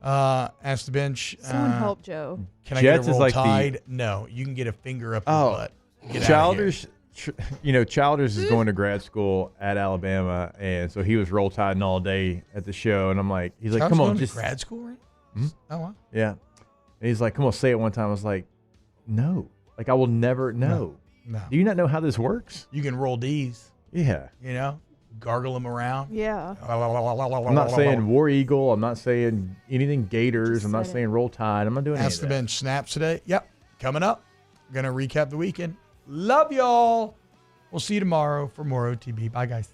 Speaker 8: Ask the bench.
Speaker 7: Someone help Joe.
Speaker 8: Can I
Speaker 9: Jets
Speaker 8: get a
Speaker 9: is
Speaker 8: roll
Speaker 9: like the-
Speaker 8: tide? No, you can get a finger up your butt. Get
Speaker 9: Childers, Childers is going to grad school at Alabama, and so he was roll tiding all day at the show. And I'm like, he's like,
Speaker 8: Childers
Speaker 9: come on,
Speaker 8: going to
Speaker 9: just
Speaker 8: grad school, right? Oh, wow.
Speaker 9: Yeah. And he's like, come on, say it one time. I was like, no, like I will never know.
Speaker 8: No.
Speaker 9: Do you not know how this works?
Speaker 8: You can roll D's.
Speaker 9: Yeah.
Speaker 8: You know, gargle them around.
Speaker 7: Yeah.
Speaker 9: I'm not saying War Eagle. I'm not saying anything Gators. I'm not saying Roll Tide. I'm not doing any
Speaker 8: Ask
Speaker 9: of
Speaker 8: the
Speaker 9: that.
Speaker 8: bench snaps today. Yep. Coming up. Going to recap the weekend. Love y'all. We'll see you tomorrow for more OTB. Bye, guys.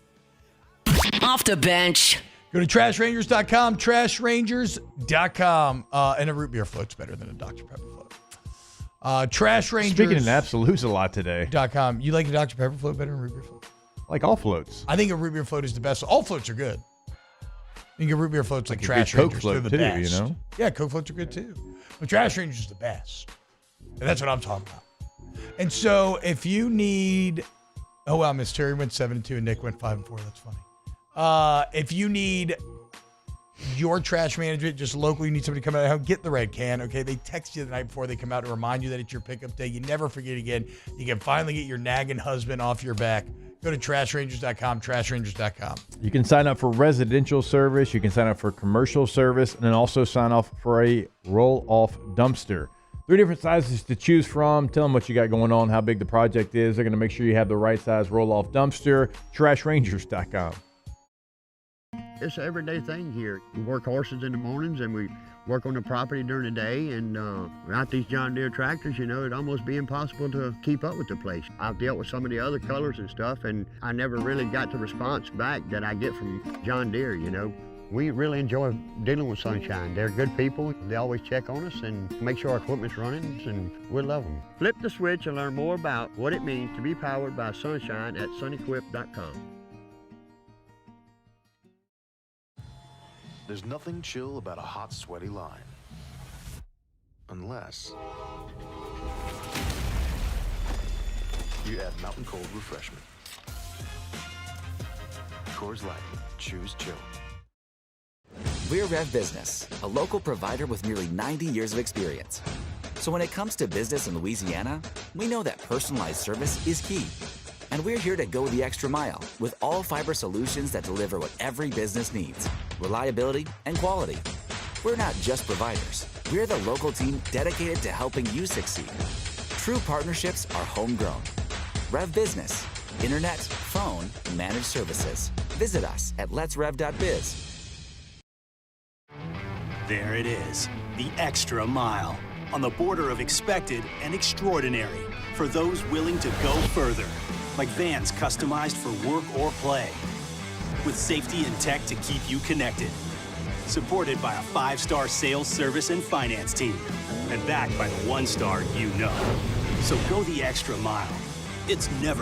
Speaker 4: Off the bench.
Speaker 8: Go to trashrangers.com, trashrangers.com. And a root beer float's better than a Dr. Pepper float. Trash Rangers.
Speaker 9: Speaking in absolutes a lot today.
Speaker 8: .com. You like a Dr. Pepper float better than a root beer float?
Speaker 9: Like all floats.
Speaker 8: I think a root beer float is the best. All floats are good. I think a root beer float's like
Speaker 9: Like a
Speaker 8: Trash
Speaker 9: good Coke
Speaker 8: Rangers.
Speaker 9: float
Speaker 8: They're the
Speaker 9: too,
Speaker 8: best.
Speaker 9: you know?
Speaker 8: Yeah, Coke floats are good too. But Trash Rangers is the best. And that's what I'm talking about. And so if you need, oh wow, Miss Terry went 7-2 and Nick went 5-4. That's funny. If you need your trash management, just locally, you need somebody to come out and get the red can. Okay, they text you the night before they come out to remind you that it's your pickup day. You never forget again. You can finally get your nagging husband off your back. Go to trashrangers.com, trashrangers.com.
Speaker 9: You can sign up for residential service. You can sign up for commercial service, and then also sign off for a roll-off dumpster. 3 different sizes to choose from. Tell them what you got going on, how big the project is. They're going to make sure you have the right size roll-off dumpster. Trashrangers.com.
Speaker 15: It's an everyday thing here. We work horses in the mornings and we work on the property during the day, and without these John Deere tractors, you know, it'd almost be impossible to keep up with the place. I've dealt with some of the other colors and stuff, and I never really got the response back that I get from John Deere, you know. We really enjoy dealing with Sunshine. They're good people. They always check on us and make sure our equipment's running, and we love them. Flip the switch and learn more about what it means to be powered by Sunshine at sunequip.com.
Speaker 22: There's nothing chill about a hot, sweaty line. Unless you add Mountain Cold Refreshment. Coors Light. Choose chill.
Speaker 23: We're Rev Business, a local provider with nearly 90 years of experience. So when it comes to business in Louisiana, we know that personalized service is key. And we're here to go the extra mile with all fiber solutions that deliver what every business needs: reliability and quality. We're not just providers. We're the local team dedicated to helping you succeed. True partnerships are homegrown. Rev Business, internet, phone, managed services. Visit us at letsrev.biz.
Speaker 17: There it is, the extra mile, on the border of expected and extraordinary, for those willing to go further, like vans customized for work or play, with safety and tech to keep you connected, supported by a 5-star sales, service, and finance team, and backed by the 1-star you know. So go the extra mile. It's never